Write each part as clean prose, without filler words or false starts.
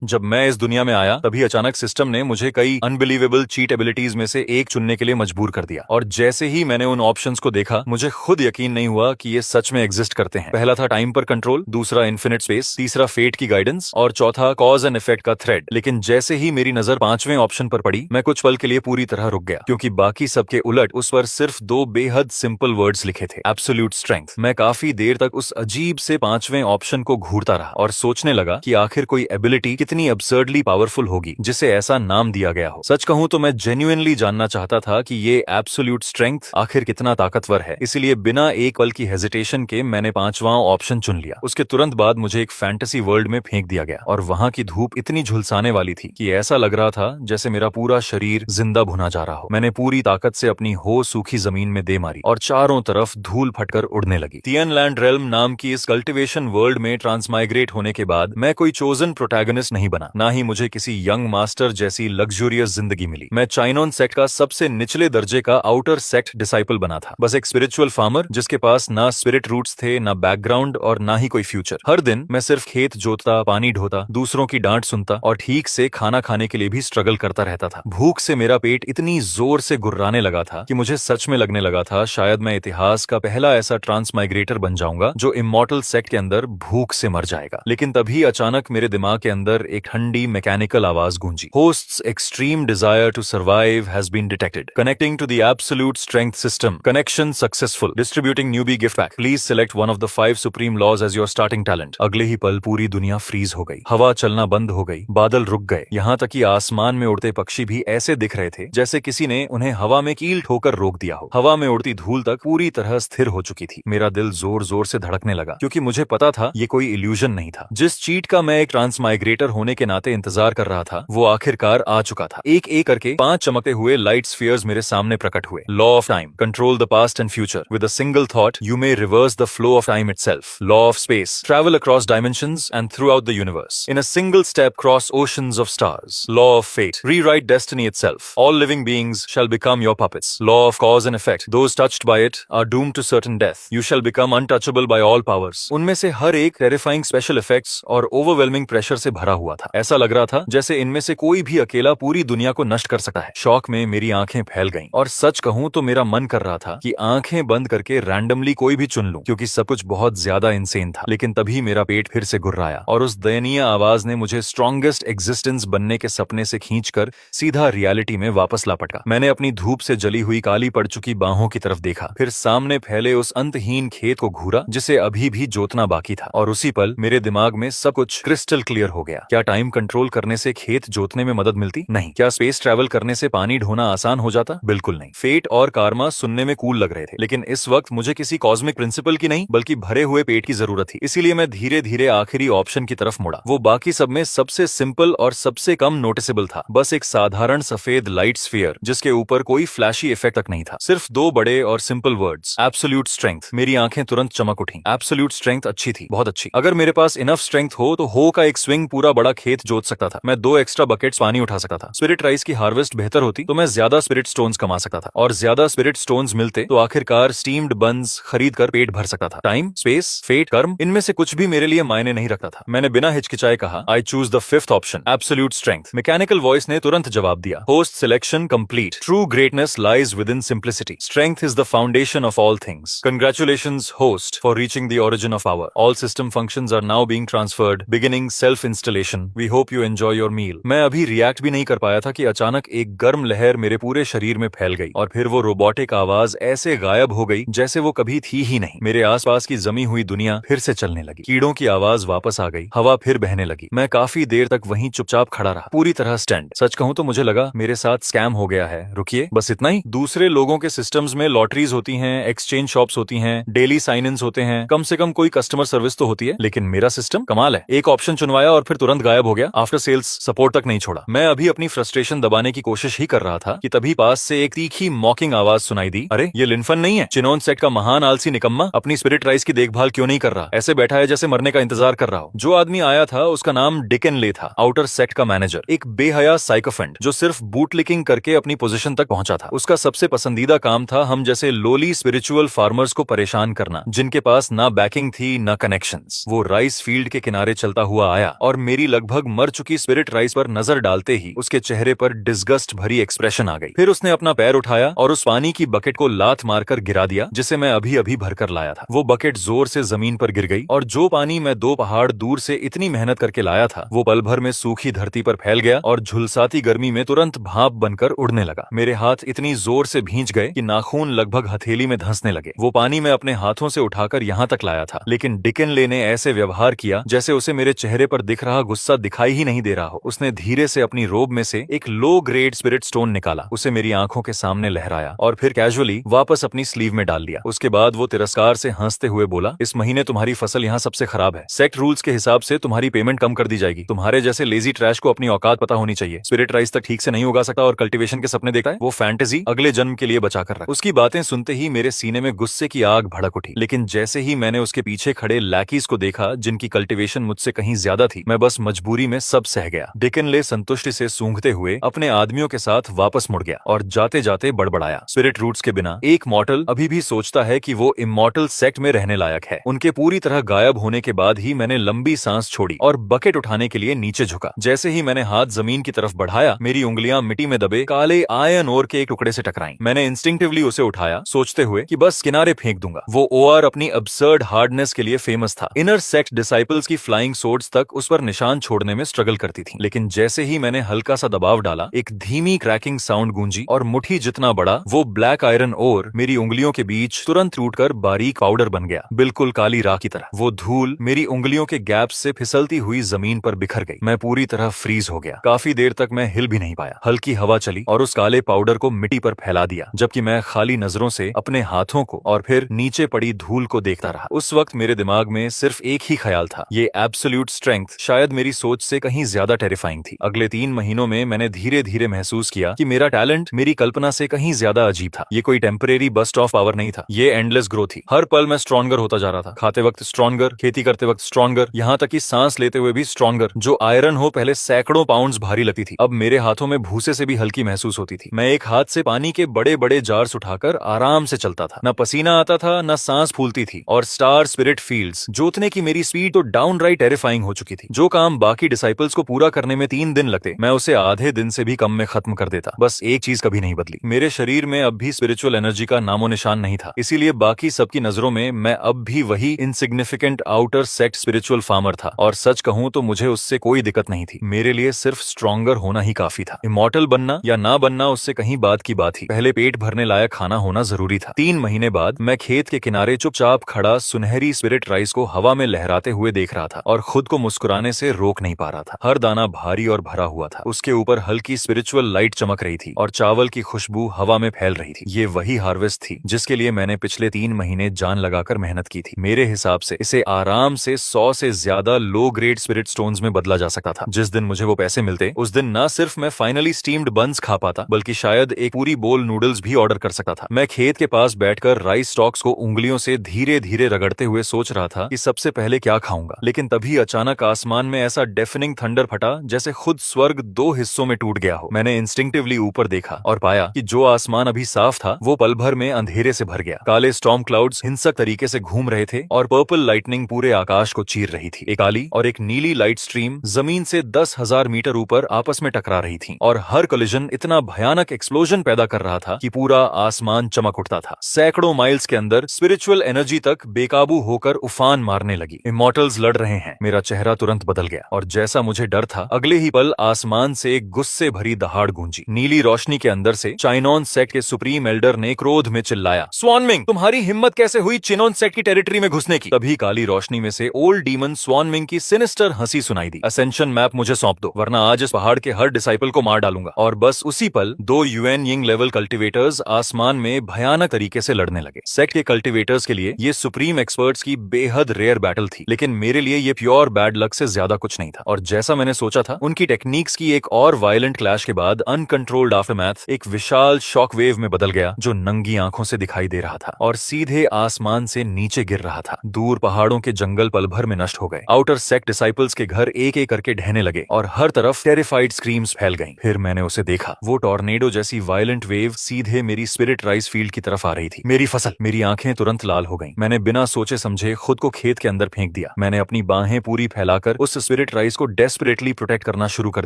जब मैं इस दुनिया में आया तभी अचानक सिस्टम ने मुझे कई अनबिलीवेबल चीट एबिलिटीज में से एक चुनने के लिए मजबूर कर दिया। और जैसे ही मैंने उन ऑप्शंस को देखा मुझे खुद यकीन नहीं हुआ कि ये सच में एग्जिस्ट करते हैं। पहला था टाइम पर कंट्रोल, दूसरा इन्फिनिट स्पेस, तीसरा फेट की गाइडेंस और चौथा कॉज एंड इफेक्ट का थ्रेड। लेकिन जैसे ही मेरी नजर पांचवें ऑप्शन पर पड़ी मैं कुछ पल के लिए पूरी तरह रुक गया, क्योंकि बाकी सबके उलट उस पर सिर्फ दो बेहद सिंपल वर्ड्स लिखे थे, एब्सोल्यूट स्ट्रेंथ। मैं काफी देर तक उस अजीब से पांचवें ऑप्शन को घूरता रहा और सोचने लगा कि आखिर कोई एबिलिटी कितनी अब्सर्डली पावरफुल होगी जिसे ऐसा नाम दिया गया हो। सच कहूं तो मैं जेन्युइनली जानना चाहता था कि ये एब्सोल्यूट स्ट्रेंथ आखिर कितना ताकतवर है। इसलिए बिना एक पल की हेजिटेशन के मैंने पांचवां ऑप्शन चुन लिया। उसके तुरंत बाद मुझे एक फैंटेसी वर्ल्ड में फेंक दिया गया और वहां की धूप इतनी झुलसाने वाली थी कि ऐसा लग रहा था जैसे मेरा पूरा शरीर जिंदा भुना जा रहा हो। मैंने पूरी ताकत से अपनी हो सूखी जमीन में दे मारी और चारों तरफ धूल फटकर उड़ने लगी। तियनलैंड रेल्म नाम की इस कल्टिवेशन वर्ल्ड में ट्रांसमाइग्रेट होने के बाद मैं कोई चोजन प्रोटैगनिस्ट नहीं बना, ना ही मुझे किसी यंग मास्टर जैसी लग्जूरियस जिंदगी मिली। मैं चाइनोन सेक्ट का सबसे निचले दर्जे का आउटर सेक्ट डिसाइपल बना था, बस एक स्पिरिचुअल फार्मर जिसके पास ना स्पिरिट रूट्स थे, ना बैकग्राउंड और ना ही कोई फ्यूचर। हर दिन मैं सिर्फ खेत जोतता, पानी ढोता, दूसरों की डांट सुनता और ठीक से खाना खाने के लिए भी स्ट्रगल करता रहता था। भूख से मेरा पेट इतनी जोर से गुर्राने लगा था कि मुझे सच में लगने लगा था शायद मैं इतिहास का पहला ऐसा ट्रांसमाइग्रेटर बन जाऊंगा जो इमॉर्टल सेक्ट के अंदर भूख से मर जाएगा। लेकिन तभी अचानक मेरे दिमाग के अंदर एक ठंडी मैकेनिकल आवाज गूंजी। Host's extreme desire to survive has been detected, connecting to the absolute strength system, connection successful, distributing newbie gift pack, please select one of the 5 supreme laws as your starting talent. अगले ही पल पूरी दुनिया freeze हो गई, हवा चलना बंद हो गई, बादल रुक गए, यहाँ तक कि आसमान में उड़ते पक्षी भी ऐसे दिख रहे थे जैसे किसी ने उन्हें हवा में कील ठोकर रोक दिया हो। हवा में उड़ती धूल तक पूरी तरह स्थिर हो चुकी थी। मेरा दिल जोर जोर से धड़कने लगा, क्योंकि मुझे पता था ये कोई इल्यूजन नहीं था। जिस चीट का मैं एक ट्रांसमाइग्रेटर होने के नाते इंतजार कर रहा था वो आखिरकार आ चुका था। एक एक करके 5 चमकते हुए लाइट स्फीयर्स मेरे सामने प्रकट हुए। Law of time, control the past and future with a single thought you may reverse the flow of time itself. Law of space, travel across dimensions and throughout the universe in a single step cross oceans of stars. Law of fate, rewrite destiny itself, all living beings shall become your puppets. Law of cause and effect, those touched by it are doomed to certain death, you shall become untouchable by all powers. उनमें से हर एक terrifying special effects और overwhelming pressure से भरा हुआ था। ऐसा लग रहा था जैसे इनमें से कोई भी अकेला पूरी दुनिया को नष्ट कर सकता है। शौक में मेरी आंखें फैल गईं और सच कहूं तो मेरा मन कर रहा था कि आंखें बंद करके रैंडमली कोई भी चुन लूं, क्योंकि सब कुछ बहुत ज्यादा इंसेन था। लेकिन तभी मेरा पेट फिर से गुर्राया और उस दयनीय आवाज ने मुझे स्ट्रॉन्गेस्ट एग्जिस्टेंस बनने के सपने से खींचकर सीधा रियलिटी में वापस लापटा। मैंने अपनी धूप से जली हुई काली पड़ चुकी बाहों की तरफ देखा, फिर सामने फैले उस अंतहीन खेत को घूरा जिसे अभी भी जोतना बाकी था। और उसी पल मेरे दिमाग में सब कुछ क्रिस्टल क्लियर हो गया। क्या टाइम कंट्रोल करने से खेत जोतने में मदद मिलती? नहीं। क्या स्पेस ट्रैवल करने से पानी ढोना आसान हो जाता? बिल्कुल नहीं। फेट और कार्मा सुनने में कूल लग रहे थे, लेकिन इस वक्त मुझे किसी कॉस्मिक प्रिंसिपल की नहीं बल्कि भरे हुए पेट की जरूरत थी। इसीलिए मैं धीरे धीरे आखिरी ऑप्शन की तरफ मुड़ा। वो बाकी सब में सबसे सिंपल और सबसे कम नोटिसेबल था, बस एक साधारण सफेद लाइट स्फीयर जिसके ऊपर कोई फ्लैशी इफेक्ट तक नहीं था। सिर्फ 2 बड़े और सिंपल वर्ड्स, एब्सोल्यूट स्ट्रेंथ। मेरी आंखें तुरंत चमक उठी। एब्सोल्यूट स्ट्रेंथ अच्छी थी, बहुत अच्छी। अगर मेरे पास इनफ स्ट्रेंथ हो तो हो का एक स्विंग पूरा बड़ा खेत जोत सकता था। मैं 2 एक्स्ट्रा बकेट्स पानी उठा सकता था। स्पिरिट राइस की हार्वेस्ट बेहतर होती तो मैं ज्यादा स्पिरिट स्टोन्स कमा सकता था, और ज्यादा स्पिरिट स्टोन्स मिलते तो आखिरकार स्टीम्ड बन्स खरीद कर पेट भर सकता था। टाइम, स्पेस, फेट, कर्म, इनमें से कुछ भी मेरे लिए मायने नहीं रखता था। मैंने बिना हिचकिचाए कहा, I choose the 5th option, absolute strength. Mechanical voice ने तुरंत जवाब दिया, host selection complete. True greatness lies with in simplicity. Strength is the foundation of all things. Congratulations, host, for reaching the origin of power. All system functions are now being transferred, beginning self-installation. We hope you enjoy your meal. मैं अभी react भी नहीं कर पाया था कि अचानक एक गर्म लहर मेरे पूरे शरीर में फैल गई और फिर वो रोबोटिक आवाज ऐसे गायब हो गई जैसे वो कभी थी ही नहीं। मेरे आसपास की जमी हुई दुनिया फिर से चलने लगी, कीड़ों की आवाज वापस आ गई, हवा फिर बहने लगी। मैं काफी देर तक वहीं चुपचाप खड़ा रहा, पूरी तरह स्टैंड। सच कहूं तो मुझे लगा मेरे साथ स्कैम हो गया है। रुकिए, बस इतना ही? दूसरे लोगों के सिस्टम्स में लॉटरीज होती हैं, एक्सचेंज शॉप्स होती हैं, डेली साइन इन्स होते हैं, कम से कम कोई कस्टमर सर्विस तो होती है, लेकिन मेरा सिस्टम कमाल है। एक ऑप्शन चुनवाया और फिर तुरंत गायब हो गया। आफ्टर सेल्स सपोर्ट तक नहीं छोड़ा। मैं अभी अपनी फ्रस्ट्रेशन दबाने की कोशिश ही कर रहा था कि तभी पास से एक तीखी मॉकिंग आवाज सुनाई दी, अरे ये लिनफन नहीं है? चिनोन सेट का महान आलसी निकम्मा अपनी स्पिरिट राइस की देखभाल क्यों नहीं कर रहा? ऐसे बैठा है जैसे मरने का इंतजार कर रहा हो। जो आदमी आया था उसका नाम डिकन ले था, आउटर सेक्ट का मैनेजर, एक बेहया साइकोफेंट जो सिर्फ बूटलिकिंग करके अपनी पोजीशन तक पहुंचा था। उसका सबसे पसंदीदा काम था हम जैसे लोली स्पिरिचुअल फार्मर्स को परेशान करना, जिनके पास ना बैकिंग थी ना कनेक्शंस। वो राइस फील्ड के किनारे चलता हुआ आया और मेरी लगभग मर चुकी स्पिरिट राइस पर नजर डालते ही उसके चेहरे पर डिस्गस्ट भरी एक्सप्रेशन आ गई। फिर उसने अपना पैर उठाया और उस पानी की बकेट को लात मारकर गिरा दिया जिसे मैं अभी अभी भरकर लाया था। वो बकेट जोर से जमीन पर गिर गई और जो पानी मैं 2 पहाड़ दूर से इतनी मेहनत करके लाया था वो पल भर में सूखी धरती पर फैल गया और झुलसाती गर्मी में तुरंत भाप बनकर उड़ने लगा। मेरे हाथ इतनी जोर से भींच गए कि नाखून लगभग हथेली में धंसने लगे। वो पानी मैं अपने हाथों से उठाकर यहाँ तक लाया था, लेकिन डिकिनले ने ऐसे व्यवहार किया जैसे उसे मेरे चेहरे पर दिख रहा गुस्सा दिखाई ही नहीं दे रहा हो। उसने धीरे से अपनी रोब में से एक लो ग्रेड स्पिरिट स्टोन निकाला, उसे मेरी आंखों के सामने लहराया और फिर कैजुअली वापस अपनी स्लीव में डाल लिया। उसके बाद वो तिरस्कार से हंसते हुए बोला, इस महीने तुम्हारी फसल यहाँ सबसे खराब है। सेक्ट रूल्स के हिसाब से तुम्हारी पेमेंट कम कर दी जाएगी। तुम्हारे जैसे लेजी ट्रैश को अपनी औकात पता होनी चाहिए। स्पिरिट राइस तक ठीक से नहीं उगा सकता और कल्टीवेशन के सपने देखता है, वो फैंटेसी अगले जन्म के लिए बचा कर रख। उसकी बातें सुनते ही मेरे सीने में गुस्से की आग भड़क उठी, लेकिन जैसे ही मैंने उसके पीछे खड़े लैकीज को देखा जिनकी कल्टीवेशन मुझसे कहीं ज्यादा थी, मैं बस मजबूरी में सब सह गया। डिकिनले संतुष्टि से सूंघते हुए अपने आदमियों के साथ वापस मुड़ गया और जाते जाते बड़बड़ाया, स्पिरिट रूट्स के बिना एक मॉर्टल अभी भी सोचता है कि वो इमॉर्टल सेक्ट में रहने लायक है। उनके पूरी तरह गायब होने के बाद ही मैंने लंबी सांस छोड़ी और बकेट उठाने के लिए नीचे झुका। जैसे ही मैंने हाथ जमीन की तरफ बढ़ाया, मेरी उंगलियां मिट्टी में दबे काले आयरन ओर के एक टुकड़े से टकराईं। मैंने इंस्टिंक्टिवली उसे उठाया, सोचते हुए कि बस किनारे फेंक दूंगा। वो ओआर अपनी अब्सर्ड हार्डनेस के लिए फेमस था। इनर सेक्ट डिसाइपल्स की फ्लाइंग सोर्ड्स तक उस पर निशान छोड़ने में स्ट्रगल करती थी, लेकिन जैसे ही मैंने हल्का सा दबाव डाला, एक धीमी क्रैकिंग साउंड गूंजी और मुट्ठी जितना बड़ा वो ब्लैक आयरन ओर मेरी उंगलियों के बीच तुरंत टूटकर बारीक पाउडर बन गया, बिल्कुल काली राख की तरह। वो धूल मेरी उंगलियों के गैप से फिसलती हुई जमीन पर बिखर गई। मैं पूरी तरह फ्रीज हो गया। काफी देर तक मैं हिल भी नहीं पाया। हल्की हवा चली और उस काले पाउडर को मिट्टी पर फैला दिया, जबकि मैं खाली नजरों से अपने हाथों को और फिर नीचे पड़ी धूल को देखता रहा। उस वक्त मेरे दिमाग में सिर्फ एक ही ख्याल था, ये एब्सोल्यूट स्ट्रेंथ शायद मेरी सोच से कहीं ज्यादा टेरिफाइंग थी। अगले 3 महीनों में मैंने धीरे धीरे महसूस किया कि मेरा टैलेंट मेरी कल्पना से कहीं ज्यादा अजीब था। ये कोई टेम्परेरी बस्ट ऑफ पावर नहीं था, ये एंडलेस ग्रोथ थी। हर पल मैं स्ट्रॉन्गर होता जा रहा था। खाते वक्त स्ट्रॉन्गर, खेती करते वक्त स्ट्रॉन्गर, यहाँ तक कि सांस लेते हुए भी स्ट्रॉन्गर। जो आयरन हो पहले सैकड़ों पाउंड्स भारी लगती थी, अब मेरे हाथों में भूसे से भी हल्की महसूस होती थी। मैं एक हाथ से पानी के बड़े बड़े जार्स उठाकर आराम से चलता था। न पसीना आता था, न सांस फूलती थी। और स्टार स्पिरिट फील्ड्स जोतने की मेरी स्पीड तो डाउनराइट टेरिफाइंग हो चुकी थी। जो काम बाकी डिसाइपल्स को पूरा करने में 3 दिन लगते, मैं उसे आधे दिन से भी कम में खत्म कर देता। बस एक चीज कभी नहीं बदली, मेरे शरीर में अब भी स्पिरिचुअल एनर्जी का नामो निशान नहीं था। इसीलिए बाकी सबकी नजरों में मैं अब भी वही insignificant outer sect spiritual farmer था। और सच कहूं तो मुझे उससे कोई दिक्कत नहीं थी। मेरे लिए सिर्फ स्ट्रॉन्गर होना ही काफी था। इमॉर्टल बनना या ना बनना उससे कहीं बात की बात ही, पहले पेट भरने लायक खाना होना जरूरी था। 3 महीने बाद मैं खेत के किनारे चुपचाप खड़ा सुनहरी स्पिरिट राइस को हवा में लहराते हुए देख रहा था और खुद को मुस्कुराने से रोक नहीं पा रहा था। हर दाना भारी और भरा हुआ था। उसके ऊपर हल्की स्पिरिचुअल लाइट चमक रही थी और चावल की खुशबू हवा में फैल रही थी। ये वही हार्वेस्ट थी जिसके लिए मैंने पिछले 3 महीने जान लगाकर मेहनत की थी। मेरे हिसाब से इसे आराम से 100 से ज्यादा लो ग्रेड स्पिरिट स्टोन्स में बदला जा सकता था। जिस दिन मुझे वो पैसे मिलते, उस दिन न सिर्फ मैं फाइनली स्टीम्ड बन्स खा पाता, बल्कि शायद एक पूरी बोल नूडल्स भी ऑर्डर कर सकता था। मैं खेत के पास बैठकर राइस स्टॉक्स को उंगलियों से धीरे धीरे रगड़ते हुए सोच रहा था कि सबसे पहले क्या खाऊंगा। लेकिन तभी अचानक आसमान में ऐसा डेफनिंग थंडर फटा जैसे खुद स्वर्ग 2 हिस्सों में टूट गया हो। मैंने इंस्टिंक्टिवली ऊपर देखा और पाया कि जो आसमान अभी साफ था वो पल भर में अंधेरे से भर गया। काले स्टॉर्म क्लाउड्स हिंसक तरीके से घूम रहे थे और पर्पल लाइटनिंग पूरे आकाश को चीर रही थी। एक काली और एक नीली लाइट स्ट्रीम जमीन से 10,000 मीटर ऊपर आपस में टकरा रही थी और हर कोलिजन इतना भयानक एक्सप्लोजन पैदा कर रहा था कि पूरा आसमान चमक उठता था। सैकड़ों माइल्स के अंदर स्पिरिचुअल एनर्जी तक बेकाबू होकर उफान मारने लगी। इमॉर्टल्स लड़ रहे हैं। मेरा चेहरा तुरंत बदल गया और जैसा मुझे डर था, अगले ही पल आसमान से एक गुस्से भरी दहाड़ गूंजी। नीली रोशनी के अंदर से चाइनॉन सेक्ट के सुप्रीम एल्डर ने क्रोध में चिल्लाया, स्वानमिंग, तुम्हारी हिम्मत कैसे हुई चिनोन सेक्ट की टेरिटरी में घुसने की? तभी काली रोशनी में से ओल्ड डीमन स्वानमिंग की सिनिस्टर हंसी सुनाई दी, असेंशन मैप मुझे सौंप दो, वरना आज इस पहाड़ के हर डिसाइपल को मार डालूंगा। और बस उसी पल 2 यूएन यिंग लेवल कल्टिवेटर्स आसमान में भयानक तरीके से लड़ने लगे। सेक्ट के कल्टिवेटर्स के लिए ये सुप्रीम एक्सपर्ट्स की बेहद रेयर बैटल थी, लेकिन मेरे लिए ये प्योर बैड लक से ज्यादा कुछ नहीं था। और जैसा मैंने सोचा था, उनकी टेक्निक्स की एक और वायलेंट क्लैश के बाद अनकंट्रोल्ड आफ्टरमैथ एक विशाल शॉक वेव में बदल गया, जो नंगी आंखों से दिखाई दे रहा था और सीधे आसमान से नीचे गिर रहा था। दूर पहाड़ों के जंगल पल भर में नष्ट हो गए। आउटर सेक्ट डिसाइपल्स के घर एक एक करके ढहने लगे और हर तरफ टेरिफाइड स्क्रीम्स फैल गईं। फिर मैंने उसे देखा, वो टॉर्नेडो जैसी वायलेंट वेव सीधे मेरी स्पिरिट राइस फील्ड की तरफ आ रही थी। मेरी फसल, मेरी आंखें तुरंत लाल हो गईं। मैंने बिना सोचे समझे खुद को खेत के अंदर फेंक दिया। मैंने अपनी बाहें पूरी फैलाकर उस स्पिरिट राइस को डेस्परेटली प्रोटेक्ट करना शुरू कर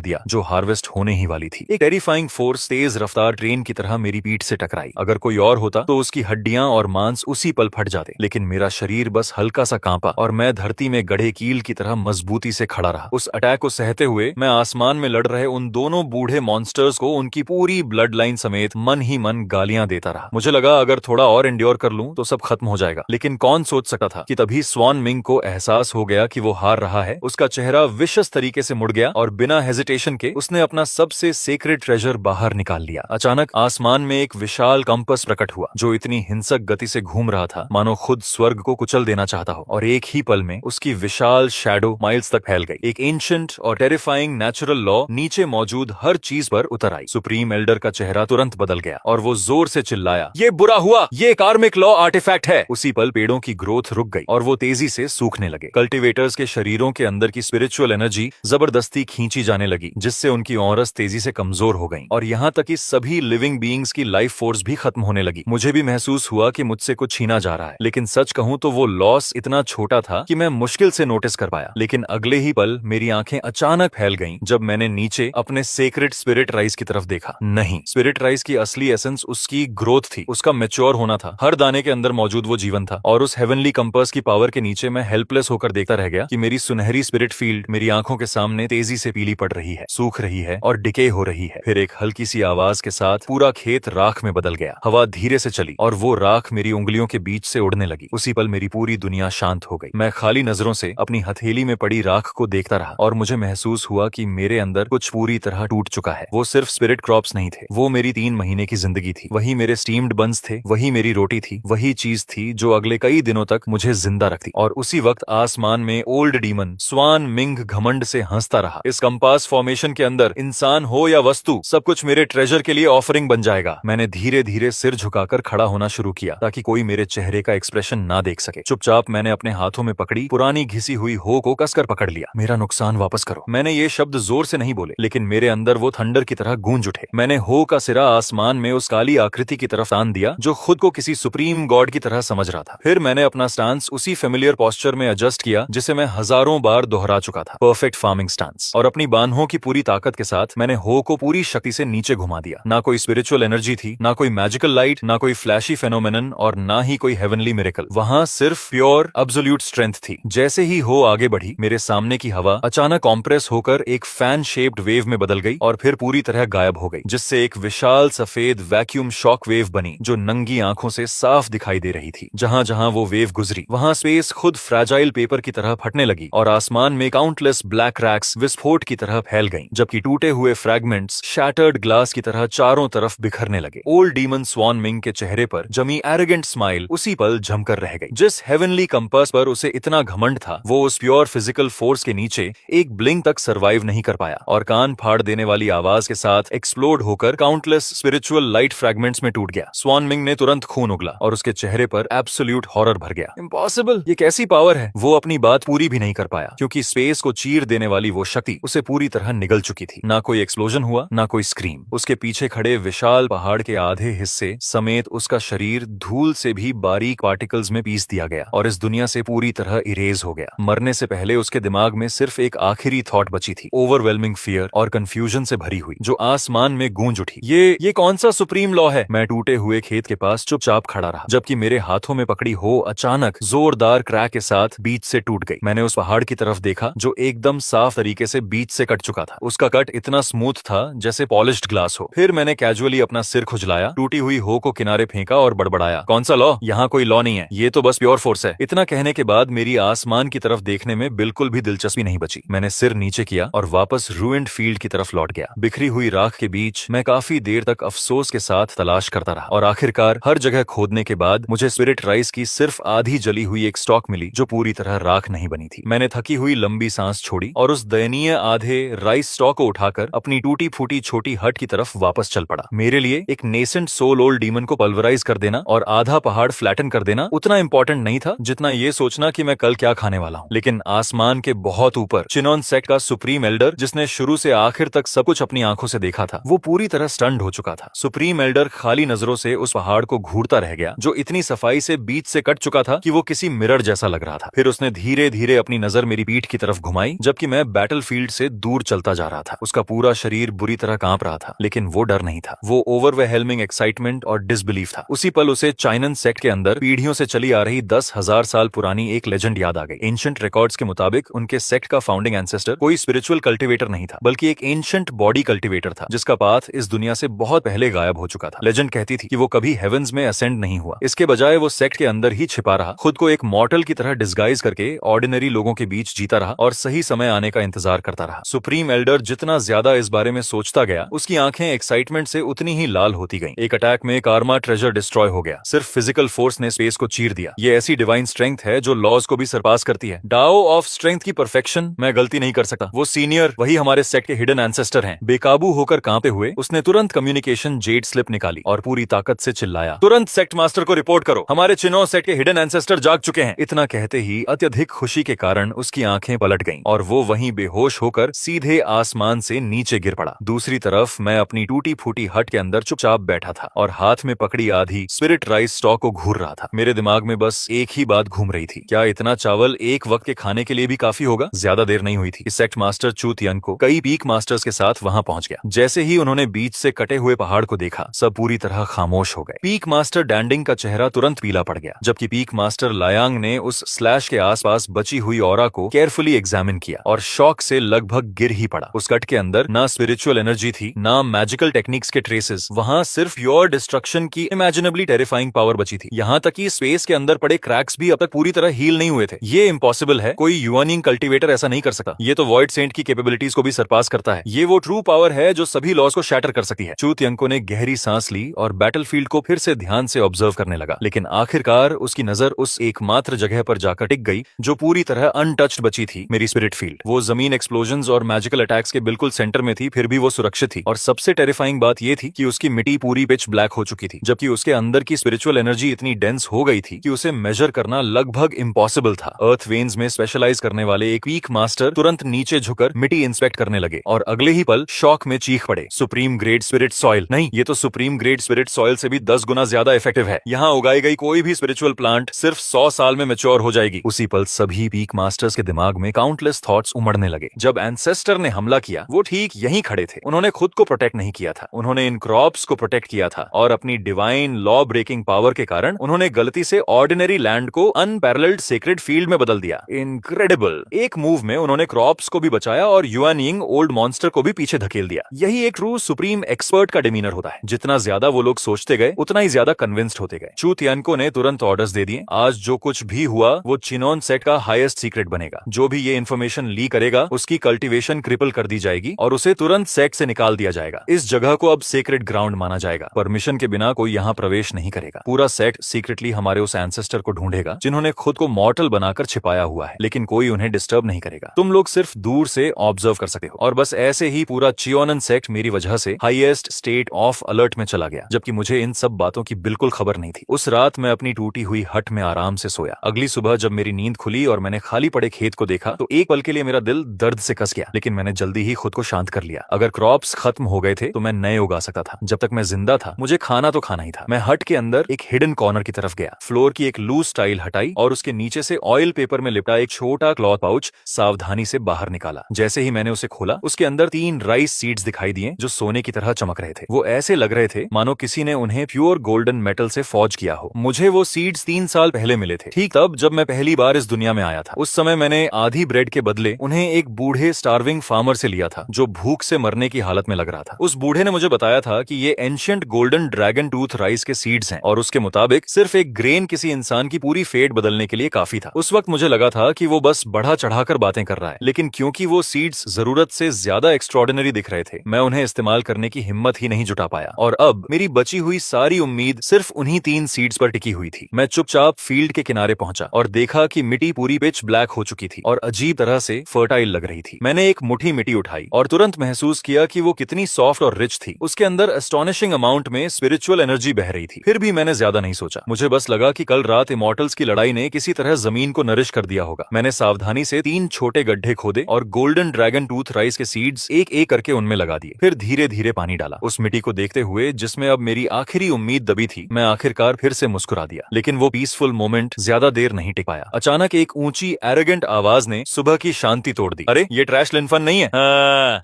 दिया जो हार्वेस्ट होने ही वाली थी। एक टेरिफाइंग फोर्स तेज रफ्तार ट्रेन की तरह मेरी पीठ से टकराई। अगर कोई और होता तो उसकी हड्डियां और मांस उसी पल फट जाते, लेकिन मेरा शरीर बस हल्का सा कांपा और मैं धरती में गढ़े कील की तरह मजबूती से खड़ा रहा। उस अटैक को सहते हुए मैं आसमान में लड़ रहे उन दोनों बूढ़े मॉन्स्टर्स को उनकी पूरी ब्लड लाइन समेत मन ही मन गालियां देता रहा। मुझे लगा अगर थोड़ा और एंड्योर कर लूं तो सब खत्म हो जाएगा, लेकिन कौन सोच सकता था कि तभी स्वान मिंग को एहसास हो गया कि वो हार रहा है। उसका चेहरा विशस तरीके से मुड़ गया और बिना हेजिटेशन के उसने अपना सबसे सेक्रेड ट्रेजर बाहर निकाल लिया। अचानक आसमान में एक विशाल कंपास प्रकट हुआ जो इतनी हिंसक गति से घूम रहा था मानो खुद स्वर्ग को कुचल देना चाहता हो, और एक ही पल में उसकी विशाल शैडो माइल्स तक फैल गई। एक एंशिएंट और टेरिफाइंग नेचुरल लॉ नीचे मौजूद हर चीज पर उतर आई। सुप्रीम एल्डर का चेहरा तुरंत बदल गया और वो जोर से चिल्लाया, ये बुरा हुआ, ये कार्मिक लॉ आर्टिफैक्ट है। उसी पल पेड़ों की ग्रोथ रुक गई और वो तेजी से सूखने लगे। कल्टीवेटर्स के शरीरों के अंदर की स्पिरिचुअल एनर्जी जबरदस्ती खींची जाने लगी, जिससे उनकी ऑरस तेजी से कमजोर हो गई और यहाँ तक कि सभी लिविंग बीइंग्स की लाइफ फोर्स भी खत्म होने लगी। मुझे भी महसूस हुआ कि मुझसे कुछ छीना जा रहा है, लेकिन सच कहूं तो वो लॉस इतना छोटा था कि मैं मुश्किल से नोटिस कर पाया। लेकिन अगले ही पल मेरी आंखें अचानक फैल गईं जब मैंने नीचे अपने सेक्रेड स्पिरिट राइस की तरफ देखा। नहीं, स्पिरिट राइस की असली एसेंस उसकी ग्रोथ थी, उसका मैच्योर होना था। हर दाने के अंदर मौजूद वो जीवन था और उस हेवनली कंपास की पावर के नीचे मैं हेल्पलेस होकर देखता रह गया कि मेरी सुनहरी स्पिरिट फील्ड मेरी आंखों के सामने तेजी से पीली पड़ रही है, सूख रही है और डिके हो रही है। फिर एक हल्की सी आवाज के साथ पूरा खेत राख में बदल गया। हवा धीरे से चली और वो राख मेरी उंगलियों के बीच से उड़ने लगी। उसी पल मेरी पूरी दुनिया शांत हो गई। मैं खाली नजरों से अपनी हथेली में पड़ी राख को देखता रहा और मुझे महसूस हुआ कि मेरे अंदर कुछ पूरी तरह टूट चुका है। वो सिर्फ स्पिरिट क्रॉप्स नहीं थे, वो मेरी 3 महीने की जिंदगी थी। वही मेरे स्टीम्ड बन्स थे, वही मेरी रोटी थी, वही चीज थी जो अगले कई दिनों तक मुझे जिंदा रखती। और उसी वक्त आसमान में ओल्ड डीमन स्वान मिंग घमंड से हंसता रहा। इस कंपास फॉर्मेशन के अंदर इंसान हो या वस्तु, सब कुछ मेरे ट्रेजर के लिए ऑफरिंग बन जाएगा। मैंने धीरे धीरे सिर झुकाकर खड़ा होना शुरू किया ताकि कोई मेरे चेहरे का एक्सप्रेशन ना देख सके। चुपचाप मैंने अपने हाथों में पकड़ी पुरानी घिसी हुई हो को कसकर पकड़ लिया। मेरा नुकसान वापस करो। मैंने ये शब्द जोर से नहीं बोले, लेकिन मेरे अंदर वो थंडर की तरह गूंज उठे। मैंने हो का सिरा आसमान में उस काली आकृति की तरफ तान दिया जो खुद को किसी सुप्रीम गॉड की तरह समझ रहा था। फिर मैंने अपना स्टांस उसी फेमिलियर पोस्चर में एडजस्ट किया जिसे मैं हजारों बार दोहरा चुका था, परफेक्ट फार्मिंग स्टांस। और अपनी बाहों की पूरी ताकत के साथ मैंने हो को पूरी शक्ति से नीचे घुमा दिया। ना कोई स्पिरिचुअल एनर्जी थी, ना कोई मैजिकल लाइट, ना कोई फ्लैशी फेनोमेनन और ना ही कोई हेवनली मिरेकल। वहां सिर्फ प्योर एब्सोल्यूट स्ट्रेंथ थी। जैसे ही हो आगे बढ़ी, मेरे सामने की हवा अचानक कॉम्प्रेस होकर एक फैन शेप्ड वेव में बदल गई और फिर पूरी तरह गायब हो गई, जिससे एक विशाल सफेद वैक्यूम शॉक वेव बनी जो नंगी आंखों से साफ दिखाई दे रही थी। जहां जहां वो वेव गुजरी वहां स्पेस खुद फ्रैजाइल पेपर की तरह फटने लगी और आसमान में काउंटलेस ब्लैक रैक्स विस्फोट की तरह फैल गईं, जबकि टूटे हुए फ्रैगमेंट्स शैटर्ड ग्लास की तरह चारों तरफ बिखरने लगे। ओल्ड डीमन स्वान मिंग के चेहरे पर जमी एरोगेंट स्माइल उसी पल जमकर रह गई। जिस हेवनली कंपास पर उसे इतना घमंड था, वो उस प्योर फिजिकल फोर्स के नीचे एक ब्लिंक तक सरवाइव नहीं कर पाया और कान फाड़ देने वाली आवाज के साथ एक्सप्लोड होकर काउंटलेस स्पिरिचुअल लाइट फ्रैगमेंट्स में टूट गया। स्वान मिंग ने तुरंत खून उगला और उसके चेहरे पर एब्सोल्यूट हॉरर भर गया। इम्पॉसिबल, ये कैसी पावर है? वो अपनी बात पूरी भी नहीं कर पाया क्योंकि स्पेस को चीर देने वाली वो शक्ति उसे पूरी तरह निगल चुकी थी। ना कोई एक्सप्लोजन हुआ, ना कोई स्क्रीम। उसके पीछे खड़े विशाल पहाड़ के आधे हिस्से समेत उसका शरीर धूल से भी बारीक पार्टिकल्स में पीस दिया गया और इस दुनिया से पूरी तरह इरेज हो गया। मरने से पहले उसके दिमाग में सिर्फ एक आखिरी थॉट बची थी, ओवरवेलमिंग फियर और कंफ्यूजन से भरी हुई, जो आसमान में गूंज उठी। ये कौन सा सुप्रीम लॉ है? मैं टूटे हुए खेत के पास चुपचाप खड़ा रहा जबकि मेरे हाथों में पकड़ी हो अचानक जोरदार क्रैक के साथ बीच से टूट गई। मैंने उस पहाड़ की तरफ देखा जो एकदम साफ तरीके से बीच से कट चुका था। उसका कट इतना स्मूथ था जैसे पॉलिश्ड ग्लास हो। फिर मैंने कैजुअली अपना सिर खुजलाया, टूटी हुई हो को किनारे फेंका और बड़बड़ाया, कौन सा लॉ? यहाँ कोई लॉ नहीं है, ये तो बस प्योर फोर्स है। इतना कहने के बाद मेरी आसमान की तरफ देखने में बिल्कुल भी दिलचस्पी नहीं बची। मैंने सिर नीचे किया और वापस रूइंड फील्ड की तरफ लौट गया। बिखरी हुई राख के बीच मैं काफी देर तक अफसोस के साथ तलाश करता रहा और आखिरकार हर जगह खोदने के बाद मुझे स्पिरिट राइस की सिर्फ आधी जली हुई एक स्टॉक मिली जो पूरी तरह राख नहीं बनी थी। मैंने थकी हुई लंबी सांस छोड़ी और उस दयनीय आधे राइस स्टॉक को उठाकर अपनी टूटी फूटी छोटी हट की तरफ वापस चल पड़ा। मेरे लिए एक नेसेंट सोल ओल्ड डीमन को पल्वराइज कर देना और आधा पहाड़ फ्लैटन कर देना उतना इंपॉर्टेंट नहीं था जितना ये सोचना कि मैं कल क्या खाने वाला हूँ। लेकिन आसमान के बहुत ऊपर चिनोन सेक्ट का सुप्रीम एल्डर, जिसने शुरू से आखिर तक सब कुछ अपनी आंखों से देखा था, वो पूरी तरह स्टन्ड हो चुका था। सुप्रीम एल्डर खाली नजरों से उस पहाड़ को घूरता रह गया जो इतनी सफाई से बीच से कट चुका था कि वो किसी मिरर जैसा लग रहा था। फिर उसने धीरे धीरे अपनी नजर मेरी पीठ की तरफ घुमाई जबकि मैं बैटलफील्ड से दूर चलता जा रहा था। उसका पूरा शरीर बुरी तरह कांप रहा था, लेकिन वो डर नहीं था, वो ओवरवेलमिंग एक्साइटमेंट और डिसबिलीफ था। उसी पल उसे चाइनन सेक्ट के अंदर पीढ़ियों से चली आ रही 10,000 साल पुरानी एक लेजेंड याद आ गई। एंशिएंट रिकॉर्ड्स के मुताबिक उनके सेक्ट का फाउंडिंग एंसेस्टर कोई स्पिरिचुअल कल्टिवेटर नहीं था, बल्कि एक एंशिएंट बॉडी कल्टिवेटर था जिसका पाथ इस दुनिया से बहुत पहले गायब हो चुका था। लेजेंड कहती थी कि वो कभी हेवंस में असेंड नहीं हुआ, इसके बजाय वो सेक्ट के अंदर ही छिपा रहा, खुद को एक मॉर्टल की तरह डिस्गाइज करके ऑर्डिनरी लोगों के बीच जीता रहा और सही समय आने का इंतजार करता रहा। सुप्रीम एल्डर जितना ज्यादा इस बारे में सोचता गया, उसकी आंखें एक्साइटमेंट से उतनी ही लाल होती गईं। एक अटैक में कारमा ट्रेजर डिस्ट्रॉय हो गया, सिर्फ फिजिकल फोर्स ने स्पेस को चीर दिया। ये ऐसी डिवाइन स्ट्रेंथ है जो लॉज को भी सरपास करती है। डाओ ऑफ स्ट्रेंथ की परफेक्शन। मैं गलती नहीं कर सकता, वो सीनियर वही हमारे सेक्ट के हिडन एंसेस्टर हैं। बेकाबू होकर कांपते हुए उसने तुरंत कम्युनिकेशन जेड स्लिप निकाली और पूरी ताकत से चिल्लाया, तुरंत सेक्ट मास्टर को रिपोर्ट करो, हमारे चिनो सेक्ट के हिडन एंसेस्टर जाग चुके हैं। इतना कहते ही अत्यधिक खुशी के कारण उसकी आंखें पलट गईं और वो वहीं बेहोश होकर सीधे आसमान से नीचे गिर पड़ा। दूसरी तरफ मैं अपनी टूटी फूटी हट के अंदर चुपचाप बैठा था और हाथ में पकड़ी आधी स्पिरिट राइस स्टॉक को घूर रहा था। मेरे दिमाग में बस एक ही बात घूम रही थी, क्या इतना चावल एक वक्त के खाने के लिए भी काफी होगा? ज्यादा देर नहीं हुई थी, सेक्ट मास्टर चू तियन को कई पीक मास्टर्स के साथ वहां पहुंच गया। जैसे ही उन्होंने बीच से कटे हुए पहाड़ को देखा, सब पूरी तरह खामोश हो गए। पीक मास्टर डैंडिंग का चेहरा तुरंत पीला पड़ गया, जबकि पीक मास्टर लायांग ने उस स्लैश के आसपास बची हुई ऑरा को केयरफुली एग्जामिन किया और शॉक से लगभग गिर ही पड़ा। उस कट के अंदर ना स्पिरिचुअल एनर्जी थी, ना मैजिकल टेक्निक्स के ट्रेसेस, वहां सिर्फ प्योर डिस्ट्रक्शन की इमेजिनेबली टेरिफाइंग पावर बची थी। यहाँ तक कि स्पेस के अंदर पड़े क्रैक्स भी अब तक पूरी तरह हील नहीं हुए थे। ये इम्पॉसिबल है, कोई यूनिंग कल्टिवेटर ऐसा नहीं कर सकता। ये तो वॉइड सेंट की कैपेबिलिटीज को भी सरपास करता है। ये वो ट्रू पावर है जो सभी लॉज को शैटर कर सकती है। चू तियंको ने गहरी सांस ली और बैटलफील्ड को फिर से ध्यान से ऑब्जर्व करने लगा, लेकिन आखिरकार उसकी नजर उस एकमात्र जगह पर जाकर टिक गई जो पूरी तरह अनटच्ड बची थी, मेरी स्पिरिट फील्ड। वो जमीन एक्सप्लोजन्स और मैजिकल अटैक्स के बिल्कुल सेंटर में थी, फिर भी वो सुरक्षित थी। और सबसे टेरिफाइंग बात ये थी कि उसकी मिट्टी पूरी पिच ब्लैक हो चुकी थी, जबकि उसके अंदर की स्पिरिचुअल एनर्जी इतनी डेंस हो गई थी कि उसे मेजर करना लगभग इम्पॉसिबल था। अर्थ वेन्स में स्पेशलाइज करने वाले एक वीक मास्टर तुरंत नीचे झुकर मिट्टी इंस्पेक्ट करने लगे और अगले ही पल शॉक में चीख पड़े, सुप्रीम ग्रेड स्पिरिट सॉइल नहीं, ये तो सुप्रीम ग्रेड स्पिरिट सॉइल से भी 10 गुना ज्यादा इफेक्टिव है। यहाँ उगाई गई कोई भी स्पिरिचुअल प्लांट सिर्फ 100 साल में मैच्योर हो जाएगी। उसी पल सभी पीक मास्टर्स के दिमाग में काउंटलेस थॉट्स उमड़ने लगे। जब एंसेस्टर ने हमला किया, वो ठीक यहीं खड़े थे। उन्होंने खुद को प्रोटेक्ट नहीं किया था, उन्होंने इन क्रॉप्स को प्रोटेक्ट किया था और अपनी डिवाइन लॉ ब्रेकिंग पावर के कारण उन्होंने गलती से ऑर्डिनरी लैंड को अनपैरेलल्ड सेक्रेड फील्ड में बदल दिया। इनक्रेडिबल। एक मूव में उन्होंने क्रॉप्स को भी बचाया और युआनिंग ओल्ड मॉन्स्टर को भी पीछे धकेल दिया। यही एक ट्रू सुप्रीम एक्सपर्ट का डिमीनर होता है। जितना ज्यादा वो लोग सोचते गए, उतना ही ज्यादा कन्विंस्ड होते गए। चू तियनको ने तुरंत ऑर्डर्स दे दिए, आज जो कुछ भी हुआ वो चिनोन सेट का हाईएस्ट सीक्रेट बनेगा। जो भी ये इन्फॉर्मेशन ली करेगा, उसकी कल्टीवेशन क्रिपल कर दी जाएगी और उसे तुरंत सेट से निकाल दिया जाएगा। इस जगह को अब सेक्रेट ग्राउंड माना जाएगा। परमिशन के बिना कोई यहाँ प्रवेश नहीं करेगा। पूरा सेट सीक्रेटली हमारे उस एंसेस्टर को ढूंढेगा जिन्होंने खुद को मॉर्टल बनाकर छिपाया हुआ है, लेकिन कोई उन्हें डिस्टर्ब नहीं करेगा। तुम लोग सिर्फ दूर से ऑब्जर्व कर सकते हो। और बस ऐसे ही पूरा चियोनन सेक्ट मेरी वजह से हाईएस्ट स्टेट ऑफ अलर्ट में चला गया, जबकि मुझे इन सब बातों की बिल्कुल खबर नहीं थी। उस रात मैं अपनी टूटी हुई हट में आराम से सोया। अगली सुबह जब मेरी नींद खुली और मैंने खाली पड़े खेत को देखा, तो एक पल के लिए मेरा दिल दर्द से कस गया, लेकिन मैंने जल्दी ही खुद को शांत कर लिया। अगर क्रॉप्स खत्म हो गए थे तो मैं नए उगा सकता था। जब तक मैं जिंदा था, मुझे खाना तो खाना ही था। मैं हट के अंदर एक हिडन कॉर्नर की तरफ गया, फ्लोर की एक लूज टाइल हटाई और उसके नीचे से ऑयल पेपर में लिपटा एक छोटा क्लॉथ पाउच सावधानी से बाहर निकाला। जैसे ही मैंने उसे खोला, उसके अंदर 3 राइस सीड्स दिखाई दिए जो सोने की तरह चमक रहे थे। वो ऐसे लग रहे थे मानो किसी ने उन्हें प्योर गोल्डन मेटल से फॉर्ज किया हो। मुझे वो सीड्स 3 साल पहले मिले थे, ठीक तब जब मैं पहली बार इस दुनिया में आया था। उस समय मैंने आधी ब्रेड के बदले उन्हें एक बूढ़े स्टार्विंग फार्मर से लिया था जो भूख से मरने की हालत में लग रहा था। उस बूढ़े ने मुझे बताया था कि ये ancient golden dragon tooth rice के सीड्स हैं और उसके मुताबिक सिर्फ एक ग्रेन किसी इंसान की पूरी फेट बदलने के लिए काफी था। उस वक्त मुझे लगा था कि वो बस बढ़ा चढ़ाकर बातें कर रहा है, लेकिन क्योंकि वो सीड्स जरूरत से ज्यादा एक्स्ट्रॉर्डिनरी दिख रहे थे, मैं उन्हें इस्तेमाल करने की हिम्मत ही नहीं जुटा पाया। और अब मेरी बची हुई सारी उम्मीद सिर्फ उन्हीं 3 सीड्स पर टिकी हुई थी। मैं चुपचाप फील्ड के किनारे पहुंचा और देखा कि मिट्टी पूरी पिच ब्लैक हो चुकी थी और अजीब तरह से फर्टाइल लग रही थी। मैंने एक मुट्ठी मिट्टी उठाई और तुरंत महसूस किया कि वो कितनी सॉफ्ट और रिच थी। उसके अंदर एस्टोनिशिंग अमाउंट में स्पिरिचुअल एनर्जी बह रही थी। फिर भी मैंने ज्यादा नहीं सोचा। मुझे बस लगा कि कल रात इमॉर्टल्स की लड़ाई ने किसी तरह जमीन को नरिश कर दिया होगा। मैंने सावधानी से 3 छोटे गड्ढे खोदे और गोल्डन ड्रैगन टूथ राइस के सीड्स एक एक करके उनमें लगा दिए। फिर धीरे धीरे पानी डाला। उस मिट्टी को देखते हुए जिसमें अब मेरी आखिरी उम्मीद दबी थी, मैं आखिरकार फिर से मुस्कुरा दिया। लेकिन वो पीसफुल मोमेंट ज्यादा देर नहीं टिक पाया। अचानक एक ऊंची एरोगेंट आवाज ने सुबह की शांति तोड़ दी। अरे ये ट्रैश लिनफन नहीं है?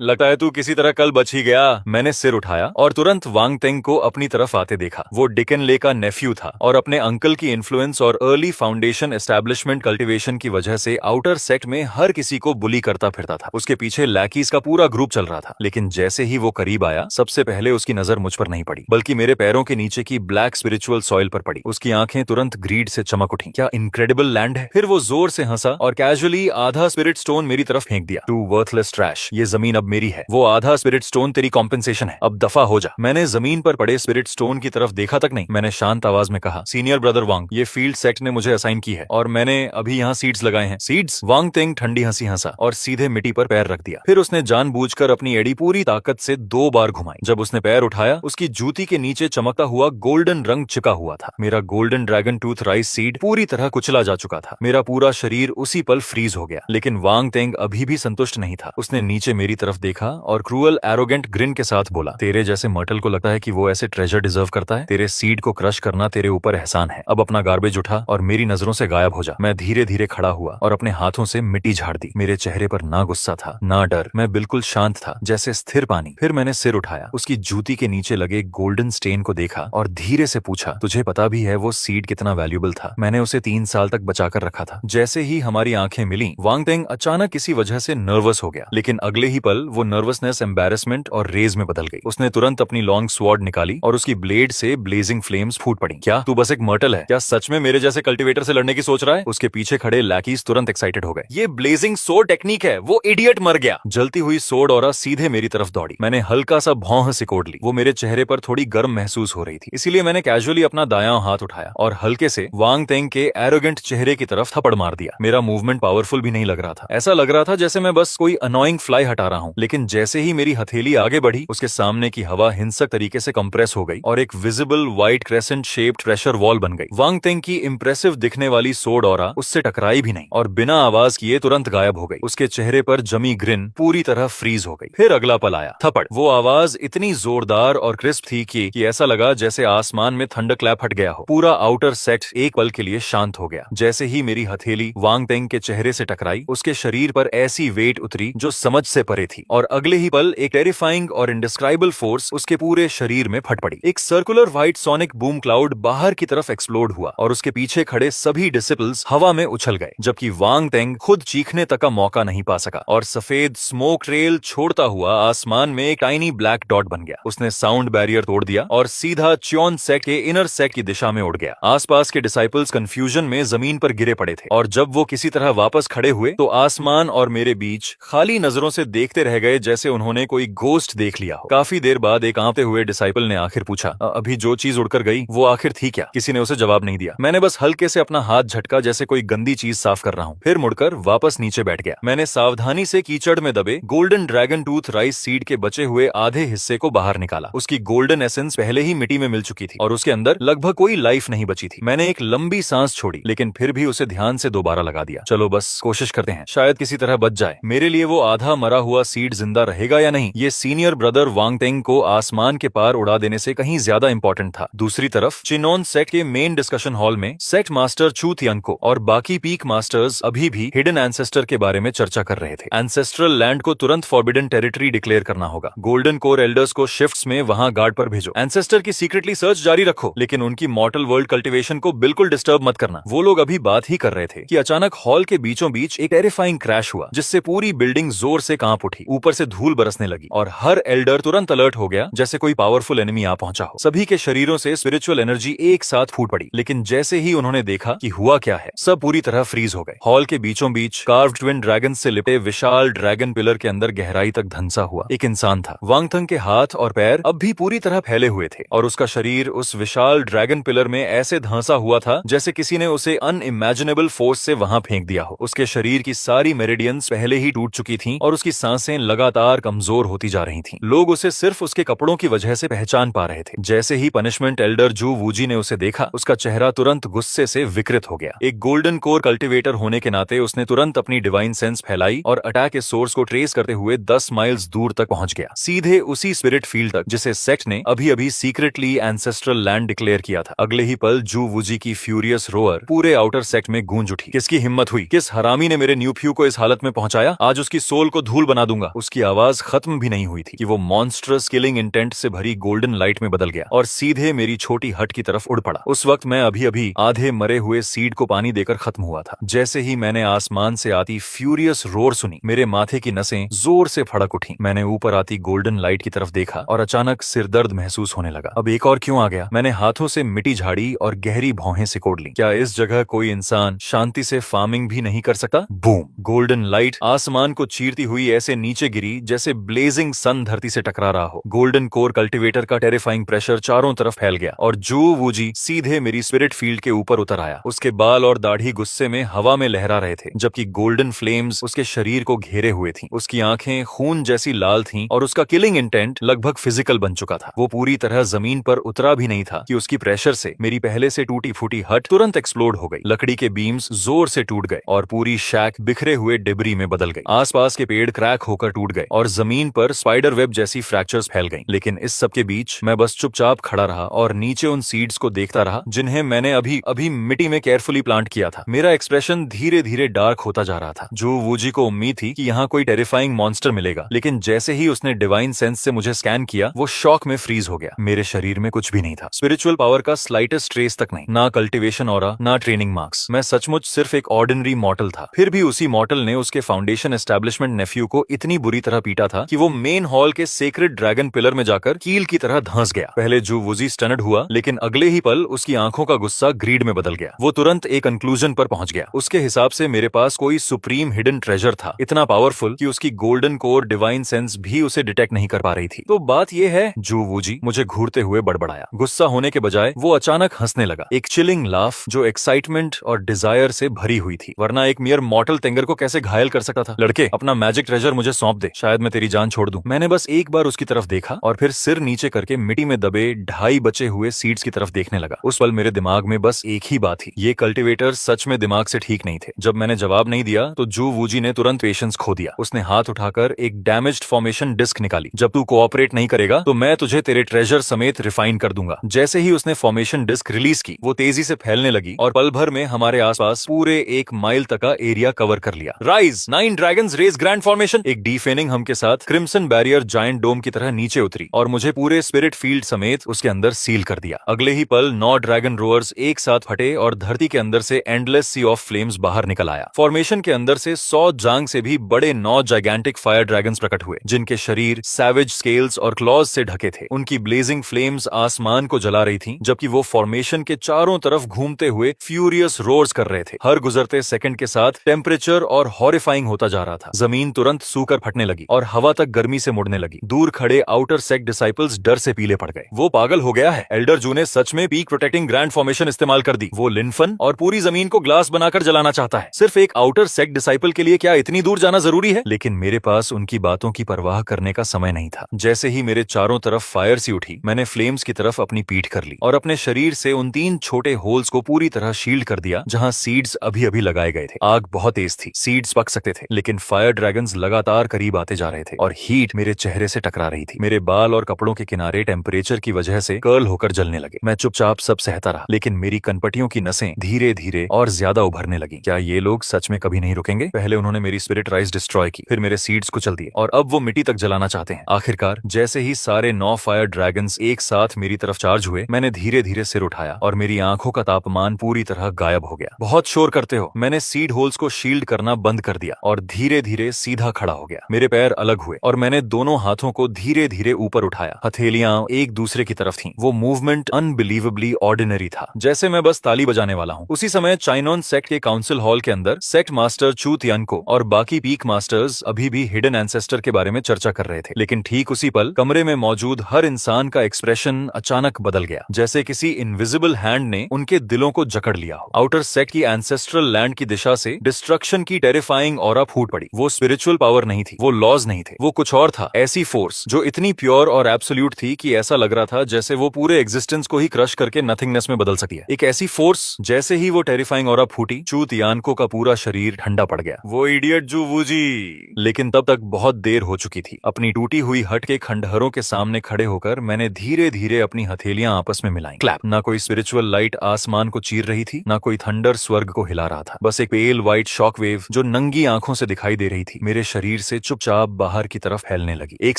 लगता है तू किसी तरह कल बच ही गया। मैंने सिर उठाया और तुरंत वांग तेंग को अपनी तरफ आते देखा। वो डिकन ले का नेफ्यू था और अपने अंकल की इन्फ्लुएंस और अर्ली फाउंडेशन एस्टेब्लिशमेंट कल्टीवेशन की वजह से आउटर सेक्ट में हर किसी को बुली करता फिरता था। उसके पीछे लैकीज का पूरा ग्रुप चल रहा था। लेकिन जैसे ही वो करीब आया, सबसे पहले उसकी नजर मुझ पर नहीं पड़ी, बल्कि मेरे पैरों के नीचे की ब्लैक स्पिरिचुअल सॉइल पर पड़ी। उसकी आंखें तुरंत ग्रीड से चमक उठी। क्या इनक्रेडिबल लैंड है। फिर वो जोर से हंसा और कैजुअली आधा स्पिरिट स्टोन मेरी तरफ फेंक दिया। टू वर्थलेस ट्रैश, ये जमीन अब मेरी है। वो आधा स्पिरिट स्टोन तेरी कॉम्पेंसेशन है, अब दफा हो जा। मैंने जमीन पर पड़े स्पिरिट स्टोन की तरफ देखा तक नहीं। मैंने शांत आवाज में कहा, सीनियर ब्रदर वांग, ये फील्ड सेक्ट ने मुझे असाइन की है और मैंने अभी यहाँ सीड्स लगाए हैं। सीड्स? वांग तेंग ठंडी हंसी हंसा और सीधे मिट्टी पर पैर रख दिया। फिर उसने जानबूझकर अपनी एड़ी पूरी ताकत से 2 बार घुमाई। जब उसने पैर उठाया, उसकी जूती के नीचे चमकता हुआ गोल्डन रंग चिपका हुआ था। मेरा golden dragon tooth rice seed पूरी तरह कुचला जा चुका था। मेरा पूरा शरीर उसी पल फ्रीज हो गया। लेकिन वांग तेंग अभी भी संतुष्ट नहीं था। उसने नीचे मेरी तरफ देखा और क्रूअल एरोगेंट ग्रिन के साथ बोला, तेरे जैसे मर्टल को लगता है कि वो ऐसे ट्रेजर डिजर्व करता है? तेरे सीड को क्रश करना तेरे ऊपर एहसान है। अब अपना गार्बेज उठा और मेरी नजरों से गायब हो जा। मैं धीरे धीरे खड़ा हुआ और अपने हाथों से मिट्टी झाड़ दी। मेरे चेहरे पर ना गुस्सा था, ना डर। मैं बिल्कुल शांत था, जैसे स्थिर पानी। फिर मैंने सिर उठाया, उसकी जूती के नीचे लगे गोल्डन स्टेन को देखा और धीरे से पूछा, तुझे पता भी है वो सीड कितना वैल्यूएबल था? मैंने उसे 3 साल तक बचाकर रखा था। जैसे ही हमारी आंखें मिली, वांग तेंग अचानक किसी वजह से नर्वस हो गया। लेकिन अगले ही पल वो नर्वसनेस एम्बैरेसमेंट और रेज में बदल गई। उसने तुरंत अपनी लॉन्ग स्वॉर्ड निकाली और उसकी ब्लेड से ब्लेजिंग फ्लेम्स फूट पड़ी। क्या तू बस एक मर्टल है? क्या सच में मेरे जैसे कल्टीवेटर से लड़ने की सोच रहा है? उसके पीछे खड़े लैकीज तुरंत एक्साइटेड हो गए। ये ब्लेजिंग सोर्ड टेक्निक है, वो इडियट मर गया। जलती हुई सोर्ड ऑरा सीधे मेरी तरफ दौड़ी। मैंने हल्का सा भौं सिकोड़ ली। वो मेरे चेहरे पर थोड़ी गर्म महसूस हो रही थी, इसीलिए मैंने कैजुअली अपना दायां हाथ उठाया और हल्के से वांग तेंग के एरोगेंट चेहरे की तरफ थप्पड़ मार दिया। मेरा मूवमेंट पावरफुल भी नहीं लग रहा था। ऐसा लग रहा था जैसे मैं बस कोई अनोइंग फ्लाई हटा रहा हूं। लेकिन जैसे ही मेरी हथेली आगे बढ़ी, उसके सामने की हवा हिंसक तरीके से कंप्रेस हो गई और एक visible white crescent shaped pressure wall बन गई। वांग तेंग की इंप्रेसिव दिखने वाली सोर्ड ऑरा उससे टकराई भी नहीं और बिना आवाज किए तुरंत गायब हो गई। उसके चेहरे पर जमी ग्रिन पूरी तरह फ्रीज हो गई। फिर अगला पल आया, थप्पड़। वो आवाज इतनी जोरदार और क्रिस्प थी कि ऐसा लगा जैसे आसमान में थंडर क्लैप हट गया हो। पूरा आउटर सेट एक पल के लिए शांत हो गया। जैसे ही मेरी हथेली वांग तेंग के चेहरे से टकराई, उसके शरीर पर ऐसी वेट उतरी जो समझ से परे थी और अगले ही पल एक टेरिफाइंग और इंडिस्क्राइबल फोर्स उसके पूरे शरीर में फट पड़ी। एक circular white sonic boom cloud बाहर की तरफ एक्सप्लोड हुआ और उसके पीछे खड़े सभी डिसिपल्स हवा में उछल गए, जबकि वांग तेंग खुद चीखने तक का मौका नहीं पा सका और सफेद स्मोक ट्रेल छोड़ता हुआ आसमान में एक टाइनी ब्लैक डॉट बन गया। उसने साउंड बैरियर तोड़ दिया और सीधा च्योन सेक्ट के इनर सेक्ट की दिशा में उड़ गया। आसपास के डिसाइपल्स कंफ्यूजन में जमीन पर गिरे पड़े थे और जब वो किसी तरह वापस खड़े हुए तो आसमान और मेरे बीच खाली नजरों से देखते रह गए, जैसे उन्होंने कोई गोस्ट देख लिया हो। काफी देर बाद एक कांपते हुए डिसाइपल ने आखिर पूछा, अभी जो चीज उड़कर गई वो आखिर थी क्या? किसी ने उसे जवाब नहीं दिया। मैंने बस हल्के से अपना हाथ झटका, जैसे कोई गंदी चीज साफ कर रहा हूँ। फिर मुड़कर वापस नीचे बैठ गया। मैंने सावधानी से कीचड़ में दबे golden dragon tooth rice seed के बचे हुए आधे हिस्से को बाहर निकाला। उसकी गोल्डन एसेंस पहले ही मिट्टी में मिल चुकी थी और उसके अंदर लगभग कोई लाइफ नहीं बची थी। मैंने एक लंबी सांस छोड़ी, लेकिन फिर भी उसे ध्यान से दोबारा लगा दिया। चलो बस कोशिश करते हैं, शायद किसी तरह बच जाए। मेरे लिए वो आधा मरा हुआ सीड जिंदा रहेगा या नहीं, ये सीनियर ब्रदर वांग तेंग को आसमान के पार उड़ा देने से कहीं ज्यादा इंपॉर्टेंट था। दूसरी तरफ चिनोन सेक्ट के मेन डिस्कशन हॉल में सेक्ट मास्टर चू थियांको और बाकी पीक मास्टर्स अभी भी हिडन एंसेस्टर के बारे में चर्चा कर रहे थे। एंसेस्ट्रल लैंड को तुरंत फॉरबिडन टेरिटरी डिक्लेयर करना होगा। गोल्डन कोर एल्डर्स को शिफ्ट्स में वहां गार्ड पर भेजो। एंसेस्टर की सीक्रेटली सर्च जारी रखो, लेकिन उनकी मॉर्टल वर्ल्ड कल्टीवेशन को बिल्कुल डिस्टर्ब मत करना। वो लोग अभी बात ही कर रहे थे कि अचानक हॉल के बीचों बीच एक टेरिफाइंग क्रैश हुआ, जिससे पूरी बिल्डिंग जोर से कांप उठी। ऊपर से धूल बरसने लगी और हर एल्डर तुरंत अलर्ट हो गया, जैसे कोई पावरफुल एनिमी आ पहुंचा हो। सभी के शरीरों से स्पिरिचुअल एनर्जी एक साथ फूट पड़ी, लेकिन जैसे ही उन्होंने देखा कि हुआ क्या है, सब पूरी तरह फ्रीज हो गए। हॉल के बीचों बीच कार्व्ड ट्विन ड्रैगन से लिपटे विशाल ड्रैगन पिलर के अंदर गहराई तक धंसा हुआ एक इंसान था। वांग तेंग के हाथ और पैर अब भी पूरी तरह फैले हुए थे और उसका शरीर उस विशाल ड्रैगन पिलर में ऐसे धंसा हुआ था जैसे किसी ने उसे अनइमेजिनेबल फोर्स से वहां फेंक दिया हो। उसके शरीर की सारी मेरिडियंस पहले ही टूट चुकी थीं और उसकी सांसें लगातार कमजोर होती जा रही थीं। लोग उसे सिर्फ उसके कपड़ों की वजह से पहचान पा रहे थे। जैसे ही पनिशमेंट एल्डर जू वूजी ने उसे देखा, उसका चेहरा तुरंत गुस्से से विकृत हो गया। एक गोल्डन कोर कल्टीवेटर होने के नाते उसने तुरंत अपनी डिवाइन सेंस फैलाई और अटैक के सोर्स को ट्रेस करते हुए 10 माइल्स दूर तक पहुंच गया, सीधे उसी स्पिरिट फील्ड तक जिसे सेक्ट ने अभी अभी सीक्रेटली एंसेस्ट्रल लैंड डिक्लेयर किया था। अगले ही पल जू वूजी की फ्यूरियस रोअर पूरे आउटर सेक्ट में गूंज उठी। किसकी हिम्मत हुई, किस हरामी ने मेरे न्यूफ्यू को इस हालत में पहुंचाया, आज उसकी सोल को धूल बना दूंगा। उसकी आवाज खत्म भी नहीं हुई थी कि वो मॉन्स्ट्रस किलिंग इंटेंट से भरी गोल्डन लाइट में बदल गया और सीधे मेरी छोटी हट की तरफ उड़ पड़ा। उस वक्त मैं अभी अभी आधे मरे हुए सीड को पानी देकर खत्म हुआ था। जैसे ही मैंने आसमान से आती फ्यूरियस रोर सुनी, मेरे माथे की नसें जोर से फड़क उठी। मैंने ऊपर आती गोल्डन लाइट की तरफ देखा और अचानक सिरदर्द महसूस होने लगा। अब एक और क्यों आ गया? मैंने हाथों से मिट्टी झाड़ी और गहरी भौहें सिकोड़ ली। क्या इस जगह कोई इंसान शांति से फार्मिंग भी नहीं कर सकता? बूम! गोल्डन लाइट आसमान को चीरती हुई ऐसे नीचे गिरी जैसे ब्लेजिंग सन धरती से टकरा रहा हो। गोल्डन कोर कल्टीवेटर का टेरिफाइंग प्रेशर चारों तरफ फैल गया और जू वूजी सीधे मेरी स्पिरिट फील्ड के ऊपर उतर आया। उसके बाल और दाढ़ी गुस्से में हवा में लहरा रहे थे, जबकि गोल्डन फ्लेम्स उसके शरीर को घेरे हुए थी। उसकी आंखें खून जैसी लाल थीं और उसका किलिंग इंटेंट लगभग फिजिकल बन चुका था। वो पूरी तरह जमीन पर उतरा भी नहीं था कि उसकी प्रेशर से मेरी पहले से टूटी फूटी हट तुरंत एक्सप्लोड हो गई। लकड़ी के बीम्स जोर से टूट गए और पूरी शैक बिखरे हुए डिब्री में बदल गई। आसपास के पेड़ क्रैक होकर टूट गए और जमीन पर स्पाइडर वेब जैसी फ्रैक्चर्स फैल गईं। लेकिन इस सब के बीच मैं बस चुपचाप खड़ा रहा और नीचे उन सीड्स को देखता रहा जिन्हें मैंने अभी अभी मिट्टी में केयरफुली प्लांट किया था। मेरा एक्सप्रेशन धीरे धीरे डार्क होता जा रहा था। जो वूजी को उम्मीद थी कि यहाँ कोई टेरिफाइंग मॉन्स्टर मिलेगा, लेकिन जैसे ही उसने डिवाइन सेंस से मुझे स्कैन किया, वो शॉक में फ्रीज हो गया। मेरे शरीर में कुछ भी नहीं था, स्पिरिचुअल पावर का स्लाइटेस्ट ट्रेस तक नहीं, ना कल्टीवेशन ऑरा, ना ट्रेनिंग मार्क्स। मैं सचमुच सिर्फ एक ऑर्डिनरी मॉर्टल था। फिर भी उसी मॉर्टल ने उसके फाउंडेशन एस्टेब्लिशमेंट नेफ्यू को इतनी बुरी तरह पीटा था कि वो मेन हॉल के सेक्रेड ड्रैगन पिलर में जाकर कील की तरह धंस गया। पहले जू वूजी स्टनड हुआ, लेकिन अगले ही पल उसकी आंखों का गुस्सा ग्रीड में बदल गया। वो तुरंत एक कंक्लूजन पर पहुंच गया। उसके हिसाब से मेरे पास कोई सुप्रीम हिडन ट्रेजर था, इतना पावरफुल कि उसकी गोल्डन कोर डिवाइन सेंस भी उसे डिटेक्ट नहीं कर पा रही थी। तो बात यह है, जू वूजी मुझे घूरते हुए बड़बड़ाया। गुस्सा होने के बजाय वो अचानक हंसने लगा, एक चिलिंग लाफ जो एक्साइटमेंट और डिजायर से भरी हुई थी। वरना एक मियर मॉर्टल टेंगर को कैसे घायल कर सकता था? लड़के, अपना मैजिक ट्रेजर मुझे सौंप दे, शायद मैं तेरी जान छोड़ दूं। मैंने बस एक बार उसकी तरफ देखा और फिर सिर नीचे करके मिट्टी में दबे 2.5 बचे हुए सीड्स की तरफ देखने लगा। उस पल मेरे दिमाग में बस एक ही बात थी, ये कल्टीवेटर सच में दिमाग से ठीक नहीं थे। जब मैंने जवाब नहीं दिया तो जू वूजी ने तुरंत पेशेंस खो दिया। उसने हाथ उठाकर एक डैमेज्ड फॉर्मेशन डिस्क निकाली। जब तू कोऑपरेट नहीं करेगा तो मैं तुझे तेरे ट्रेजर समेत रिफाइन कर दूंगा। जैसे ही उसने फॉर्मेशन डिस्क रिलीज की, वो तेजी से फैलने लगी और पल भर में हमारे आसपास पूरे 1 माइल तक का एरिया कवर कर लिया। Rise 9 dragons rage grand formation. एक डीफेनिंग हम के साथ क्रिम्सन बैरियर जायंट डोम की तरह नीचे उतरी और मुझे पूरे स्पिरिट फील्ड समेत उसके अंदर सील कर दिया। अगले ही पल 9 ड्रैगन रोअर्स एक साथ फटे और धरती के अंदर से एंडलेस सी ऑफ फ्लेम्स बाहर निकल आया। फॉर्मेशन के अंदर से 100 जांग से भी बड़े 9 जाइगेंटिक फायर ड्रैगन्स प्रकट हुए, जिनके शरीर सैवेज स्केल्स और क्लॉज से ढके थे। उनकी ब्लेजिंग फ्लेम्स आसमान को जला रही थी, जबकि वो फॉर्मेशन के चारों तरफ घूमते हुए फ्यूरियस रोर्स कर रहे थे। हर गुजरते सेकंड के साथ टेम्परेचर और हॉरिफाइंग होता जा रहा था। जमीन तुरंत सूकर फटने लगी और हवा तक गर्मी से मुड़ने लगी। दूर खड़े आउटर सेक्ट डिसाइपल्स डर से पीले पड़ गए। वो पागल हो गया है, एल्डर जू ने सच में पीक प्रोटेक्टिंग ग्रैंड फॉर्मेशन इस्तेमाल कर दी। वो लिनफन और पूरी जमीन को ग्लास बनाकर जलाना चाहता है। सिर्फ एक आउटर सेक्ट डिसाइपल के लिए क्या इतनी दूर जाना जरूरी है? लेकिन मेरे पास उनकी बातों की परवाह करने का समय नहीं था। जैसे ही मेरे चारों तरफ फायर सी उठी, मैंने फ्लेम्स की तरफ अपनी पीठ कर ली और अपने शरीर से उन 3 छोटे होल्स को पूरी तरह शील्ड कर दिया जहां सीड्स अभी अभी लगाए गए थे। आग बहुत तेज थी, सीड्स पक सकते थे, लेकिन फायर ड्रैगन्स लगातार करीब आते जा रहे थे और हीट मेरे चेहरे से टकरा रही थी। मेरे बाल और कपड़ों के किनारे टेम्परेचर की वजह से कर्ल होकर जलने लगे। मैं चुपचाप सब सहता रहा, लेकिन मेरी कनपटियों की नसें धीरे धीरे और ज्यादा उभरने लगी। क्या ये लोग सच में कभी नहीं रुकेंगे? पहले उन्होंने मेरी स्पिरिट राइज डिस्ट्रॉय की, फिर मेरे सीड्स कुचल दिए और अब वो मिट्टी तक जलाना चाहते हैं। आखिरकार जैसे ही सारे 9 फायर ड्रैगन्स एक साथ मेरी तरफ चार्ज हुए, मैंने धीरे धीरे सिर उठाया और मेरी आंखों का तापमान पूरी तरह गायब हो गया। बहुत शोर करते हो। मैंने सीड होल्स को शील्ड करना बंद कर दिया और धीरे धीरे सीधा खड़ा हो गया। मेरे पैर अलग हुए और मैंने दोनों हाथों को धीरे धीरे ऊपर उठाया। हथेलियां एक दूसरे की तरफ थीं। वो मूवमेंट अनबिलीवेबली ऑर्डिनरी था, जैसे मैं बस ताली बजाने वाला हूँ। उसी समय चाइनोन सेक्ट के काउंसिल हॉल के अंदर सेक्ट मास्टर चू तियानको और बाकी पीक मास्टर्स अभी भी हिडन एंसेस्टर के बारे में चर्चा कर रहे थे। लेकिन ठीक उसी पल कमरे में मौजूद हर इंसान का एक्सप्रेशन अचानक बदल गया, जैसे किसी इनविजिबल हैंड ने उनके दिलों को जकड़ लिया हो। आउटर सेक्ट की एंसेस्ट्रल लैंड की दिशा से डिस्ट्रक्शन की टेरिफाइंग ऑरा फूट पड़ी। वो स्पिरिचुअल पावर नहीं थी, वो लॉज नहीं थे, वो कुछ और था। ऐसी फोर्स जो इतनी प्योर और एब्सोल्यूट थी कि ऐसा लग रहा था जैसे वो पूरे एग्जिस्टेंस को ही क्रश करके नथिंगनेस में बदल सकती है। एक ऐसी फोर्स, जैसे ही वो टेरिफाइंग ऑरा फूटी, चू तियानको का पूरा शरीर ठंडा पड़ गया। वो इडियट जू वूजी! लेकिन तब तक बहुत देर हो चुकी थी। अपनी टूटी हुई हट के खंडहरों के सामने खड़े होकर मैंने धीरे धीरे अपनी हथेलियां आपस में मिलाई। क्लैप! ना कोई स्पिरिचुअल लाइट आसमान को चीर रही थी, ना कोई थंडर स्वर्ग को हिला रहा था। बस एक पेल व्हाइट व्हाइट शॉक वेव जो नंगी आंखों से दिखाई दे रही थी मेरे शरीर से चुपचाप बाहर की तरफ फैलने लगी। एक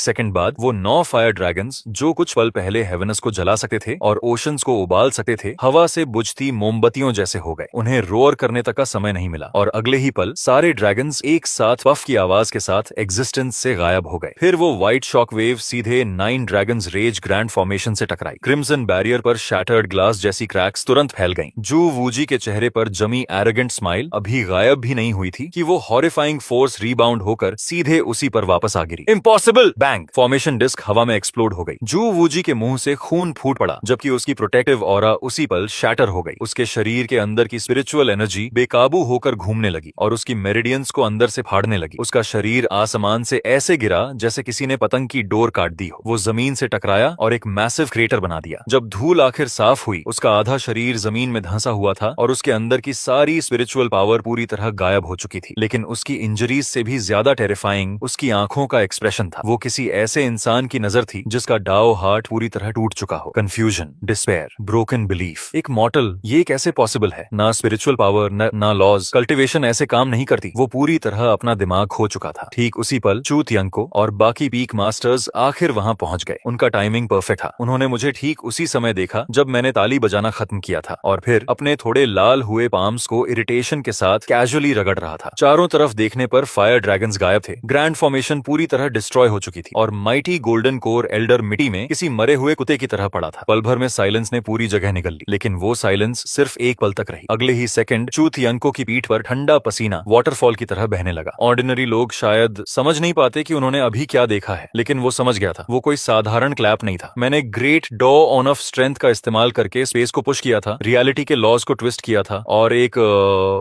सेकंड बाद वो 9 फायर ड्रैगन्स जो कुछ पल पहले हेवेनस को जला सकते थे और ओशंस को उबाल सकते थे, हवा से बुझती मोमबत्तियों जैसे हो गए। उन्हें रोर करने तक का समय नहीं मिला और अगले ही पल सारे ड्रैगन्स एक साथ पफ की आवाज के साथ एग्जिस्टेंस से गायब हो गए। फिर वो व्हाइट शॉक वेव सीधे 9 ड्रैगन्स रेज ग्रैंड फॉर्मेशन से टकराई। क्रिम्सन बैरियर पर शैटर्ड ग्लास जैसी क्रैक्स तुरंत फैल गईं। जू वूजी के चेहरे पर जमी एरोगेंट स्माइल अभी गायब भी नहीं हुई थी कि वो हॉरिफाइंग फोर्स रीबाउंड होकर सीधे उसी पर वापस आ गिरी। इम्पॉसिबल! बैंग! फॉर्मेशन डिस्क हवा में एक्सप्लोड हो गई। जू वूजी के मुंह से खून फूट पड़ा जबकि उसकी प्रोटेक्टिव ऑरा उसी पल शैटर हो गई। उसके शरीर के अंदर की स्पिरिचुअल एनर्जी बेकाबू होकर घूमने लगी और उसकी मेरिडियंस को अंदर से फाड़ने लगी। उसका शरीर आसमान से ऐसे गिरा जैसे किसी ने पतंग की डोर काट दी हो। वो जमीन से टकराया और एक मैसिव क्रेटर बना दिया। जब धूल आखिर साफ हुई, उसका आधा शरीर जमीन में धंसा हुआ था और उसके अंदर की सारी स्पिरिचुअल पावर पूरी तरह गायब हो चुकी थी। लेकिन उसकी इंजरीज से भी ज्यादा टेरिफाइंग उसकी आंखों का एक्सप्रेशन था। वो किसी ऐसे इंसान की नजर थी जिसका डाओ हार्ट पूरी तरह टूट चुका हो। Confusion, despair, broken belief. एक मॉर्टल, ये कैसे पॉसिबल है? ना स्पिरिचुअल पावर, ना लॉज, कल्टिवेशन ऐसे काम नहीं करती। वो पूरी तरह अपना दिमाग खो चुका था। ठीक उसी पल चू तियांको और बाकी पीक मास्टर्स आखिर वहां पहुंच गए। उनका टाइमिंग परफेक्ट था। उन्होंने मुझे ठीक उसी समय देखा जब मैंने ताली बजाना खत्म किया था और फिर अपने थोड़े लाल हुए पाम्स को इरिटेशन के साथ कैजुअली रगड़ रहा था। चारों तरफ देखने पर फायर ड्रैगन्स गायब थे। ग्रैंड फॉर्मेशन पूरी तरह डिस्ट्रॉय हो चुकी थी और माइटी गोल्डन कोर एल्डर मिट्टी में किसी मरे हुए कुत्ते की तरह पड़ा था। पल भर में साइलेंस ने पूरी जगह निगल ली, लेकिन वो साइलेंस सिर्फ एक पल तक रही। अगले ही सेकंड चू तियांको की पीठ पर ठंडा पसीना वाटरफॉल की तरह बहने लगा। ऑर्डिनरी लोग शायद समझ नहीं पाते कि उन्होंने अभी क्या देखा है, लेकिन वो समझ गया था। वो कोई साधारण क्लैप नहीं था। मैंने ग्रेट डॉ ऑन ऑफ स्ट्रेंथ का इस्तेमाल करके स्पेस को पुश किया था, रियलिटी के लॉज को ट्विस्ट किया था और एक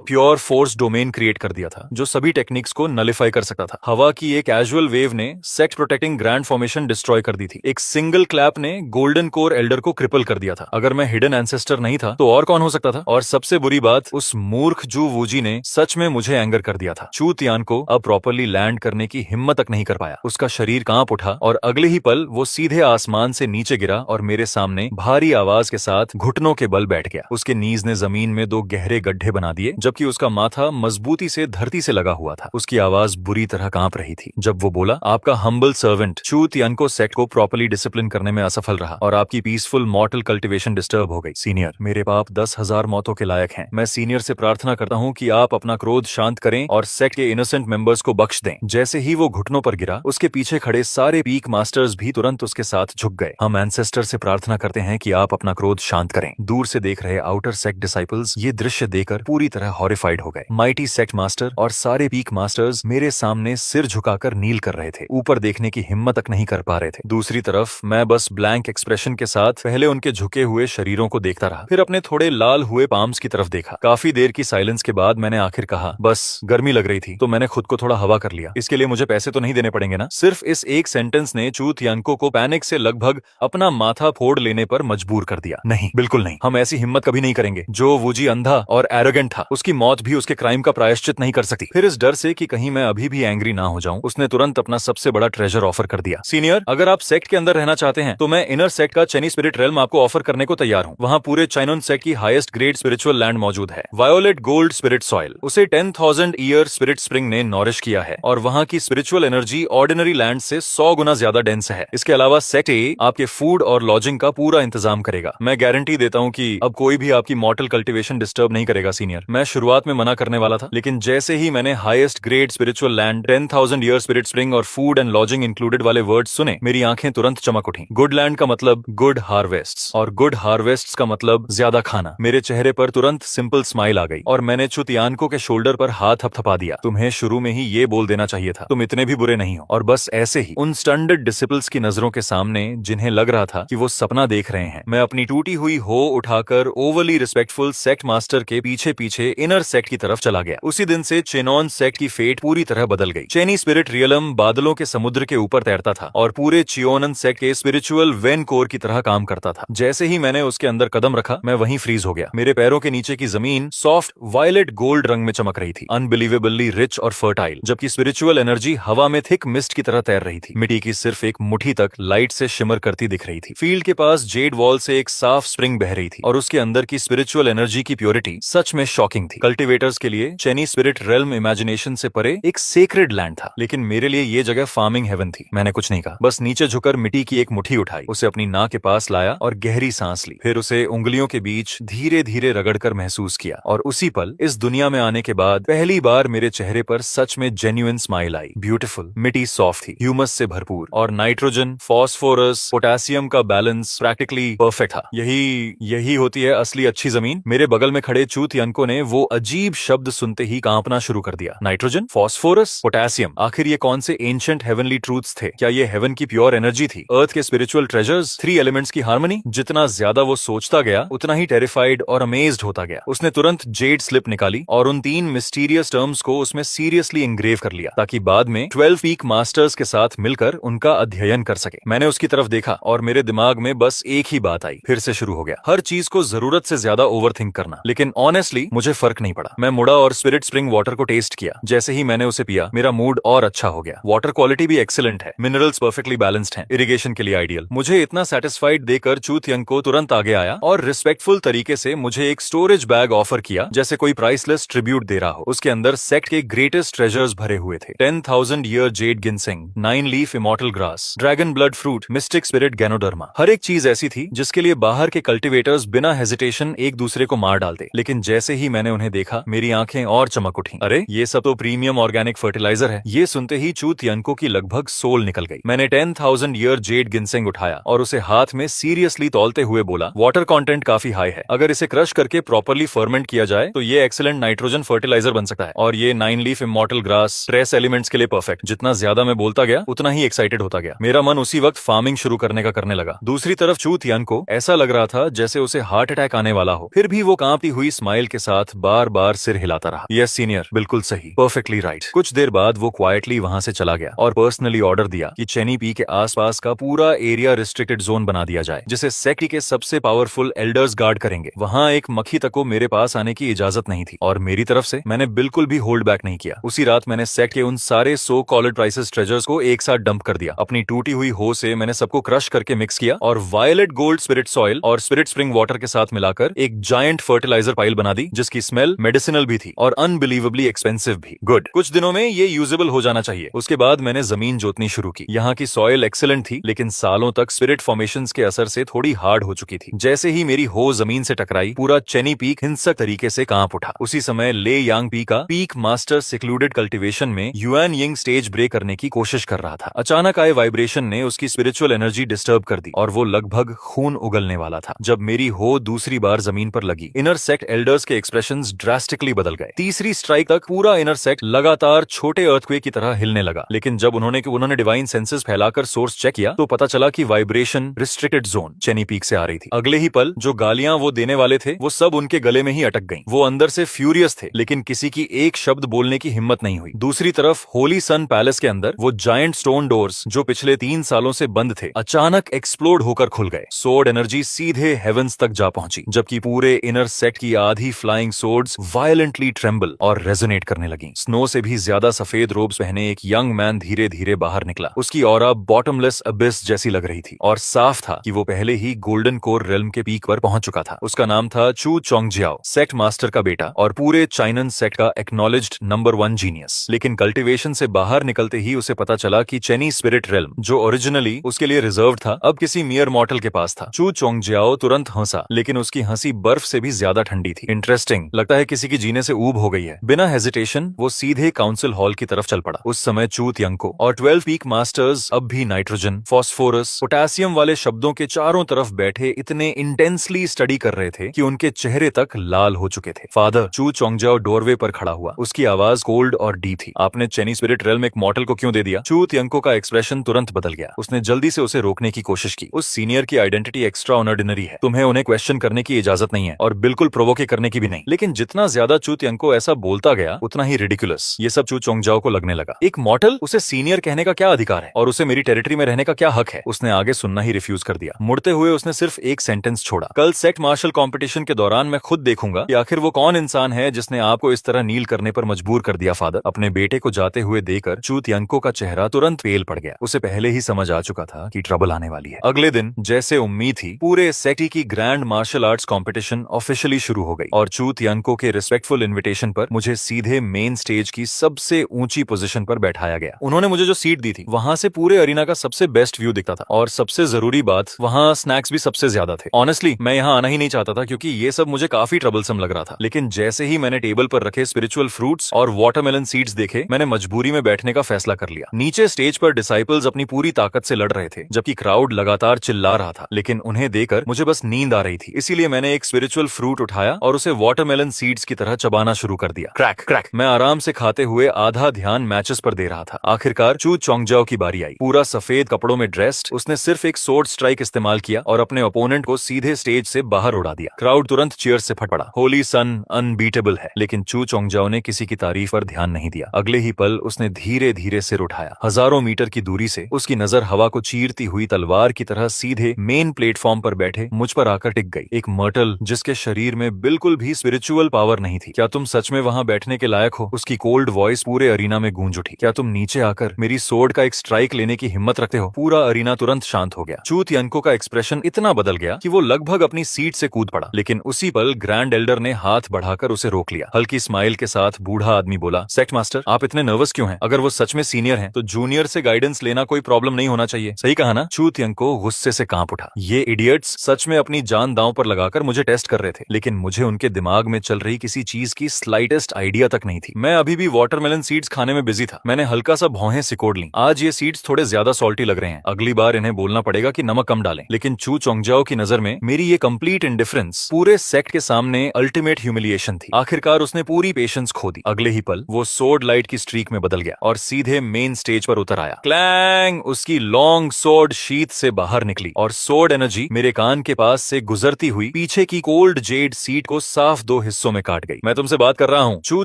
प्योर फोर्स डोमेन क्रिएट कर दिया था जो सभी टेक्निक्स को नलिफाई कर सकता था। हवा की एक कैजुअल वेव ने sect protecting grand formation destroy कर दी थी। एक सिंगल क्लैप ने गोल्डन कोर एल्डर को क्रिपल कर दिया था। अगर मैं हिडन एंसेस्टर नहीं था तो और कौन हो सकता था? और सबसे बुरी बात, उस मूर्ख जू वूजी ने सच में मुझे एंगर कर दिया था। चू तियानको अब प्रॉपर्ली लैंड करने की हिम्मत तक नहीं कर पाया। उसका शरीर कांप उठा और अगले ही पल वो सीधे आसमान से नीचे गिरा और मेरे सामने भारी आवाज के साथ घुटनों के बल बैठ गया। उसके नीज ने जमीन में 2 गहरे गड्ढे बना दिए जबकि उसका माथा मजबूती से धरती से लगा हुआ था। उसकी आवाज बुरी तरह कांप रही थी जब वो बोला, आपका हम्बल सर्वेंट चू तियांको सेक्ट को प्रॉपर्ली डिसिप्लिन करने में असफल रहा और आपकी पीसफुल मॉर्टल कल्टिवेशन डिस्टर्ब हो गई। सीनियर, मेरे पाप 10,000 मौतों के लायक हैं। मैं सीनियर से प्रार्थना करता हूँ कि आप अपना क्रोध शांत करें और सेक्ट के इनोसेंट मेंबर्स को बख्श दें। जैसे ही वो घुटनों पर गिरा, उसके पीछे खड़े सारे पीक मास्टर्स भी तुरंत उसके साथ झुक गए। हम एंसेस्टर से प्रार्थना करते हैं कि आप अपना क्रोध शांत करें। दूर से देख रहे आउटर सेक्ट डिसाइपल्स ये दृश्य देखकर पूरी तरह हॉरिफाइड हो गए। माइटी सेक्ट मास्टर और सारे पीक मास्टर्स मेरे सामने सिर झुकाकर नील कर रहे थे, ऊपर देखने की हिम्मत तक नहीं कर पा रहे थे। दूसरी तरफ मैं बस ब्लैंक एक्सप्रेशन के साथ पहले उनके झुके हुए शरीरों को देखता रहा, फिर अपने थोड़े लाल हुए पाम्स की तरफ देखा। काफी देर की साइलेंस के बाद मैंने आखिर कहा, बस गर्मी लग रही थी तो मैंने खुद को थोड़ा हवा कर लिया। इसके लिए मुझे पैसे तो नहीं देने पड़ेंगे ना? सिर्फ इस एक सेंटेंस ने चू तियांको को पैनिक से लगभग अपना माथा फोड़ लेने पर मजबूर कर दिया। नहीं, बिल्कुल नहीं, हम ऐसी हिम्मत कभी नहीं करेंगे। जो वूजी अंधा और एरोगेंट था, उसकी मौत भी उसके क्राइम का प्रायश्चित नहीं कर सकती। फिर इस डर से कि कहीं मैं अभी भी एंग्री ना हो जाऊं, उसने तुरंत अपना सबसे बड़ा ट्रेजर ऑफर कर दिया। सीनियर, अगर आप सेक्ट के अंदर रहना चाहते हैं तो मैं इनर सेक्ट का चेनी स्पिरिट रेल्म आपको ऑफर करने को तैयार हूं। वहां पूरे चाइनोन सेक्ट की हाईएस्ट ग्रेड स्पिरिचुअल लैंड मौजूद है। वायोलेट गोल्ड स्पिरिट सॉइल, उसे 10,000 ईयर स्पिरिट स्प्रिंग ने नॉरिश किया है और वहां की स्पिरिचुअल एनर्जी ऑर्डिनरी लैंड से 100 गुना ज्यादा डेंस है। इसके अलावा सेक्ट ए आपके फूड और लॉजिंग का पूरा इंतजाम करेगा। मैं गारंटी देता हूं कि अब कोई भी आपकी मॉर्टल कल्टीवेशन डिस्टर्ब नहीं करेगा। सीनियर, मैं शुरुआत में मना करने वाला था, लेकिन जैसे ही मैंने highest grade spiritual land, 10,000 year spirit spring और फूड एंड लॉजिंग इंक्लूडेड वाले वर्ड्स सुने, मेरी आंखें तुरंत चमक उठी। गुड लैंड का मतलब गुड हार्वेस्ट्स और गुड हार्वेस्ट्स का मतलब ज्यादा खाना। मेरे चेहरे पर तुरंत सिंपल स्माइल आ गई और मैंने चू तियांको के शोल्डर पर हाथ थपथपा दिया। तुम्हें शुरू में ही ये बोल देना चाहिए था, तुम इतने भी बुरे नहीं हो। और बस ऐसे ही उन स्टंडर्ड डिसिपल्स की नजरों के सामने, जिन्हें लग रहा था कि वो सपना देख रहे हैं, मैं अपनी टूटी हुई हो उठाकर ओवरली रिस्पेक्टफुल सेक्ट मास्टर के पीछे पीछे इनर सेक्ट की तरफ चला गया। उसी दिन से चेनॉन सेक्ट की फेट पूरी तरह बदल गई। चेनी स्पिरिट रियलम बादलों के समुद्र के ऊपर तैरता था और पूरे चियोनन सेक्ट के स्पिरिचुअल वेन कोर की तरह काम करता था। जैसे ही मैंने उसके अंदर कदम रखा, मैं वहीं फ्रीज हो गया। मेरे पैरों के नीचे की जमीन सॉफ्ट वायलेट गोल्ड रंग में चमक रही थी, अनबिलीवेबली रिच और फर्टाइल, जबकि स्पिरिचुअल एनर्जी हवा में थिक मिस्ट की तरह तैर रही थी। मिट्टी की सिर्फ एक मुट्ठी तक लाइट से शिमर करती दिख रही थी। फील्ड के पास जेड वॉल से एक साफ स्प्रिंग बह रही थी और उसके अंदर की स्पिरिचुअल एनर्जी की प्योरिटी सच में शॉकिंग थी। कल्टिवेटर्स के के लिए चेनी स्पिरिट रेल्म इमेजिनेशन से परे एक सेक्रेड लैंड था, लेकिन मेरे लिए ये जगह फार्मिंग हेवन थी। मैंने कुछ नहीं कहा, बस नीचे झुकर मिट्टी की एक मुट्ठी उठाई, उसे अपनी नाक के पास लाया और गहरी सांस ली। फिर उसे उंगलियों के बीच धीरे धीरे रगड़कर महसूस किया, और उसी पल इस दुनिया में आने के बाद पहली बार मेरे चेहरे पर सच में जेन्युइन स्माइल आई। ब्यूटीफुल, मिट्टी सॉफ्ट थी, ह्यूमस से भरपूर, और नाइट्रोजन, फास्फोरस, पोटेशियम का बैलेंस प्रैक्टिकली परफेक्ट था। यही होती है असली अच्छी जमीन। मेरे बगल में खड़े चूतियनको ने वो अजीब शब्द सुनते ही कांपना शुरू कर दिया। नाइट्रोजन, फास्फोरस, पोटेशियम, आखिर ये कौन से एंशिएंट हेवनली ट्रूथ्स थे? क्या ये हेवन की प्योर एनर्जी थी? अर्थ के स्पिरिचुअल ट्रेजर्स? थ्री एलिमेंट्स की हार्मनी? जितना ज्यादा वो सोचता गया, उतना ही टेरिफाइड और अमेज्ड होता गया। उसने तुरंत जेड स्लिप निकाली और उन 3 मिस्टीरियस टर्म्स को उसमें सीरियसली इंग्रेव कर लिया, ताकि बाद में 12 पीक मास्टर्स के साथ मिलकर उनका अध्ययन कर सके। मैंने उसकी तरफ देखा और मेरे दिमाग में बस एक ही बात आई, फिर से शुरू हो गया, हर चीज को जरूरत से ज्यादा ओवरथिंक करना। लेकिन ऑनेस्टली मुझे फर्क नहीं पड़ा। मैं मुड़ा और स्पिरिट स्प्रिंग वाटर को टेस्ट किया। जैसे ही मैंने उसे पिया, मेरा मूड और अच्छा हो गया। वाटर क्वालिटी भी एक्सीलेंट है, मिनरल्स परफेक्टली बैलेंस्ड हैं, इरिगेशन के लिए आइडियल। मुझे इतना सेटिस्फाइड देकर चूतियंको तुरंत आगे आया और रिस्पेक्टफुल तरीके से मुझे एक स्टोरेज बैग ऑफर किया, जैसे कोई प्राइसलेस ट्रिब्यूट दे रहा हो। उसके अंदर सेक्ट के ग्रेटेस्ट ट्रेजर्स भरे हुए थे। 10,000 year jade ginseng, 9 leaf immortal grass, dragon blood fruit, mystic spirit ganoderma. हर एक चीज ऐसी थी जिसके लिए बाहर के कल्टिवेटर्स बिना हेजिटेशन एक दूसरे को मार डालते। लेकिन जैसे ही मैंने उन्हें देखा, मेरी आंखें और चमक उठी। अरे, ये सब तो प्रीमियम ऑर्गेनिक फर्टिलाइजर है। ये सुनते ही चूतियनको की लगभग सोल निकल गई। मैंने 10,000 ईयर जेड गिनसिंग उठाया और उसे हाथ में सीरियसली तौलते हुए बोला, वाटर कंटेंट काफी हाई है। अगर इसे क्रश करके प्रॉपर्ली फर्मेंट किया जाए तो ये एक्सीलेंट नाइट्रोजन फर्टिलाइजर बन सकता है। और ये 9 leaf immortal grass trace elements के लिए परफेक्ट। जितना ज्यादा मैं बोलता गया, उतना ही एक्साइटेड होता गया। मेरा मन उसी वक्त फार्मिंग शुरू करने का करने लगा। दूसरी तरफ चूतियनको ऐसा लग रहा था जैसे उसे हार्ट अटैक आने वाला हो। फिर भी वो कांपती हुई स्माइल के साथ बार बार सिर हिलाता रहा। यस सीनियर, बिल्कुल सही, परफेक्टली राइट। कुछ देर बाद वो क्वाइटली वहां से चला गया और पर्सनली ऑर्डर दिया कि चेनी पी के आसपास का पूरा एरिया रिस्ट्रिक्टेड जोन बना दिया जाए, जिसे सेक्ट के सबसे पावरफुल एल्डर्स गार्ड करेंगे। वहां एक मक्खी तक को मेरे पास आने की इजाजत नहीं थी, और मेरी तरफ से मैंने बिल्कुल भी होल्ड बैक नहीं किया। उसी रात मैंने सेक्ट के उन सारे सो कॉल्ड प्राइसेस ट्रेजर्स को एक साथ डंप कर दिया। अपनी टूटी हुई हो से मैंने सबको क्रश करके मिक्स किया और वायलेट गोल्ड स्पिरिट सॉइल और स्पिरिट स्प्रिंग वाटर के साथ मिलाकर एक जायंट फर्टिलाइजर पाइल बना दी, जिसकी स्मेल मेडिसिनल भी थी और अनबिलीवेबली एक्सपेंसिव भी। गुड, कुछ दिनों में ये यूजेबल हो जाना चाहिए। उसके बाद मैंने जमीन जोतनी शुरू की। यहाँ की सॉइल एक्सीलेंट थी, लेकिन सालों तक स्पिरिट फॉर्मेशंस के असर से थोड़ी हार्ड हो चुकी थी। जैसे ही मेरी हो जमीन से टकराई, पूरा चेनी पीक हिंसक तरीके से कांप उठा। उसी समय ले यांग पी का पीक मास्टर सिक्लूडेड कल्टीवेशन में युआन यिंग स्टेज ब्रेक करने की कोशिश कर रहा था। अचानक आए वाइब्रेशन ने उसकी स्पिरिचुअल एनर्जी डिस्टर्ब कर दी और वो लगभग खून उगलने वाला था। जब मेरी हो दूसरी बार जमीन पर लगी, इनर सेक्ट एल्डर्स के एक्सप्रेशंस ड्रास्टिकली बदल गए। तीसरी स्ट्राइक तक पूरा इनर सेक्ट लगातार छोटे अर्थक्वेक की तरह हिलने लगा। लेकिन जब उन्होंने डिवाइन सेंसेस फैलाकर सोर्स चेक किया, तो पता चला कि वाइब्रेशन रिस्ट्रिक्टेड जोन चेनी पीक से आ रही थी। अगले ही पल जो गालियां वो देने वाले थे, वो सब उनके गले में ही अटक गईं। वो अंदर से फ्यूरियस थे, लेकिन किसी की एक शब्द बोलने की हिम्मत नहीं हुई। दूसरी तरफ होली सन पैलेस के अंदर वो जायंट स्टोन डोर्स, जो पिछले 3 सालों से बंद थे, अचानक एक्सप्लोड होकर खुल गए। सोर्ड एनर्जी सीधे हेवंस तक जा पहुंची, जबकि पूरे इनर सेक्ट की आधी फ्लाइंग सोर्ड्स वायलेंटली ट्रेम्बल और रेजोनेट करने लगी। स्नो से भी ज्यादा सफेद रोब्स पहने एक यंग मैन धीरे धीरे बाहर निकला। उसकी ऑरा बॉटमलेस अबिस जैसी लग रही थी और साफ था कि वो पहले ही गोल्डन कोर रेल्म के पीक पर पहुंच चुका था। उसका नाम था चू चोंगजियाओ, सेक्ट मास्टर का बेटा और पूरे चाइनन सेक्ट का एक्नॉलेज्ड नंबर 1 जीनियस। लेकिन कल्टीवेशन से बाहर निकलते ही उसे पता चला कि चेनी स्पिरिट रेल्म, जो ओरिजिनली उसके लिए रिजर्व था, अब किसी मियर मॉर्टल के पास था। चू चोंगजियाओ तुरंत हंसा, लेकिन उसकी हंसी बर्फ से भी ज्यादा ठंडी थी। इंटरेस्टिंग, लगता है किसी की जीने से ऊब हो गई है। बिना हेजिटेशन वो सीधे काउंसिल हॉल की तरफ चल पड़ा। उस समय चूतियंको और 12 पीक मास्टर्स अब भी नाइट्रोजन, फास्फोरस, पोटेशियम वाले शब्दों के चारों तरफ बैठे इतने इंटेंसली स्टडी कर रहे थे कि उनके चेहरे तक लाल हो चुके थे। फादर, चू चोंगजियाओ डोरवे पर खड़ा हुआ। उसकी आवाज कोल्ड और डीप थी। आपने चेनी स्पिरिट रेल्म एक मॉर्टल को क्यों दे दिया? चूतियंको का एक्सप्रेशन तुरंत बदल गया। उसने जल्दी से उसे रोकने की कोशिश की। उस सीनियर की आइडेंटिटी एक्स्ट्रा ऑर्डिनरी है, तुम्हें उन्हें क्वेश्चन करने की इजाजत नहीं है और बिल्कुल प्रोवोके करने की भी नहीं। लेकिन जितना ज्यादा चूतियंको ऐसा बोलता गया, उतना ही रिडिकुलस ये सब चू चोंगजियाओ को लगने लगा। एक मॉर्टल, उसे सीनियर कहने का क्या अधिकार है और उसे मेरी टेरिटरी में रहने का क्या हक है? उसने आगे सुनना ही रिफ्यूज कर दिया। मुड़ते हुए उसने सिर्फ एक सेंटेंस छोड़ा, कल सेक्ट मार्शल कंपटीशन के दौरान मैं खुद देखूंगा कि आखिर वो कौन इंसान है जिसने आपको इस तरह नील करने पर मजबूर कर दिया। फादर, अपने बेटे को जाते हुए देखकर चूतियंको का चेहरा तुरंत पेल पड़ गया। उसे पहले ही समझ आ चुका था कि ट्रबल आने वाली है। अगले दिन जैसे उम्मीद थी, पूरे सेक्ट की grand martial arts competition officially शुरू हो गई और चूतियंको के रिस्पेक्टफुल ग्रेसफुल इन्विटेशन पर मुझे सीधे मेन स्टेज की सबसे ऊंची पोजीशन पर बैठाया गया। उन्होंने मुझे जो सीट दी थी वहां से पूरे अरीना का सबसे बेस्ट व्यू दिखता था, और सबसे जरूरी बात, वहां स्नैक्स भी सबसे ज्यादा थे। ऑनेस्टली मैं यहाँ आना ही नहीं चाहता था क्योंकि ये सब मुझे काफी ट्रबलसम लग रहा था, लेकिन जैसे ही मैंने टेबल पर रखे स्पिरिचुअल फ्रूट्स और वाटरमेलन सीड्स देखे, मैंने मजबूरी में बैठने का फैसला कर लिया। नीचे स्टेज पर डिसाइपल्स अपनी पूरी ताकत से लड़ रहे थे, जबकि क्राउड लगातार चिल्ला रहा था, लेकिन उन्हें देखकर मुझे बस नींद आ रही थी। इसीलिए मैंने एक स्पिरिचुअल फ्रूट उठाया और उसे वाटरमेलन सीड्स की तरह चबाना शुरू कर दिया। क्रैक क्रैक मैं आराम से खाते हुए आधा ध्यान मैचेस पर दे रहा था। आखिरकार चू चोंगजाओ की बारी आई। पूरा सफेद कपड़ों में ड्रेस्ड, उसने सिर्फ एक सोर्ड स्ट्राइक इस्तेमाल किया और अपने ओपोनेंट को सीधे स्टेज से बाहर उड़ा दिया। क्राउड तुरंत चीयर्स से फट पड़ा। होली सन अनबीटेबल है। लेकिन चू चोंगजाओ ने किसी की तारीफ पर ध्यान नहीं दिया। अगले ही पल उसने धीरे धीरे सिर उठाया। हजारों मीटर की दूरी से उसकी नजर हवा को चीरती हुई तलवार की तरह सीधे मेन प्लेटफॉर्म पर बैठे मुझ पर आकर टिक गई। एक मर्टल जिसके शरीर में बिल्कुल भी स्पिरिचुअल पावर नहीं थी। क्या तुम सच में वहां बैठने के लायक हो? उसकी कोल्ड वॉइस पूरे अरीना में गूंज उठी। क्या तुम नीचे आकर मेरी सोर्ड का एक स्ट्राइक लेने की हिम्मत रखते हो? पूरा अरीना तुरंत शांत हो गया। चू तियनको का एक्सप्रेशन इतना बदल गया कि वो लगभग अपनी सीट से कूद पड़ा, लेकिन उसी पल ग्रैंड एल्डर ने हाथ बढ़ाकर उसे रोक लिया। हल्की स्माइल के साथ बूढ़ा आदमी बोला, सेक्ट मास्टर, आप इतने नर्वस क्यों हैं? अगर वो सच में सीनियर हैं, तो जूनियर से गाइडेंस लेना कोई प्रॉब्लम नहीं होना चाहिए। सही कहा ना? चू तियनको गुस्से से कांप उठा। ये इडियट्स सच में अपनी जान दांव पर लगाकर मुझे टेस्ट कर रहे थे, लेकिन मुझे उनके दिमाग में चल रही किसी चीज की स्लाइटेस्ट आइडिया तक नहीं थी। मैं अभी भी वाटरमेलन सीड्स खाने में बिजी था। मैंने हल्का सा भौहें सिकोड़ ली। आज ये सीड्स थोड़े ज्यादा सॉल्टी लग रहे हैं। अगली बार इन्हें बोलना पड़ेगा कि नमक कम डालें। लेकिन चू चोंगजाओ की नजर में मेरी ये कंप्लीट इंडिफरेंस पूरे सेक्ट के सामने अल्टीमेट ह्यूमिलिएशन थी। आखिरकार उसने पूरी पेशेंस खो दी। अगले ही पल वो सोर्ड लाइट की स्ट्रीक में बदल गया और सीधे मेन स्टेज पर उतर आया। क्लैंग! उसकी लॉन्ग सोर्ड शीथ से बाहर निकली और सोर्ड एनर्जी मेरे कान के पास से गुजरती हुई पीछे की कोल्ड जेड सीट को साफ दो हिस्सों में काट गई। मैं तुमसे बात कर रहा हूँ। चू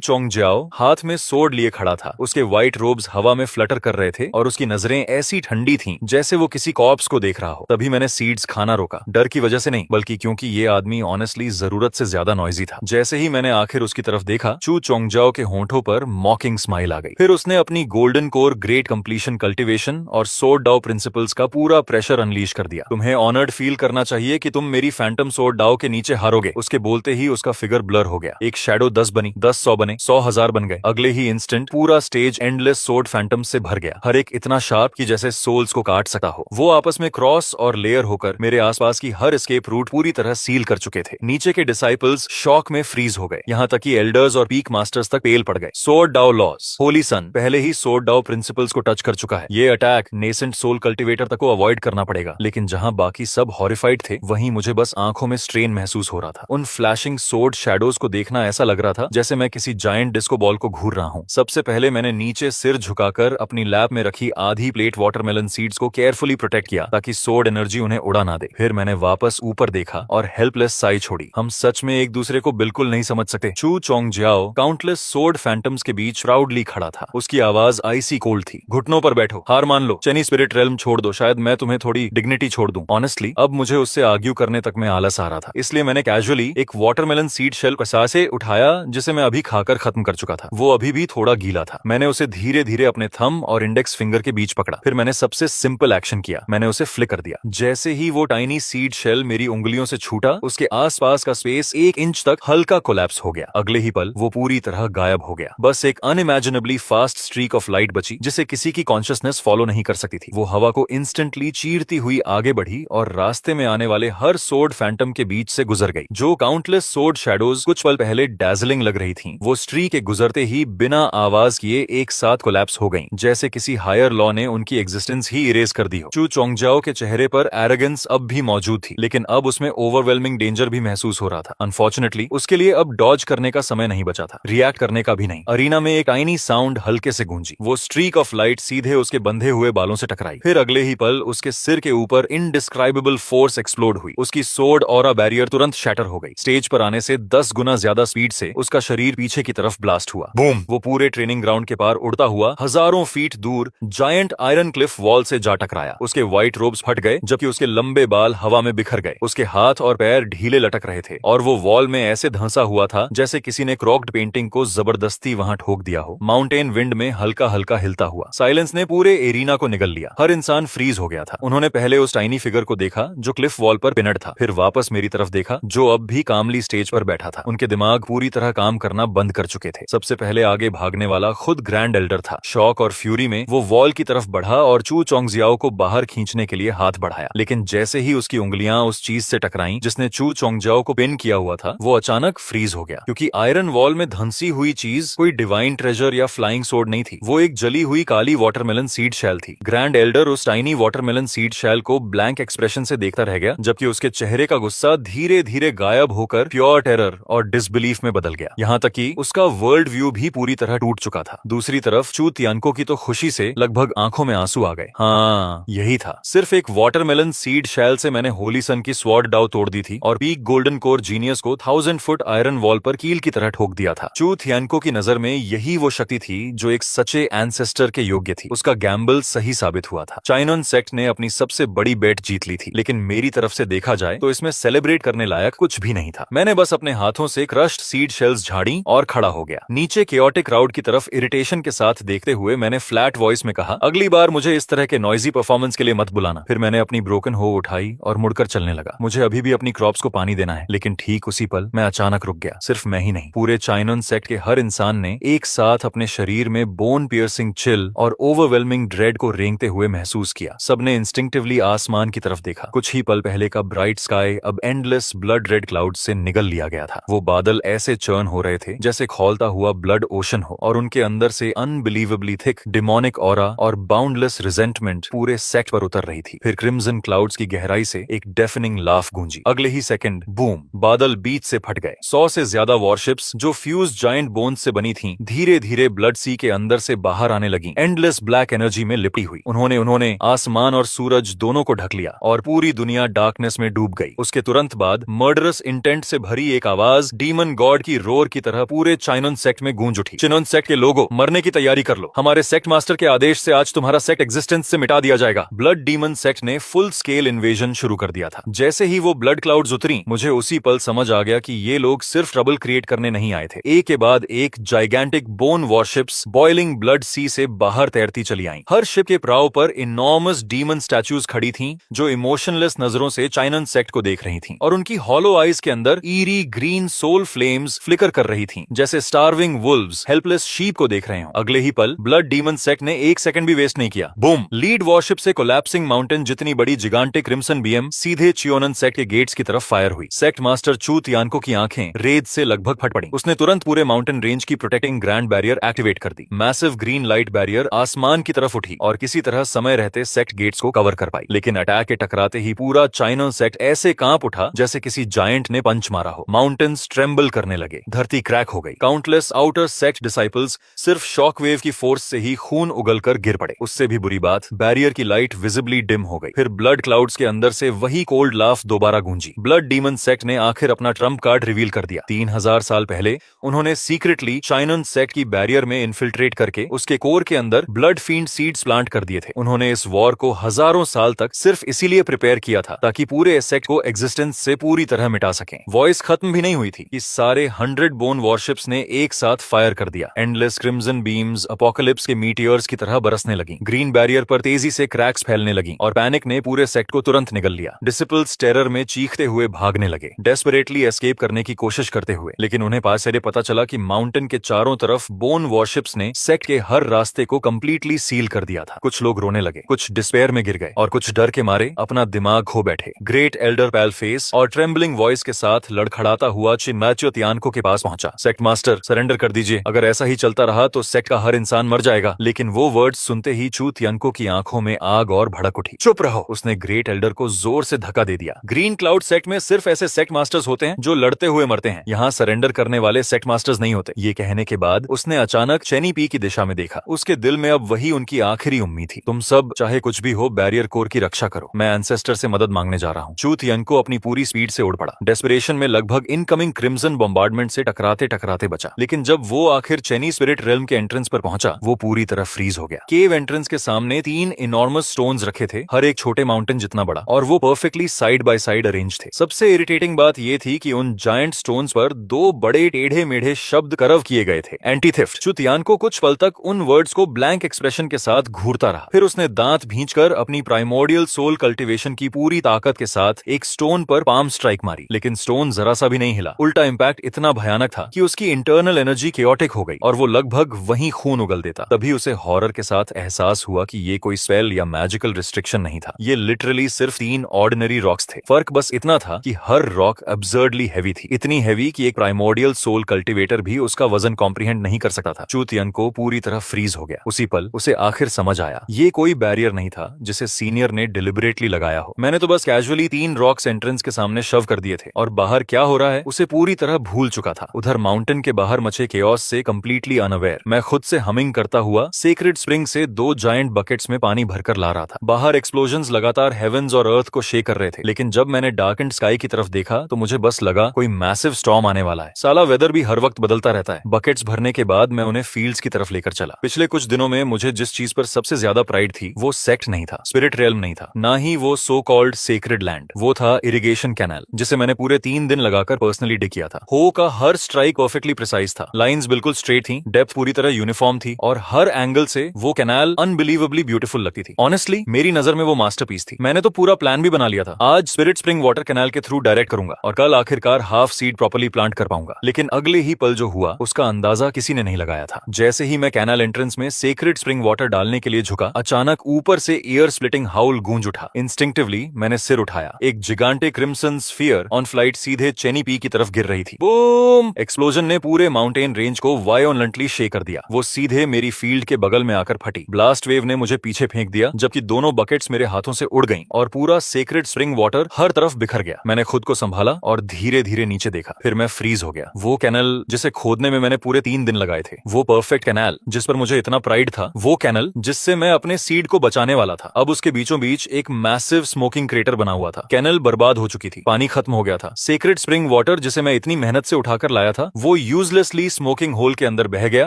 चोंगजाओ हाथ में सोर्ड लिए खड़ा था। उसके व्हाइट रोब्स हवा में फ्लटर कर रहे थे और उसकी नजरें ऐसी ठंडी थीं जैसे वो किसी कॉप्स को देख रहा हो। तभी मैंने सीड्स खाना रोका, डर की वजह से नहीं, बल्कि क्योंकि ये आदमी ऑनेस्टली जरूरत से ज्यादा नॉइजी था। जैसे ही मैंने आखिर उसकी तरफ देखा, चू चोंगजाओ के होंठों पर मॉकिंग स्माइल आ गई। फिर उसने अपनी golden core great completion cultivation और सोर्ड डाओ प्रिंसिपल्स का पूरा प्रेशर अनलीश कर दिया। तुम्हें ऑनर्ड फील करना चाहिए कि तुम मेरी फैंटम सोर्ड डाओ के नीचे हारोगे। उसके बोलते ही उसका फिगर ब्लर हो गया। एक शैडो 10 बनी, 10 100 बने, 100,000 बन गए। अगले ही इंस्टेंट पूरा स्टेज एंडलेस सोर्ड फैंटम से भर गया, हर एक इतना शार्प कि जैसे सोल्स को काट सकता हो। वो आपस में क्रॉस और लेयर होकर मेरे आसपास की हर एस्केप रूट पूरी तरह सील कर चुके थे। नीचे के डिसाइपल्स शॉक में फ्रीज हो गए, यहाँ तक कि एल्डर्स और पीक मास्टर्स तक पेल पड़ गए। सोर्ड डाओ लॉज, होली सन पहले ही सोर्ड डाओ प्रिंसिपल्स को टच कर चुका है। ये अटैक नेसेंट सोल कल्टिवेटर तक को अवॉइड करना पड़ेगा। लेकिन जहां बाकी सब हॉरिफाइड थे, वहीं मुझे बस आंखों में स्ट्रेन महसूस हो रहा था। उन फ्लैशिंग सोर्ड शैडोज को देखना ऐसा लग रहा था जैसे मैं किसी जायंट डिस्को बॉल को घूर रहा हूँ। सबसे पहले मैंने नीचे सिर झुकाकर अपनी लैब में रखी आधी प्लेट वाटरमेलन सीड्स को केयरफुली प्रोटेक्ट किया ताकि सोर्ड एनर्जी उन्हें उड़ा ना दे। फिर मैंने वापस ऊपर देखा और हेल्पलेस साई छोड़ी। हम सच में एक दूसरे को बिल्कुल नहीं समझ सकते। चू चोंगजाओ काउंटलेस सोर्ड फैंटम्स के बीच प्राउडली खड़ा था। उसकी आवाज आइसी कोल्ड थी। घुटनों पर बैठो, हार मान लो, चेनी स्पिरिट रेल्म छोड़ दो, शायद मैं तुम्हें थोड़ी डिग्निटी छोड़ दूं। ऑनेस्टली अब मुझे उससे आर्ग्यू करने तक में आलस आ रहा था, इसलिए मैंने कैजुअली एक वाटरमेलन सीड शेल कसा से उठाया जिसे मैं अभी खाकर खत्म कर चुका था। वो अभी भी थोड़ा गीला था। मैंने उसे धीरे धीरे अपने थंब और इंडेक्स फिंगर के बीच पकड़ा। फिर मैंने सबसे सिंपल एक्शन किया, मैंने उसे फ्लिक कर दिया। जैसे ही वो टाइनी सीड शेल मेरी उंगलियों से छूटा, उसके आसपास का स्पेस 1 इंच तक हल्का कोलैप्स हो गया। अगले ही पल वो पूरी तरह गायब हो गया। बस एक अनइमेजिनेबली फास्ट स्ट्रीक ऑफ लाइट बची जिसे किसी की कॉन्शियसनेस फॉलो नहीं कर सकती थी। वो हवा को इंस्टेंटली चीरती हुई आगे बढ़ी और रास्ते में आने वाले हर सोर्ड फैंटम के बीच से गुजर गई। जो काउंटलेस सोर्ड शैडोज कुछ पल पहले डैजलिंग लग रही थीं, वो स्ट्री के गुजरते ही बिना आवाज किए एक साथ कोलैप्स हो गईं, जैसे किसी हायर लॉ ने उनकी एग्जिस्टेंस ही इरेज कर दी हो। चू चोंगजाओ के चेहरे पर एरोगेंस अब भी मौजूद थी, लेकिन अब उसमें ओवरवेलमिंग डेंजर भी महसूस हो रहा था। अनफॉर्चुनेटली उसके लिए अब डॉज करने का समय नहीं बचा था, रिएक्ट करने का भी नहीं। अरीना में एक टाइनी साउंड हल्के से गूंजी। वो स्ट्रीक ऑफ लाइट सीधे उसके बंधे हुए बालों से टकराई। फिर अगले ही पल उसके सिर के ऊपर इनडिस्क्राइबेबल फोर्स एक्सप्लोड हुई। उसकी सोर्ड ऑरा बैरियर तुरंत शैटर हो गई। स्टेज पर आने से 10 गुना ज्यादा स्पीड से उसका शरीर पीछे की तरफ ब्लास्ट हुआ। बूम! वो पूरे ट्रेनिंग ग्राउंड के पार उड़ता हुआ हजारों फीट दूर जायंट आयरन क्लिफ वॉल से जा टकराया। उसके व्हाइट रोब्स फट गए जबकि उसके लंबे बाल हवा में बिखर गए। उसके हाथ और पैर ढीले लटक रहे थे और वो वॉल में ऐसे धंसा हुआ था जैसे किसी ने क्रॉक्ड पेंटिंग को जबरदस्ती वहां ठोक दिया हो। माउंटेन विंड में हल्का हल्का हिलता हुआ साइलेंस ने पूरे एरिना को निगल लिया। हर इंसान फ्रीज हो गया था। उन्होंने पहले उस टाइनी फिगर को देखा जो क्लिफ वॉल पर पिनड था, फिर वापस मेरी तरफ देखा जो अब भी कामली स्टेज पर बैठा था। उनके दिमाग पूरी पूरी तरह काम करना बंद कर चुके थे। सबसे पहले आगे भागने वाला खुद ग्रैंड एल्डर था। शॉक और फ्यूरी में वो वॉल की तरफ बढ़ा और चू चोंगजियाओ को बाहर खींचने के लिए हाथ बढ़ाया, लेकिन जैसे ही उसकी उंगलियां उस चीज से टकराईं जिसने चू चोंगजियाओ को पिन किया हुआ था, वो अचानक फ्रीज हो गया, क्योंकि आयरन वॉल में धंसी हुई चीज कोई डिवाइन ट्रेजर या फ्लाइंग सोर्ड नहीं थी। वो एक जली हुई काली वाटरमेलन सीड शेल थी। ग्रैंड एल्डर उस टाइनी वाटरमेलन सीड शेल को ब्लैंक एक्सप्रेशन से देखता रह गया, जबकि उसके चेहरे का गुस्सा धीरे धीरे गायब होकर प्योर टेरर और डिसबिलीफ में बदल गया। यहाँ तक कि उसका वर्ल्ड व्यू भी पूरी तरह टूट चुका था। दूसरी तरफ चू तियानको की तो खुशी से लगभग आंखों में आंसू आ गए। हाँ, यही था। सिर्फ एक वाटरमेलन सीड शेल से मैंने होली सन की स्वॉर्ड डाउ तोड़ दी थी और पीक गोल्डन कोर जीनियस को 1000 फुट आयरन वॉल पर कील की तरह ठोक दिया था। चू तियानको की नजर में यही वो शक्ति थी जो एक सच्चे एंसेस्टर के योग्य थी। उसका गैम्बल सही साबित हुआ था। चाइनन सेक्ट ने अपनी सबसे बड़ी बेट जीत ली थी, लेकिन मेरी तरफ से देखा जाए तो इसमें सेलिब्रेट करने लायक कुछ भी नहीं था। मैंने बस अपने हाथों से क्रश्ड सीड शेल्स झाड़ी और खड़ा हो गया। नीचे केओटिक क्राउड की तरफ इरिटेशन के साथ देखते हुए मैंने फ्लैट वॉइस में कहा, अगली बार मुझे इस तरह के नॉइजी परफॉर्मेंस के लिए मत बुलाना। फिर मैंने अपनी ब्रोकन हो उठाई और मुड़कर चलने लगा। मुझे अभी भी अपनी क्रॉप्स को पानी देना है। लेकिन ठीक उसी पल मैं अचानक रुक गया। सिर्फ मैं ही नहीं, पूरे चाइनन सेक्ट के हर इंसान ने एक साथ अपने शरीर में बोन पियर्सिंग चिल और ओवरवेलमिंग ड्रेड को रेंगते हुए महसूस किया। सबने इंस्टिंक्टिवली आसमान की तरफ देखा। कुछ ही पल पहले का ब्राइट स्काई अब एंडलेस ब्लड रेड क्लाउड से निगल लिया गया था। वो बादल ऐसे चर्न हो रहे थे जैसे खौलता हुआ ब्लड ओशन हो, और उनके अंदर से अनबिलीवेबली थिक डिमोनिक ऑरा और बाउंडलेस रिजेंटमेंट पूरे सेक्ट पर उतर रही थी। फिर क्रिम्सन क्लाउड्स की गहराई से एक डेफनिंग लाफ गूंजी। अगले ही सेकंड बूम, बादल बीच से फट गए। 100 से ज्यादा वॉरशिप्स जो फ्यूज जायंट बोन्स से बनी थीं, धीरे धीरे ब्लड सी के अंदर से बाहर आने लगी, एंडलेस ब्लैक एनर्जी में लिपटी हुई। उन्होंने आसमान और सूरज दोनों को ढक लिया और पूरी दुनिया डार्कनेस में डूब गई। उसके तुरंत बाद मर्डरस इंटेंट से भरी एक आवाज डीमन गॉड की रोर की तरह पूरे चाइनन सेक्ट में गूंज उठी। चिनन सेक्ट के लोगों, मरने की तैयारी कर लो। हमारे सेक्ट मास्टर के आदेश से आज तुम्हारा सेक्ट एग्जिस्टेंस से मिटा दिया जाएगा। ब्लड डीमन सेक्ट ने फुल स्केल इन्वेजन शुरू कर दिया था। जैसे ही वो ब्लड क्लाउड्स उतरी, मुझे उसी पल समझ आ गया कि ये लोग सिर्फ ट्रबल क्रिएट करने नहीं आए थे। एक के बाद एक gigantic bone warships boiling blood sea से बाहर तैरती चली आईं। हर शिप के प्राव पर इनॉर्मस डीमन स्टैच्यूज खड़ी थीं, जो इमोशनलेस नजरों से चाइनन सेक्ट को देख रही थीं, और उनकी हॉलो आईज के अंदर eerie green soul flames flicker कर रही थीं, जैसे स्टार्विंग वुल्व्स हेल्पलेस शीप को देख रहे हो। अगले ही पल ब्लड डीमन सेक्ट ने एक सेकंड भी वेस्ट नहीं किया। बूम, लीड वॉरशिप से कोलैप्सिंग माउंटेन जितनी बड़ी जिगांटिक क्रिम्सन बीएम सीधे चियोनन सेक्ट के गेट्स की तरफ फायर हुई। सेक्ट मास्टर चू तियानको की आंखें रेत से लगभग फट पड़ी। उसने तुरंत पूरे माउंटेन रेंज की प्रोटेक्टिंग ग्रैंड बैरियर एक्टिवेट कर दी। मैसिव ग्रीन लाइट बैरियर आसमान की तरफ उठी और किसी तरह समय रहते सेक्ट गेट्स को कवर कर पाई। लेकिन अटैक के टकराते ही पूरा चाइनन सेक्ट ऐसे कांप उठा जैसे किसी जायंट ने पंच मारा हो। माउंटेन्स ट्रेम्बल करने लगे, धरती क्रैक हो गई। काउंटलेस आउटर सेक्ट डिसाइपल्स सिर्फ शॉक वेव की फोर्स से ही खून उगलकर गिर पड़े। उससे भी बुरी बात, बैरियर की लाइट विजिबली डिम हो गई। फिर ब्लड क्लाउड्स के अंदर से वही कोल्ड लाफ दोबारा गूंजी। ब्लड डीमन सेक्ट ने आखिर अपना ट्रम्प कार्ड रिवील कर दिया। 3000 साल पहले उन्होंने सीक्रेटली चाइनन सेक्ट की बैरियर में इन्फिल्ट्रेट करके उसके कोर के अंदर ब्लड फील्ड सीड्स प्लांट कर दिए थे। उन्होंने इस वॉर को हजारों साल तक सिर्फ इसीलिए प्रिपेयर किया था ताकि पूरे सेक्ट को एग्जिस्टेंस से पूरी तरह मिटा सकें। वॉइस खत्म भी नहीं हुई थी कि सारे 100 बोन वॉरशिप्स ने एक साथ फायर कर दिया। एंडलेस क्रिम्सन बीम्स अपोकलिप्स के मीटियर्स की तरह बरसने लगी। ग्रीन बैरियर पर तेजी से क्रैक्स फैलने लगी और पैनिक ने पूरे सेक्ट को तुरंत निगल लिया। डिसिपल्स टेरर में चीखते हुए भागने लगे, डेस्परेटली एस्केप करने की कोशिश करते हुए। लेकिन उन्हें पास से पता चला कि माउंटेन के चारों तरफ बोन वॉरशिप्स ने सेक्ट के हर रास्ते को कंप्लीटली सील कर दिया था। कुछ लोग रोने लगे, कुछ डिस्पेयर में गिर गए और कुछ डर के मारे अपना दिमाग खो बैठे। ग्रेट एल्डर पैल फेस और ट्रेम्बलिंग वॉइस के साथ लड़खड़ाता हुआ चिन्माचियो तियानको के पास पहुंचा। सेक्ट मास्टर, सरेंडर कर दीजिए। अगर ऐसा ही चलता रहा तो सेक्ट का हर इंसान मर जाएगा। लेकिन वो वर्ड्स सुनते ही चू तियानको की आंखों में आग और भड़क उठी। चुप रहो, उसने ग्रेट एल्डर को जोर से धक्का दे दिया। ग्रीन क्लाउड सेक्ट में सिर्फ ऐसे सेक्ट मास्टर्स होते हैं जो लड़ते हुए मरते हैं। यहाँ सरेंडर करने वाले सेक्ट मास्टर्स नहीं होते। ये कहने के बाद उसने अचानक चेनी पी की दिशा में देखा। उसके दिल में अब वही उनकी आखिरी उम्मीद थी। तुम सब चाहे कुछ भी हो, बैरियर कोर की रक्षा करो। मैं एंसेस्टर से मदद मांगने जा रहा हूँ। चू तियानको अपनी पूरी स्पीड से उड़ पड़ा। डेस्परेशन में लगभग इनकमिंग क्रिम्सन बॉम्बार्डमेंट से टकराते टकराते बचा। लेकिन जब वो आखिर चेनी स्पिरिट रेल्म के एंट्रेंस पर पहुंचा, वो पूरी तरह फ्रीज हो गया। केव एंट्रेंस के सामने 3 इनॉर्मस स्टोन्स रखे थे, हर एक छोटे माउंटेन जितना बड़ा, और वो perfectly side by side arrange थे। सबसे इरिटेटिंग बात ये थी कि उन जायंट स्टोन्स पर 2 बड़े टेढ़े मेढ़े शब्द करव किए गए थे, एंटी थेफ्ट। चू तियानको कुछ पल तक उन वर्ड्स को ब्लैंक एक्सप्रेशन के साथ घूरता रहा। फिर उसने दांत भींचकर अपनी प्राइमोर्डियल सोल कल्टीवेशन की पूरी ताकत के साथ एक स्टोन पर पाम स्ट्राइक मारी। लेकिन स्टोन जरा सा भी नहीं हिला। उल्टा इम्पैक्ट इतना भयानक था कि उसकी इंटरनल एनर्जी केओटिक हो गई और वो लगभग वहीं खून उगल देता। तभी उसे हॉरर के साथ एहसास हुआ कि ये कोई स्पेल या मैजिकल रिस्ट्रिक्शन नहीं था, ये लिटरली सिर्फ 3 ऑर्डिनरी रॉक्स थे। फर्क बस इतना था कि हर रॉक अब्सर्डली हैवी थी, इतनी हैवी कि एक प्राइमोर्डियल सोल कल्टिवेटर भी उसका वजन कॉम्प्रिहेंड नहीं कर सकता था। चू तियन को पूरी तरह फ्रीज हो गया। उसी पल उसे आखिर समझ आया, ये कोई बैरियर नहीं था जिसे सीनियर ने डिलिबरेटली लगाया हो। मैंने तो बस कैजुअली 3 रॉक्स एंट्रेंस के सामने शव कर दिए थे और बाहर क्या हो रहा है उसे पूरी तरह भूल चुका था। उधर माउंटेन के बाहर मचे केओस से कंप्लीटली अनअवेयर मैं खुद से हमिंग करता हुआ सेक्रेड स्प्रिंग से 2 जायंट बकेट्स में पानी भरकर ला रहा था। बाहर एक्सप्लोजन्स लगातार हेवेंस और अर्थ को शेक कर रहे थे, लेकिन जब मैंने डार्क एंड स्काई की तरफ देखा तो मुझे बस लगा कोई मैसिव स्टॉर्म आने वाला है। साला वेदर भी हर वक्त बदलता रहता है। बकेट्स भरने के बाद मैं उन्हें फील्ड्स की तरफ लेकर चला। पिछले कुछ दिनों में मुझे जिस चीज पर सबसे ज्यादा प्राइड थी वो सेक्ट नहीं था, स्पिरिट रेल्म नहीं था, ना ही वो सो कॉल्ड सेक्रेड लैंड। वो था इरिगेशन कैनाल, जिसे मैंने पूरे 3 दिन लगाकर पर्सनली डिग किया था। हो का हर स्ट्राइक परफेक्टली प्रिसाइज था, लाइंस बिल्कुल स्ट्रेट थी, डेप्थ पूरी तरह यूनिफॉर्म थी और हर एंगल से वो कैनाल अनबिलीवेबली ब्यूटीफुल लगती थी। ऑनेस्टली मेरी नजर में वो मास्टरपीस थी। मैंने तो पूरा प्लान भी बना लिया था, आज स्पिरिट स्प्रिंग वाटर कैनाल के थ्रू डायरेक्ट करूंगा और कल आखिरकार हाफ सीड प्रॉपर्ली प्लांट कर पाऊंगा। लेकिन अगले ही पल जो हुआ उसका अंदाजा किसी ने नहीं लगाया था। जैसे ही मैं कैनाल एंट्रेंस में सेक्रेड स्प्रिंग वाटर डालने के लिए झुका, अचानक ऊपर से ईयर स्प्लिटिंग हाउल गूंज उठा। इंस्टिंक्टिवली मैंने सिर उठाया। एक जिगांटिक क्रिम्सन स्फीयर ऑन फ्लाइट सीधे चेनी पी की तरफ गिर रही थी। बूम! एक्सप्लोजन ने पूरे माउंटेन रेंज को वायोलेंटली शेक कर दिया। वो सीधे मेरी फील्ड के बगल में आकर फटी। ब्लास्ट वेव ने मुझे पीछे फेंक दिया, जबकि दोनों बकेट्स मेरे हाथों से उड़ गईं और पूरा सेक्रेड स्प्रिंग वाटर हर तरफ बिखर गया। मैंने खुद को संभाला और धीरे धीरे नीचे देखा, फिर मैं फ्रीज हो गया। वो कैनल जिसे खोदने में मैंने पूरे 3 दिन लगाए थे, वो परफेक्ट कैनाल जिस पर मुझे इतना प्राइड था, वो कैनल जिससे मैं अपने सीड को बचाने वाला था, अब उसके बीचों बीच एक मैसिव स्मोकिंग क्रेटर बना हुआ था। कैनल बर्बाद हो चुकी थी, पानी खत्म हो गया था। सेक्रेड स्प्रिंग वाटर जिसे मैं इतनी मेहनत से उठाकर लाया था, वो यूजलेसली स्मोकिंग होल के अंदर बह गया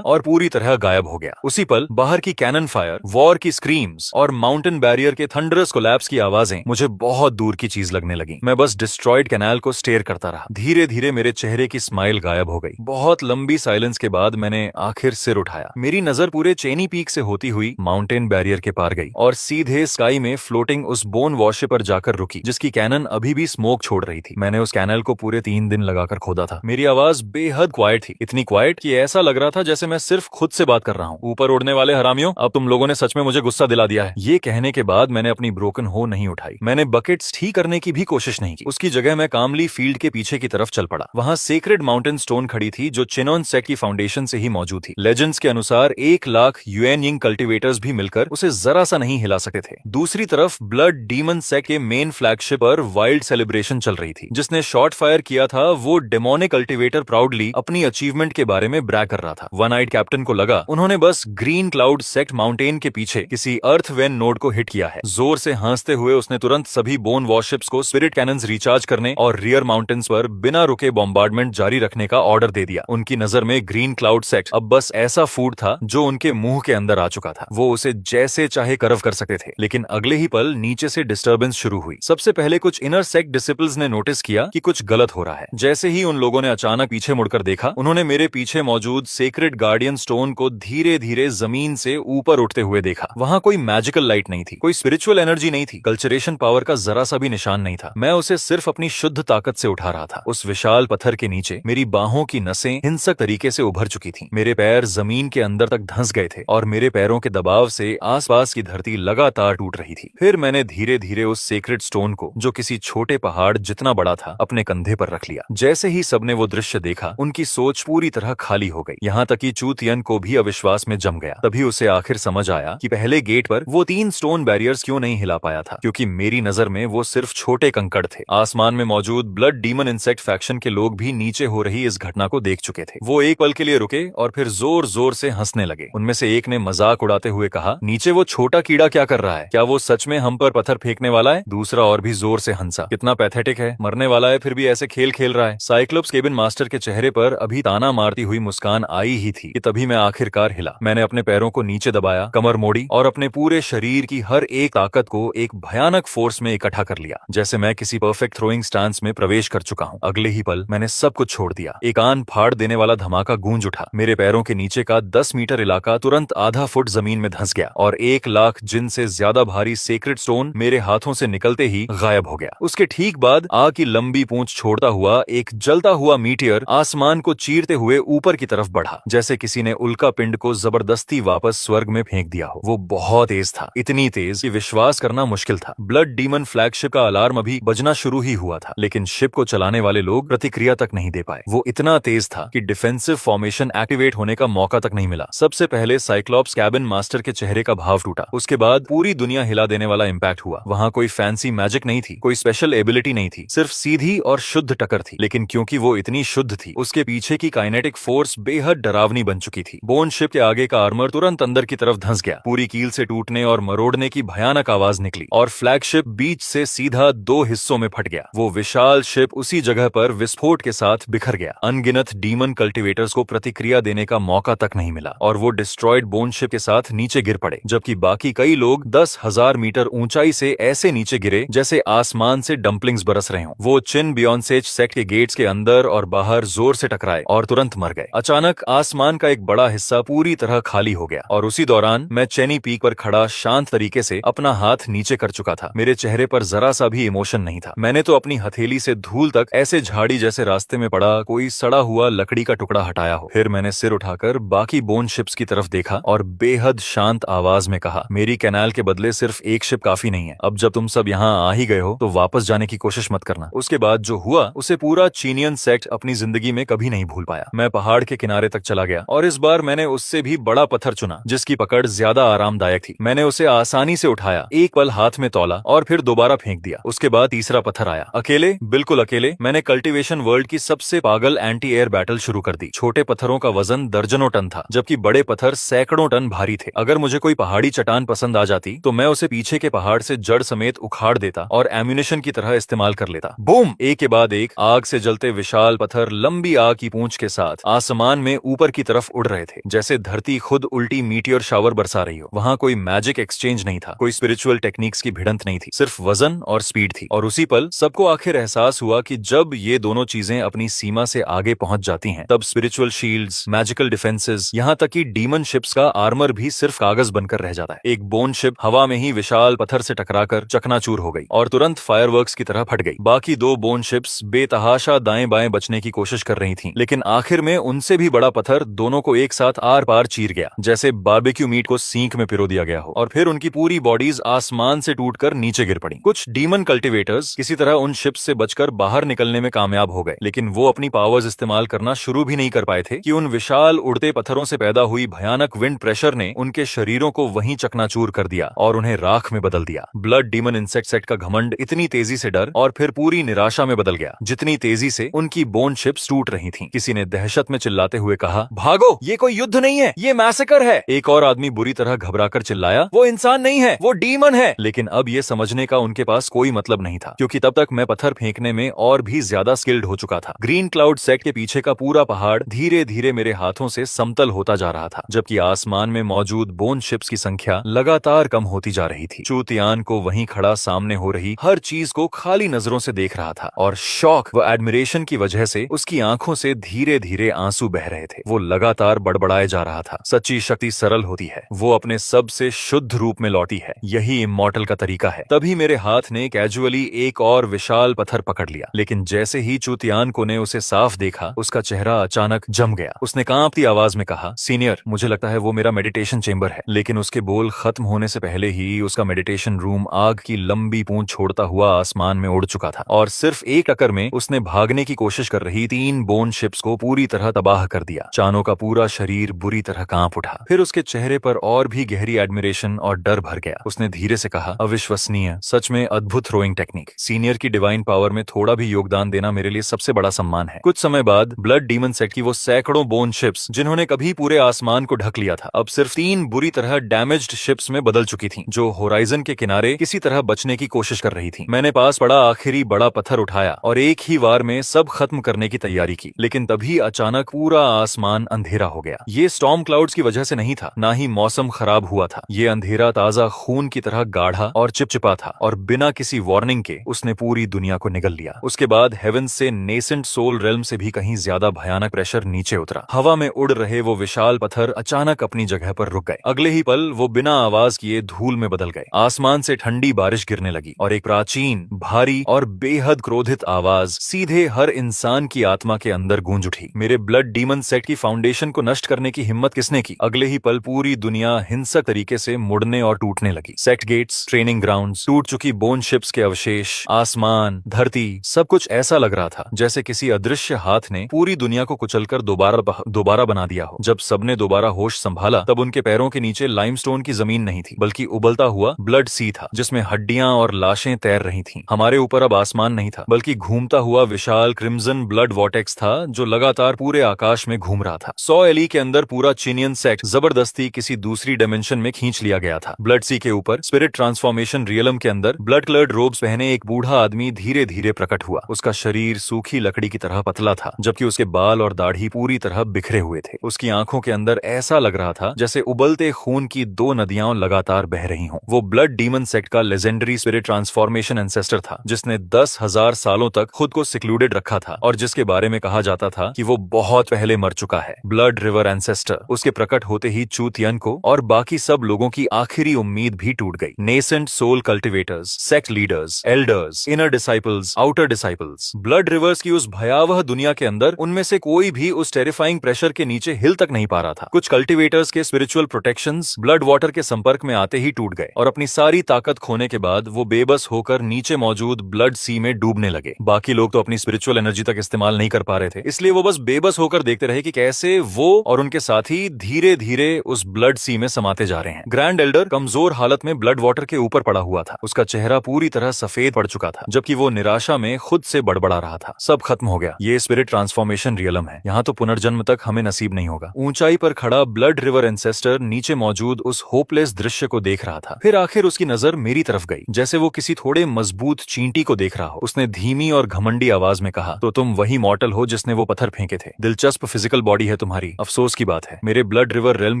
और पूरी तरह गायब हो गया। उसी पल बाहर की कैनन फायर, वॉर की स्क्रीम्स और माउंटेन बैरियर के थंडरस कोलैप्स की आवाजें मुझे बहुत दूर की चीज लगने लगी। मैं बस डिस्ट्रॉयड कैनाल को स्टेयर करता रहा। धीरे धीरे मेरे चेहरे की स्माइल गायब हो गई। बहुत लंबी साइलेंस के बाद मैंने आखिर सिर उठाया। मेरी नजर पूरे चेनी पीक से होती हुई माउंटेन बैरियर के पार गई और सीधे स्काई में फ्लोटिंग उस बोन वॉशे पर जाकर रुकी जिसकी कैनन अभी भी स्मोक छोड़ रही थी। मैंने उस कैनल को पूरे 3 दिन लगाकर खोदा था। मेरी आवाज बेहद क्वाइट थी, इतनी क्वाइट कि ऐसा लग रहा था जैसे मैं सिर्फ खुद से बात कर रहा हूँ। ऊपर उड़ने वाले हरामियों, अब तुम लोगों ने सच में मुझे गुस्सा दिला दिया है। ये कहने के बाद मैंने अपनी ब्रोकन हो नहीं उठाई। मैंने बकेट्स ठीक करने की भी कोशिश नहीं की। उसकी जगह मैं कामली फील्ड के पीछे की तरफ चल पड़ा। वहां सेक्रेड माउंटेन स्टोन खड़ी थी जो चिनोन सेक्ट की फाउंडेशन से ही मौजूद थी। लेजेंड्स के अनुसार 1 लाख यूएन यिंग कल्टिवेटर्स भी मिलकर उसे जरा सा नहीं हिला सकते थे। दूसरी तरफ ब्लड डीमन सेक्ट के मेन फ्लैगशिप पर वाइल्ड सेलिब्रेशन चल रही थी। जिसने शॉट फायर किया था वो डेमोनिक कल्टिवेटर प्राउडली अपनी अचीवमेंट के बारे में ब्रैग कर रहा था। वन आइड कैप्टन को लगा उन्होंने बस ग्रीन क्लाउड सेक्ट माउंटेन के पीछे किसी अर्थ वेन नोड को हिट किया है। जोर से हंसते हुए उसने तुरंत सभी बोन वॉरशिप्स को स्पिरिट कैनन्स रिचार्ज करने और रियर माउंटेन्स पर बिना रुके बॉम्बार्डमेंट जारी रखने का ऑर्डर दे दिया। उनकी नजर में ग्रीन क्लाउड सेक्ट अब बस ऐसा फूड था जो उनके मुंह के अंदर आ चुका था। वो उसे जैसे चाहे कर्व कर सकते थे। लेकिन अगले ही पल नीचे से डिस्टर्बेंस शुरू हुई। सबसे पहले कुछ इनर सेक्ट डिसिपल्स ने नोटिस किया कि कुछ गलत हो रहा है। जैसे ही उन लोगों ने अचानक पीछे मुड़कर देखा, उन्होंने मेरे पीछे मौजूद सेक्रेड गार्डियन स्टोन को धीरे धीरे जमीन से ऊपर उठते हुए देखा। वहां कोई मैजिकल लाइट नहीं थी, कोई स्पिरिचुअल एनर्जी नहीं थी, कल्चरेशन पावर का जरा सा भी निशान नहीं था। मैं उसे सिर्फ अपनी शुद्ध ताकत से उठा रहा था। उस विशाल पत्थर के नीचे मेरी बाहों की नसें हिंसक तरीके से उभर चुकी थीं। मेरे पैर जमीन के अंदर तक धंस गए थे और मेरे पैरों के दबाव से आसपास की धरती लगातार टूट रही थी। फिर मैंने धीरे धीरे उस सेक्रेड स्टोन को, जो किसी छोटे पहाड़ जितना बड़ा था, अपने कंधे पर रख लिया। जैसे ही सबने वो दृश्य देखा, उनकी सोच पूरी तरह खाली हो गई। यहाँ तक कि चू तियन को भी अविश्वास में जम गया। तभी उसे आखिर समझ आया कि पहले गेट पर वो 3 स्टोन बैरियर्स क्यों नहीं हिला पाया था, क्योंकि मेरी नजर में वो सिर्फ छोटे कंकड़ थे। आसमान में मौजूद ब्लड डीमन इंसेक्ट फैक्शन के लोग भी नीचे हो रही इस घटना को देख चुके थे। वो एक पल के लिए रुके और फिर जोर जोर से हंसने लगे। उनमें से एक ने मजाक उड़ाते हुए कहा, नीचे वो छोटा कीड़ा क्या कर रहा है? क्या वो सच में हम पर पत्थर फेंकने वाला है? दूसरा और भी जोर से हंसा। कितना पैथेटिक है, मरने वाला है फिर भी ऐसे खेल खेल रहा है। साइक्लोप्स केबिन मास्टर के चेहरे पर अभी ताना मारती हुई मुस्कान आई ही थी कि तभी मैं आखिरकार हिला। मैंने अपने पैरों को नीचे दबाया, कमर मोड़ी और अपने पूरे शरीर की हर एक ताकत को एक भयानक फोर्स में इकट्ठा कर लिया, जैसे मैं किसी परफेक्ट थ्रोइंग स्टांस में प्रवेश कर चुका हूँ। अगले ही पल मैंने सब कुछ छोड़ दिया। एक कान फाड़ देने वाला धमाका गूंज उठा। मेरे पैरों के नीचे का 10 मीटर इलाका तुरंत आधा फुट जमीन में धंस गया और 1 लाख जिन से ज्यादा भारी सेक्रेड स्टोन मेरे हाथों से निकलते ही गायब हो गया। उसके ठीक बाद आग की लंबी पूंछ छोड़ता हुआ एक जलता हुआ हुआ मीटियर आसमान को चीरते हुए ऊपर की तरफ बढ़ा, जैसे किसी ने उल्का पिंड को जबरदस्ती वापस स्वर्ग में फेंक दिया हो। वो बहुत तेज था, इतनी तेज कि विश्वास करना मुश्किल था। ब्लड डीमन फ्लैगशिप का अलार्म अभी बजना शुरू ही हुआ था, लेकिन शिप को चलाने वाले लोग प्रतिक्रिया तक नहीं दे पाए। वो इतना तेज था कि डिफेंसिव फॉर्मेशन एक्टिवेट होने का मौका तक नहीं मिला। सबसे पहले साइक्लॉप्स कैबिन मास्टर के चेहरे का भाव टूटा, उसके बाद पूरी दुनिया हिला देने वाला इम्पैक्ट हुआ। वहाँ कोई फैंसी मैजिक नहीं थी, कोई स्पेशल एबिलिटी नहीं थी, सिर्फ सीधी और शुद्ध टक्कर थी। लेकिन क्योंकि वो इतनी शुद्ध थी, उसके पीछे की काइनेटिक फोर्स बेहद डरावनी बन चुकी थी। बोन शिप के आगे का आर्मर तुरंत अंदर की तरफ धंस गया, पूरी कील से टूटने और मरोड़ने की भयानक आवाज निकली और फ्लैगशिप बीच से सीधा दो हिस्सों में फट गया। वो विशाल शिप उसी जगह पर विस्फोट के साथ बिखर गया। अनगिनत डीमन कल्टिवेटर्स को प्रतिक्रिया देने का मौका तक नहीं मिला और वो डिस्ट्रॉयड बोन शिप के साथ नीचे गिर पड़े, जबकि बाकी कई लोग 10,000 मीटर ऊंचाई से ऐसे नीचे गिरे जैसे आसमान से डंपलिंग्स बरस रहे हों। वो चिन बियॉन्सेज सेक्ट के गेट्स के अंदर और बाहर जोर से टकराए और तुरंत मर गए। अचानक आसमान का एक बड़ा हिस्सा पूरी तरह खाली हो गया और उसी दौरान मैं चेनी पीक पर खड़ा शांत तरीके से अपना हाथ नीचे कर चुका था। मेरे चेहरे पर जरा सा भी इमोशन नहीं था। मैंने तो अपनी हथेली से धूल तक ऐसे झाड़ी जैसे रास्ते में पड़ा कोई सड़ा हुआ लकड़ी का टुकड़ा हटाया हो। फिर मैंने सिर उठाकर बाकी बोन शिप्स की तरफ देखा और बेहद शांत आवाज में कहा, मेरी कैनाल के बदले सिर्फ एक शिप काफी नहीं है। अब जब तुम सब यहाँ आ ही गए हो तो वापस जाने की कोशिश मत करना। उसके बाद जो हुआ उसे पूरा चीनियन सेक्ट अपनी जिंदगी में कभी नहीं भूल पाया। मैं पहाड़ के किनारे तक चला गया और इस बार मैंने उससे भी बड़ा पत्थर चुना जिसकी पकड़ ज्यादा आरामदायक थी। मैंने उसे आसानी से उठाया, एक पल हाथ में तौला और फिर दोबारा फेंक दिया। उसके बाद तीसरा पत्थर आया। अकेले, बिल्कुल अकेले, मैंने कल्टीवेशन वर्ल्ड की सबसे पागल एंटी एयर बैटल शुरू कर दी। छोटे पत्थरों का वजन दर्जनों टन था, जबकि बड़े पत्थर सैकड़ों टन भारी थे। अगर मुझे कोई पहाड़ी चट्टान पसंद आ जाती तो मैं उसे पीछे के पहाड़ से जड़ समेत उखाड़ देता और एम्यूनिशन की तरह इस्तेमाल कर लेता। बूम! एक के बाद एक आग से जलते विशाल पत्थर लंबी आग की पूंछ के साथ आसमान में ऊपर की तरफ उड़ रहे थे, जैसे धरती खुद उल्टी मीटियोर शावर बरसा रही हो। वहाँ कोई मैजिक एक्सचेंज नहीं था, कोई स्पिरिचुअल टेक्निक्स की भिड़ंत नहीं थी, सिर्फ वजन और स्पीड थी। और उसी पल सबको आखिर एहसास हुआ कि जब ये दोनों चीजें अपनी सीमा से आगे पहुंच जाती हैं, तब स्पिरिचुअल शील्ड्स, मैजिकल डिफेंसेस, यहाँ तक कि डीमन शिप्स का आर्मर भी सिर्फ कागज बनकर रह जाता है। एक बोन शिप हवा में ही विशाल पत्थर से टकराकर चकनाचूर हो गई और तुरंत फायरवर्क्स की तरह फट गई। बाकी दो बोन शिप्स बेतहाशा दाएं बाएं बचने की कोशिश कर रही थीं, लेकिन आखिर में उनसे भी बड़ा पत्थर दोनों को एक साथ आर पार चीर गया, जैसे बारबेक्यू मीट को सींक में पिरो दिया गया हो। और फिर उनकी पूरी बॉडीज आसमान से टूटकर नीचे गिर पड़ी। कुछ डीमन कल्टिवेटर्स किसी तरह उन शिप्स से बचकर बाहर निकलने में कामयाब हो गए, लेकिन वो अपनी पावर्स इस्तेमाल करना शुरू भी नहीं कर पाए थे कि उन विशाल उड़ते पत्थरों से पैदा हुई भयानक विंड प्रेशर ने उनके शरीरों को वहीं चकनाचूर कर दिया और उन्हें राख में बदल दिया। ब्लड डीमन इंसेक्ट सेट का घमंड इतनी तेजी से डर और फिर पूरी निराशा में बदल गया जितनी तेजी से उनकी बोन शिप्स टूट रही थीं। किसी ने दहशत में चिल्लाते हुए कहा, भागो, ये कोई युद्ध नहीं है, ये मैसेकर है। एक और आदमी बुरी तरह घबराकर चिल्लाया, वो इंसान नहीं है, वो डीमन है। लेकिन अब ये समझने का उनके पास कोई मतलब नहीं था, क्योंकि तब तक मैं पत्थर फेंकने में और भी ज्यादा स्किल्ड हो चुका था। ग्रीन क्लाउड सेक्ट के पीछे का पूरा पहाड़ धीरे धीरे मेरे हाथों से समतल होता जा रहा था, जबकि आसमान में मौजूद बोन शिप्स की संख्या लगातार कम होती जा रही थी। चूतियान को वहीं खड़ा सामने हो रही हर चीज को खाली नजरों से देख रहा था और शौक व एडमिरेशन की वजह से उसकी आंखों से धीरे धीरे आंसू बह रहे थे। वो लगातार बड़बड़ाए जा रहा था, सच्ची शक्ति सरल होती है, वो अपने सबसे शुद्ध रूप में लौटी है, यही इमॉर्टल का तरीका है। तभी मेरे हाथ ने कैजुअली एक और विशाल पत्थर पकड़ लिया, लेकिन जैसे ही चूतियानको ने उसे साफ देखा, उसका चेहरा अचानक जम गया। उसने कांपती आवाज में कहा, सीनियर, मुझे लगता है वो मेरा मेडिटेशन चेंबर है। लेकिन उसके बोल खत्म होने से पहले ही उसका मेडिटेशन रूम आग की लंबी पूंछ छोड़ता हुआ आसमान में उड़ चुका था और सिर्फ एक टक्कर में उसने भागने की कोशिश कर रही 3 बोन शिप्स को पूरी तरह तबाह कर दिया। चानो का पूरा शरीर बुरी तरह कांप उठा। फिर उसके चेहरे पर और भी गहरी एडमिरेशन और डर भर गया। उसने धीरे से कहा, अविश्वसनीय, सच में अद्भुत थ्रोइंग टेक्निक। सीनियर की डिवाइन पावर में थोड़ा भी योगदान देना मेरे लिए सबसे बड़ा सम्मान है। कुछ समय बाद ब्लड डीमन सेट की वो सैकड़ों बोन शिप्स, जिन्होंने कभी पूरे आसमान को ढक लिया था, अब सिर्फ 3 बुरी तरह डैमेज्ड शिप्स में बदल चुकी थीं, जो होराइजन के किनारे किसी तरह बचने की कोशिश कर रही थीं। मैंने पास पड़ा आखिरी बड़ा पत्थर उठाया और एक ही वार में सब खत्म करने की तैयारी की, लेकिन तभी अचानक पूरा आसमान अंधेरा हो गया। ये स्टॉर्म क्लाउड्स की वजह से नहीं था, ना ही मौसम खराब हुआ था। ये अंधेरा ताजा खून की तरह गाढ़ा और चिपचिपा था और बिना किसी वार्निंग के उसने पूरी दुनिया को निगल लिया। उसके बाद हेवन से नेसेंट सोल रेल्म से भी कहीं ज्यादा भयानक प्रेशर नीचे उतरा। हवा में उड़ रहे वो विशाल पत्थर अचानक अपनी जगह पर रुक गए। अगले ही पल वो बिना आवाज किए धूल में बदल गए। आसमान से ठंडी बारिश गिरने लगी और एक प्राचीन, भारी और बेहद क्रोधित आवाज सीधे हर इंसान इंसान की आत्मा के अंदर गूंज उठी। मेरे ब्लड डीमन सेक्ट की फाउंडेशन को नष्ट करने की हिम्मत किसने की? अगले ही पल पूरी दुनिया हिंसक तरीके से मुड़ने और टूटने लगी। सेक्ट गेट्स, ट्रेनिंग ग्राउंड्स, टूट चुकी बोन शिप्स के अवशेष, आसमान, धरती, सब कुछ ऐसा लग रहा था जैसे किसी अदृश्य हाथ ने पूरी दुनिया को कुचलकर दोबारा बना दिया हो। जब सबने दोबारा होश संभाला तब उनके पैरों के नीचे लाइमस्टोन की जमीन नहीं थी, बल्कि उबलता हुआ ब्लड सी था जिसमें हड्डियां और लाशें तैर रही थीं। हमारे ऊपर अब आसमान नहीं था, बल्कि घूमता हुआ विशाल क्रिम्सन ब्लड वॉर्टेक्स था जो लगातार पूरे आकाश में घूम रहा था। 100 एली के अंदर पूरा चीनियन सेक्ट जबरदस्ती किसी दूसरी डायमेंशन में खींच लिया गया था। ब्लड सी के ऊपर स्पिरिट ट्रांसफॉर्मेशन रियलम के अंदर ब्लड कलर्ड रोब्स पहने एक बूढ़ा आदमी धीरे धीरे प्रकट हुआ। उसका शरीर सूखी लकड़ी की तरह पतला था, जबकि उसके बाल और दाढ़ी पूरी तरह बिखरे हुए थे। उसकी आंखों के अंदर ऐसा लग रहा था जैसे उबलते खून की 2 नदियां लगातार बह रही हों। वो ब्लड डीमन सेक्ट का लेजेंडरी स्पिरिट ट्रांसफॉर्मेशन एंसेस्टर था, जिसने 10,000 सालों तक खुद को सिक्लूडेड रखा था और जिसके बारे में कहा जाता था कि वो बहुत पहले मर चुका है। Blood river ancestor. उसके प्रकट होते ही चू तियन को और बाकी सब लोगों की आखिरी उम्मीद भी टूट गई। Nascent soul cultivators, sect leaders, elders, inner disciples, outer disciples, blood rivers की उस भयावह दुनिया के अंदर उनमें से कोई भी उस टेरिफाइंग प्रेशर के नीचे हिल तक नहीं पा रहा था। कुछ कल्टिवेटर्स के स्पिरिचुअल प्रोटेक्शंस ब्लड वाटर के संपर्क में आते ही टूट गए और अपनी सारी ताकत खोने के बाद वो बेबस होकर नीचे मौजूद ब्लड सी में डूबने लगे। बाकी लोग तो अपनी स्पिरिचुअल एनर्जी तक इस्तेमाल नहीं कर पा रहे थे, इसलिए वो बस बेबस होकर देखते रहे कि कैसे वो और उनके साथी धीरे धीरे उस ब्लड सी में समाते जा रहे हैं। ग्रैंड एल्डर कमजोर हालत में ब्लड वाटर के ऊपर पड़ा हुआ था। उसका चेहरा पूरी तरह सफेद पड़ चुका था, जबकि वो निराशा में खुद से बड़बड़ा रहा था। सब खत्म हो गया। ये स्पिरिट ट्रांसफॉर्मेशन रियलम है, यहाँ तो पुनर्जन्म तक हमें नसीब नहीं होगा। ऊंचाई पर खड़ा ब्लड रिवर एंसेस्टर नीचे मौजूद उस होपलेस दृश्य को देख रहा था। फिर आखिर उसकी नजर मेरी तरफ गई, जैसे वो किसी थोड़े मजबूत चींटी को देख रहा हो। उसने धीमी और घमंडी आवाज में कहा, तो तुम वही मॉर्टल हो जिसने वो पत्थर फेंके थे। दिलचस्प फिजिकल बॉडी है तुम्हारी। अफसोस की बात है, मेरे ब्लड रिवर रेल्म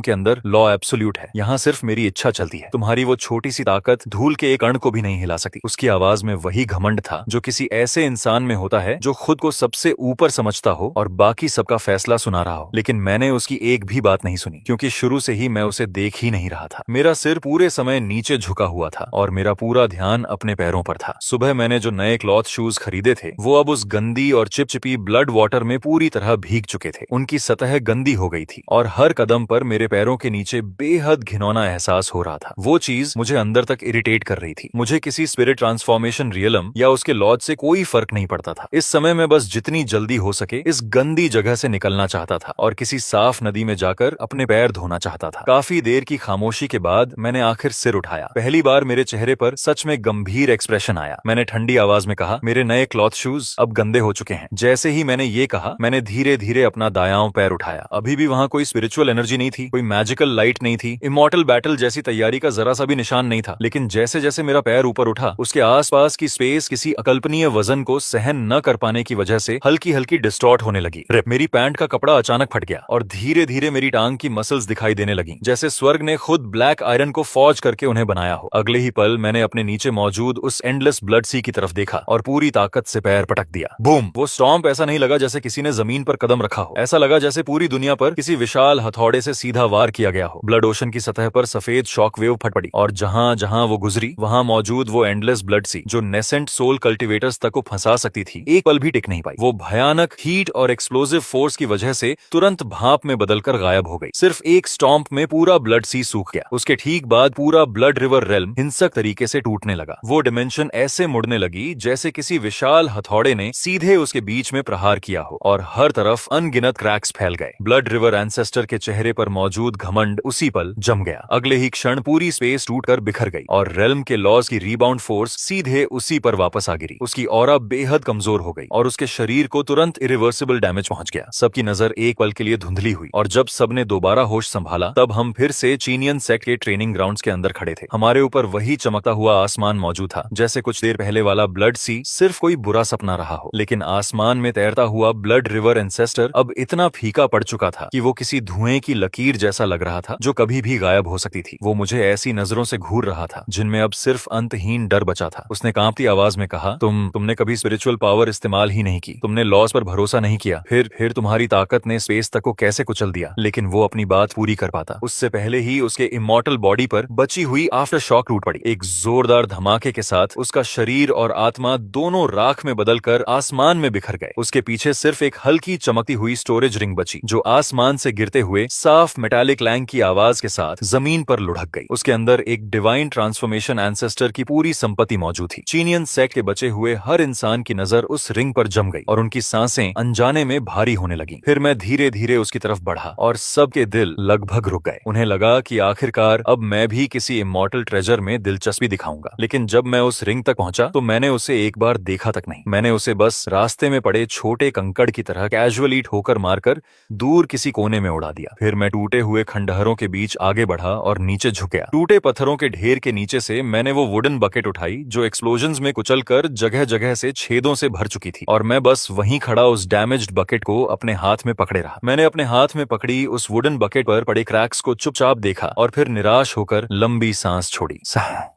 के अंदर लॉ एब्सोल्यूट है। यहाँ सिर्फ मेरी इच्छा चलती है। तुम्हारी वो छोटी सी ताकत धूल के एक कण को भी नहीं हिला सकती। उसकी आवाज में वही घमंड था जो किसी ऐसे इंसान में होता है जो खुद को सबसे ऊपर समझता हो और बाकी सबका फैसला सुना रहा हो। लेकिन मैंने उसकी एक भी बात नहीं सुनी, क्योंकि शुरू से ही मैं उसे देख ही नहीं रहा था। मेरा सिर पूरे समय नीचे झुका हुआ था और मेरा पूरा ध्यान अपने पैरों पर था। सुबह मैंने जो नए क्लॉथ शूज खरीदे थे वो अब उस गंदी और चिपचिपी ब्लड वाटर में पूरी तरह भीग चुके थे। उनकी सतह गंदी हो गई थी और हर कदम पर मेरे पैरों के नीचे बेहद घिनौना एहसास हो रहा था। वो चीज मुझे अंदर तक इरिटेट कर रही थी। मुझे किसी स्पिरिट ट्रांसफॉर्मेशन रियलम या उसके लॉज से कोई फर्क नहीं पड़ता था। इस समय मैं बस जितनी जल्दी हो सके इस गंदी जगह से निकलना चाहता था और किसी साफ नदी में जाकर अपने पैर धोना चाहता था। काफी देर की खामोशी के बाद मैंने आखिर सिर उठाया। पहली बार मेरे चेहरे पर सच में गंभीर एक्सप्रेशन आया। मैंने ठंडी आवाज में कहा, मेरे नए क्लॉथ शूज अब गंदे हो चुके हैं। जैसे ही मैंने ये कहा, मैंने धीरे धीरे अपना दायां पैर उठाया। अभी भी वहां कोई स्पिरिचुअल एनर्जी नहीं थी, कोई मैजिकल लाइट नहीं थी, इमॉर्टल बैटल जैसी तैयारी का जरा सा भी निशान नहीं था। लेकिन जैसे जैसे मेरा पैर ऊपर उठा, उसके आसपास की स्पेस किसी अकल्पनीय वजन को सहन न कर पाने की वजह से हल्की हल्की डिस्टॉर्ट होने लगी। मेरी पैंट का कपड़ा अचानक फट गया और धीरे धीरे मेरी टांग की मसल्स दिखाई देने लगी, जैसे स्वर्ग ने खुद ब्लैक आयरन को फौज करके उन्हें बनाया हो। अगले ही पल मैंने अपने नीचे मौजूद उस एंडलेस ब्लड सी की तरफ देखा और पूरी ताकत से पैर पटक दिया। बूम! वो स्टॉम्प ऐसा नहीं लगा जैसे किसी ने जमीन पर कदम रखा हो। ऐसा लगा जैसे पूरी दुनिया पर किसी विशाल हथौड़े से सीधा वार किया गया हो। ब्लड ओशन की सतह पर सफेद शॉक वेव फट पड़ी और जहां जहां वो गुजरी वहां मौजूद वो एंडलेस ब्लड सी जो नेसेंट सोल कल्टिवेटर्स तक को फंसा सकती थी, एक पल भी टिक नहीं पाई। वो भयानक हीट और एक्सप्लोसिव फोर्स की वजह से तुरंत भाप में बदलकर गायब हो गई। सिर्फ एक स्टॉम्प में पूरा ब्लड सी सूख गया। उसके ठीक बाद पूरा ब्लड रिवर रेल्म हिंसक तरीके से टूटने लगा। वो डिमेंशन ऐसे मुड़ने लगी जैसे किसी विशाल हथौड़े ने सीधे उसके बीच में प्रहार किया हो और हर तरफ अनगिनत क्रैक्स फैल गए। ब्लड रिवर एंसेस्टर के चेहरे पर मौजूद घमंड उसी पल जम गया। अगले ही क्षण पूरी स्पेस टूटकर बिखर गई और रेल्म के लॉज की रीबाउंड फोर्स सीधे उसी पर वापस आ गिरी। उसकी ऑरा बेहद कमजोर हो गई और उसके शरीर को तुरंत इरिवर्सिबल डैमेज पहुंच गया। सबकी नजर एक पल के लिए धुंधली हुई और जब सबने दोबारा होश संभाला तब हम फिर से चीनियन सेक्ट के ट्रेनिंग ग्राउंड्स के अंदर खड़े थे। हमारे ऊपर वही चमकता हुआ आसमान मौजूद था, जैसे कुछ देर पहले वाला ब्लड सी सिर्फ कोई बुरा सपना रहा हो। लेकिन आसमान में तैरता हुआ ब्लड रिवर एंसेस्टर अब इतना फीका पड़ चुका था कि वो किसी धुएं की लकीर जैसा लग रहा था जो कभी भी गायब हो सकती थी। वो मुझे ऐसी नजरों से घूर रहा था जिनमें अब सिर्फ अंतहीन डर बचा था। उसने कांपती आवाज में कहा, तुमने कभी स्पिरिचुअल पावर इस्तेमाल ही नहीं की, तुमने लॉस पर भरोसा नहीं किया, फिर तुम्हारी ताकत ने स्पेस तक को कैसे कुचल दिया। लेकिन वो अपनी बात पूरी कर पाता उससे पहले ही उसके इमॉर्टल बॉडी पर बची हुई आफ्टर शॉक टूट पड़ी। एक जोरदार धमाके के साथ उसका शरीर और आत्मा दोनों राख में बदलकर आसमान में बिखर गए। उसके पीछे सिर्फ एक हल्की चमकती हुई स्टोरेज रिंग बची, जो आसमान से गिरते हुए साफ मेटालिक लैंग की आवाज के साथ जमीन पर लुढ़क गई। उसके अंदर एक डिवाइन ट्रांसफॉर्मेशन एंसेस्टर की पूरी संपत्ति मौजूद थी। चीनियन सेक्ट के बचे हुए हर इंसान की नजर उस रिंग पर जम गई और उनकी सांसें अनजाने में भारी होने लगी। फिर मैं धीरे धीरे उसकी तरफ बढ़ा और सबके दिल लगभग रुक गए। उन्हें लगा कि आखिरकार अब मैं भी किसी इमॉर्टल ट्रेजर में दिलचस्पी दिखाऊंगा। लेकिन जब मैं उस रिंग तक पहुंचा तो मैंने उसे एक बार देखा तक नहीं। मैंने उसे बस रास्ते में पड़े छोटे कंकड़ की तरह कैजुअली ठोकर मारकर दूर किसी कोने में उड़ा दिया। फिर मैं टूटे हुए खंडहरों के बीच आगे बढ़ा और नीचे झुक गया। टूटे पत्थरों के ढेर के नीचे से मैंने वो वुडन बकेट उठाई जो एक्सप्लोजन्स में कुचलकर जगह जगह से छेदों से भर चुकी थी, और मैं बस वहीं खड़ा उस डैमेज्ड बकेट को अपने हाथ में पकड़े रहा। मैंने अपने हाथ में पकड़ी उस वुडन बकेट पर पड़े क्रैक्स को चुपचाप देखा और फिर निराश होकर लंबी सांस छोड़ी।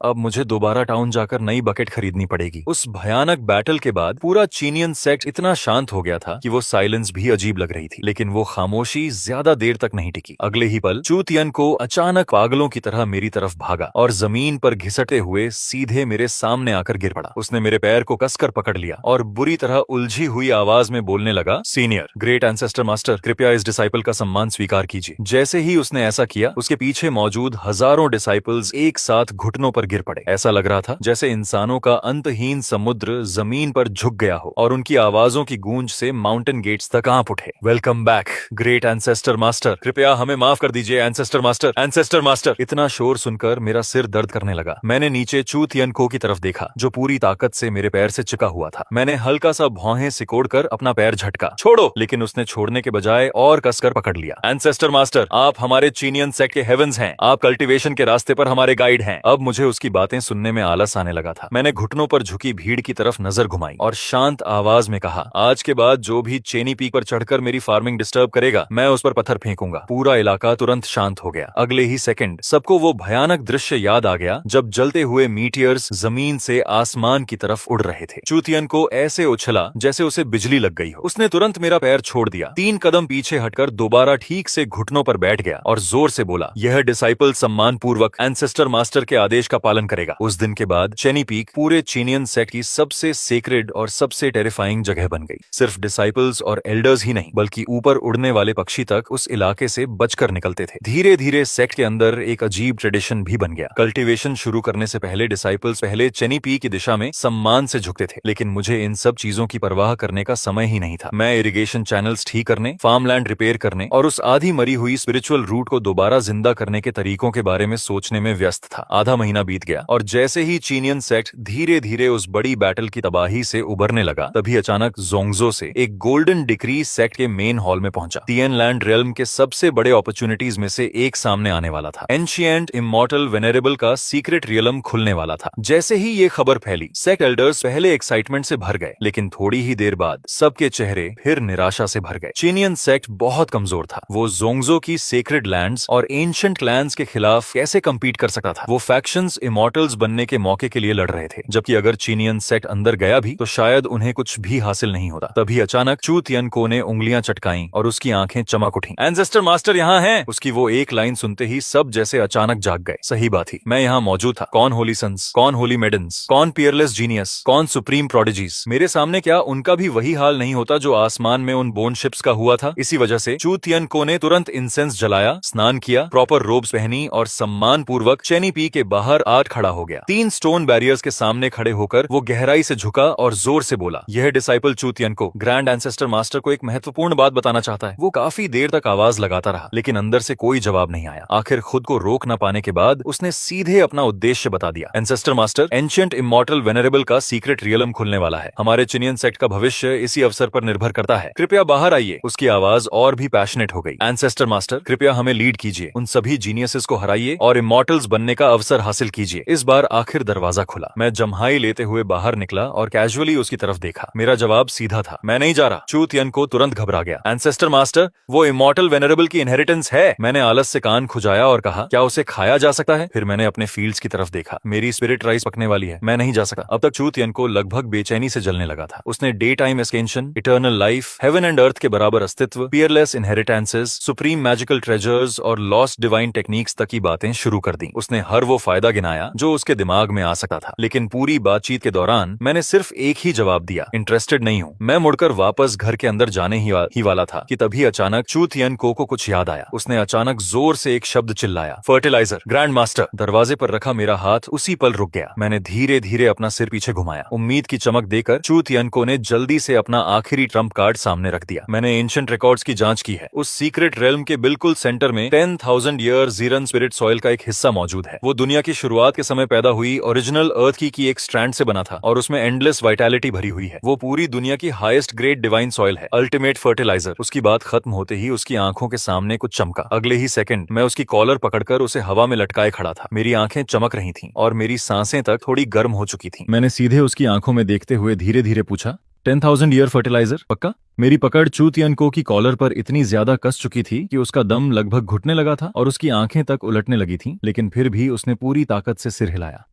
अब मुझे दोबारा टाउन जाकर नई बकेट खरीदनी पड़ेगी। उस भयानक बैटल के बाद पूरा चीनियन सेक्ट इतना शांत हो गया था कि वो साइलेंस भी अजीब लग रही थी। लेकिन वो खामोशी ज्यादा देर तक नहीं टिकी। अगले ही पल चू तियन को अचानक पागलों की तरह मेरी तरफ भागा और जमीन पर घिसटते हुए सीधे मेरे सामने आकर गिर पड़ा। उसने मेरे पैर को कसकर पकड़ लिया और बुरी तरह उलझी हुई आवाज में बोलने लगा, सीनियर ग्रेट एंसेस्टर मास्टर, कृपया इस डिसाइपल का सम्मान स्वीकार कीजिए। जैसे ही उसने ऐसा किया, उसके पीछे मौजूद हजारों डिसाइपल्स एक साथ घुटनों पर गिर पड़े। ऐसा लग रहा था जैसे इंसानों का अंतहीन समुद्र जमीन पर झुक गया हो और उनकी आवाजों की गूंज से माउंटेन गेट्स तक कांप उठे। Welcome back great ancestor master, कृपया हमें माफ कर दीजिए एंसेस्टर मास्टर, एंसेस्टर मास्टर। इतना शोर सुनकर मेरा सिर दर्द करने लगा। मैंने नीचे चू तियन को की तरफ देखा जो पूरी ताकत से मेरे पैर से चिपका हुआ था। मैंने हल्का सा भौहें सिकोड़कर अपना पैर झटका, छोड़ो, लेकिन उसने छोड़ने के बजाय और कसकर पकड़ लिया। एंसेस्टर मास्टर, आप हमारे चीनियन सेक्ट के हेवंस हैं, आप कल्टीवेशन के रास्ते पर हमारे गाइड हैं। अब मुझे उसकी बातें सुनने में आलस आने लगा था। मैंने घुटनों पर झुकी भीड़ की तरफ नजर घुमाई और शांत आवाज में कहा, आज के बाद जो भी चेनी पीक पर चढ़कर मेरी फार्मिंग डिस्टर्ब करेगा, मैं उस पर पत्थर फेंकूंगा। पूरा इलाका तुरंत शांत हो गया। अगले ही सेकंड सबको वो भयानक दृश्य याद आ गया जब जलते हुए मीटियर्स जमीन से आसमान की तरफ उड़ रहे थे। चू तियन को ऐसे उछला जैसे उसे बिजली लग गई हो। उसने तुरंत मेरा पैर छोड़ दिया, 3 कदम पीछे हटकर दोबारा ठीक से घुटनों पर बैठ गया और जोर से बोला, यह डिसाइपल सम्मान पूर्वक एंसेस्टर मास्टर के आदेश का पालन करेगा। उस दिन के बाद चेनी पीक पूरे चीनियन सेक्ट की सबसे सेक्रेड और सबसे टेरिफाइंग जगह बन गई। सिर्फ डिसाइपल्स और एल्डर्स ही नहीं, बल्कि ऊपर उड़ने वाले पक्षी तक उस इलाके से बचकर निकलते थे। धीरे धीरे सेक्ट के अंदर एक अजीब ट्रेडिशन भी बन गया। कल्टीवेशन शुरू करने से पहले डिसाइपल्स पहले चेनी पी की दिशा में सम्मान से झुकते थे। लेकिन मुझे इन सब चीजों की परवाह करने का समय ही नहीं था। मैं इरिगेशन चैनल्स ठीक करने, फार्मलैंड रिपेयर करने और उस आधी मरी हुई स्पिरिचुअल रूट को दोबारा जिंदा करने के तरीकों के बारे में सोचने में व्यस्त था। आधा महीना बीत गया और जैसे ही चीनियन सेक्ट धीरे धीरे उस बड़ी बैटल की तबाही से उबरने लगा, तभी अचानक जोंगजो से एक गोल्डन डिक्री सेक्ट के मेन हॉल में पहुंचा। तियन लैंड रियल्म के सबसे बड़े अपॉर्चुनिटीज में से एक सामने आने वाला था। एंशिएंट इमॉर्टल वेनेरेबल का सीक्रेट रियलम खुलने वाला था। जैसे ही ये खबर फैली, सेक्ट एल्डर्स पहले एक्साइटमेंट से भर गए, लेकिन थोड़ी ही देर बाद सबके चेहरे फिर निराशा से भर गए। चीनियन सेक्ट बहुत कमजोर था। वो जोंगजो की सेक्रेड लैंड्स और एंशिएंट क्लैंस के खिलाफ कैसे कम्पीट कर सकता था? वो फैक्शंस इमॉर्टल्स बनने के मौके के लिए लड़ रहे थे, जबकि अगर चीनियन सेक्ट अंदर गया भी तो शायद उन्हें कुछ भी हासिल नहीं होता। तभी अचानक चू तियन को ने उंगलियां चटकाईं और उसकी आंखें चमक उठी। एंसेस्टर मास्टर यहाँ हैं। उसकी वो एक लाइन सुनते ही सब जैसे अचानक जाग गए। सही बात थी, मैं यहाँ मौजूद था। कौन होली सन्स, कौन होली मेडन्स, कौन पियरलेस जीनियस, कौन सुप्रीम प्रोडिजीज। मेरे सामने क्या उनका भी वही हाल नहीं होता जो आसमान में उन बोन शिप्स का हुआ था? इसी वजह से चू तियन को ने तुरंत इंसेंस जलाया, स्नान किया, प्रॉपर रोब्स पहनी और सम्मान पूर्वक चेनी पी के बाहर आठ खड़ा हो गया। 3 स्टोन बैरियर्स के सामने खड़े होकर वो गहराई से झुका और जोर से बोला, यह डिसाइपल चू तियन को ग्रैंड एंसेस्टर मास्टर को एक महत्वपूर्ण बात बताना चाहता है। वो काफी देर तक आवाज लगाता रहा, लेकिन अंदर से कोई जवाब नहीं आया। आखिर खुद को रोक न पाने के बाद उसने सीधे अपना उद्देश्य बता दिया। एंसेस्टर मास्टर, एंशिएंट इमॉर्टल वेनेरेबल का सीक्रेट रियलम खुलने वाला है। हमारे चीनियन सेक्ट का भविष्य इसी अवसर पर निर्भर करता है। कृपया बाहर आइए। उसकी आवाज और भी पैशनेट हो गई। एंसेस्टर मास्टर, कृपया हमें लीड कीजिए। उन सभी जीनियसेस को हराइए और इमॉर्टल्स बनने का अवसर हासिल कीजिए। इस बार आखिर दरवाजा खुला। मैं जम्हाई लेते हुए बाहर निकला और कैजुअली उसकी तरफ देखा। मेरा जवाब सीधा था, मैं नहीं जा रहा। चू तियन को तुरंत घबरा गया। एंसेस्टर मास्टर, वो इमॉर्टल वेनेरेबल की इनहेरिटेंस है। मैंने आलस से कान खुजाया और कहा, क्या उसे खाया जा सकता है? फिर मैंने अपने फील्ड्स की तरफ देखा। मेरी स्पिरिट राइस पकने वाली है, मैं नहीं जा सका। अब तक चू तियन को लगभग बेचैनी से जलने लगा था। उसने day time ascension, eternal life, heaven and earth के बराबर अस्तित्व, peerless inheritances, supreme magical treasures और लॉस्ट डिवाइन टेक्निक्स तक की बातें शुरू कर दी। उसने हर वो फायदा गिनाया जो उसके दिमाग में आ सकता था, लेकिन पूरी बातचीत के दौरान मैंने सिर्फ एक ही जवाब दिया, इंटरेस्ट इन्वेस्टेड नहीं हूँ। मैं मुड़कर वापस घर के अंदर जाने ही वाला था कि तभी अचानक चू तियन को कुछ याद आया। उसने अचानक जोर से एक शब्द चिल्लाया, फर्टिलाइजर। Grand master. दरवाजे पर रखा मेरा हाथ उसी पल रुक गया। मैंने धीरे धीरे अपना सिर पीछे घुमाया। उम्मीद की चमक देकर चू तियन को ने जल्दी से अपना आखिरी ट्रम्प कार्ड सामने रख दिया। मैंने एंशिएंट रिकॉर्ड्स की जांच की है। उस सीक्रेट रेल्म के बिल्कुल सेंटर में 10,000 ईयर जीरन स्पिरिट सॉइल का एक हिस्सा मौजूद है। वो दुनिया की शुरुआत के समय पैदा हुई ओरिजिनल अर्थ की एक स्ट्रैंड से बना था और उसमें एंडलेस वाइटैलिटी भरी हुई है। वो पूरी दुनिया की हाईएस्ट ग्रेड डिवाइन सॉइल है, अल्टीमेट फर्टिलाइजर। उसकी बात खत्म होते ही उसकी आंखों के सामने कुछ चमका। अगले ही सेकंड मैं उसकी कॉलर पकड़कर उसे हवा में लटकाए खड़ा था। मेरी आंखें चमक रही थीं और मेरी सांसें तक थोड़ी गर्म हो चुकी थीं। मैंने सीधे उसकी आंखों में देखते हुए धीरे धीरे पूछा, 10,000 ईयर फर्टिलाइजर पक्का? मेरी पकड़ चू तियन को की कॉलर पर इतनी ज्यादा कस चुकी थी कि उसका दम लगभग घुटने लगा था और उसकी आंखें तक उलटने लगी थीं, लेकिन फिर भी उसने पूरी ताकत से सिर हिलाया।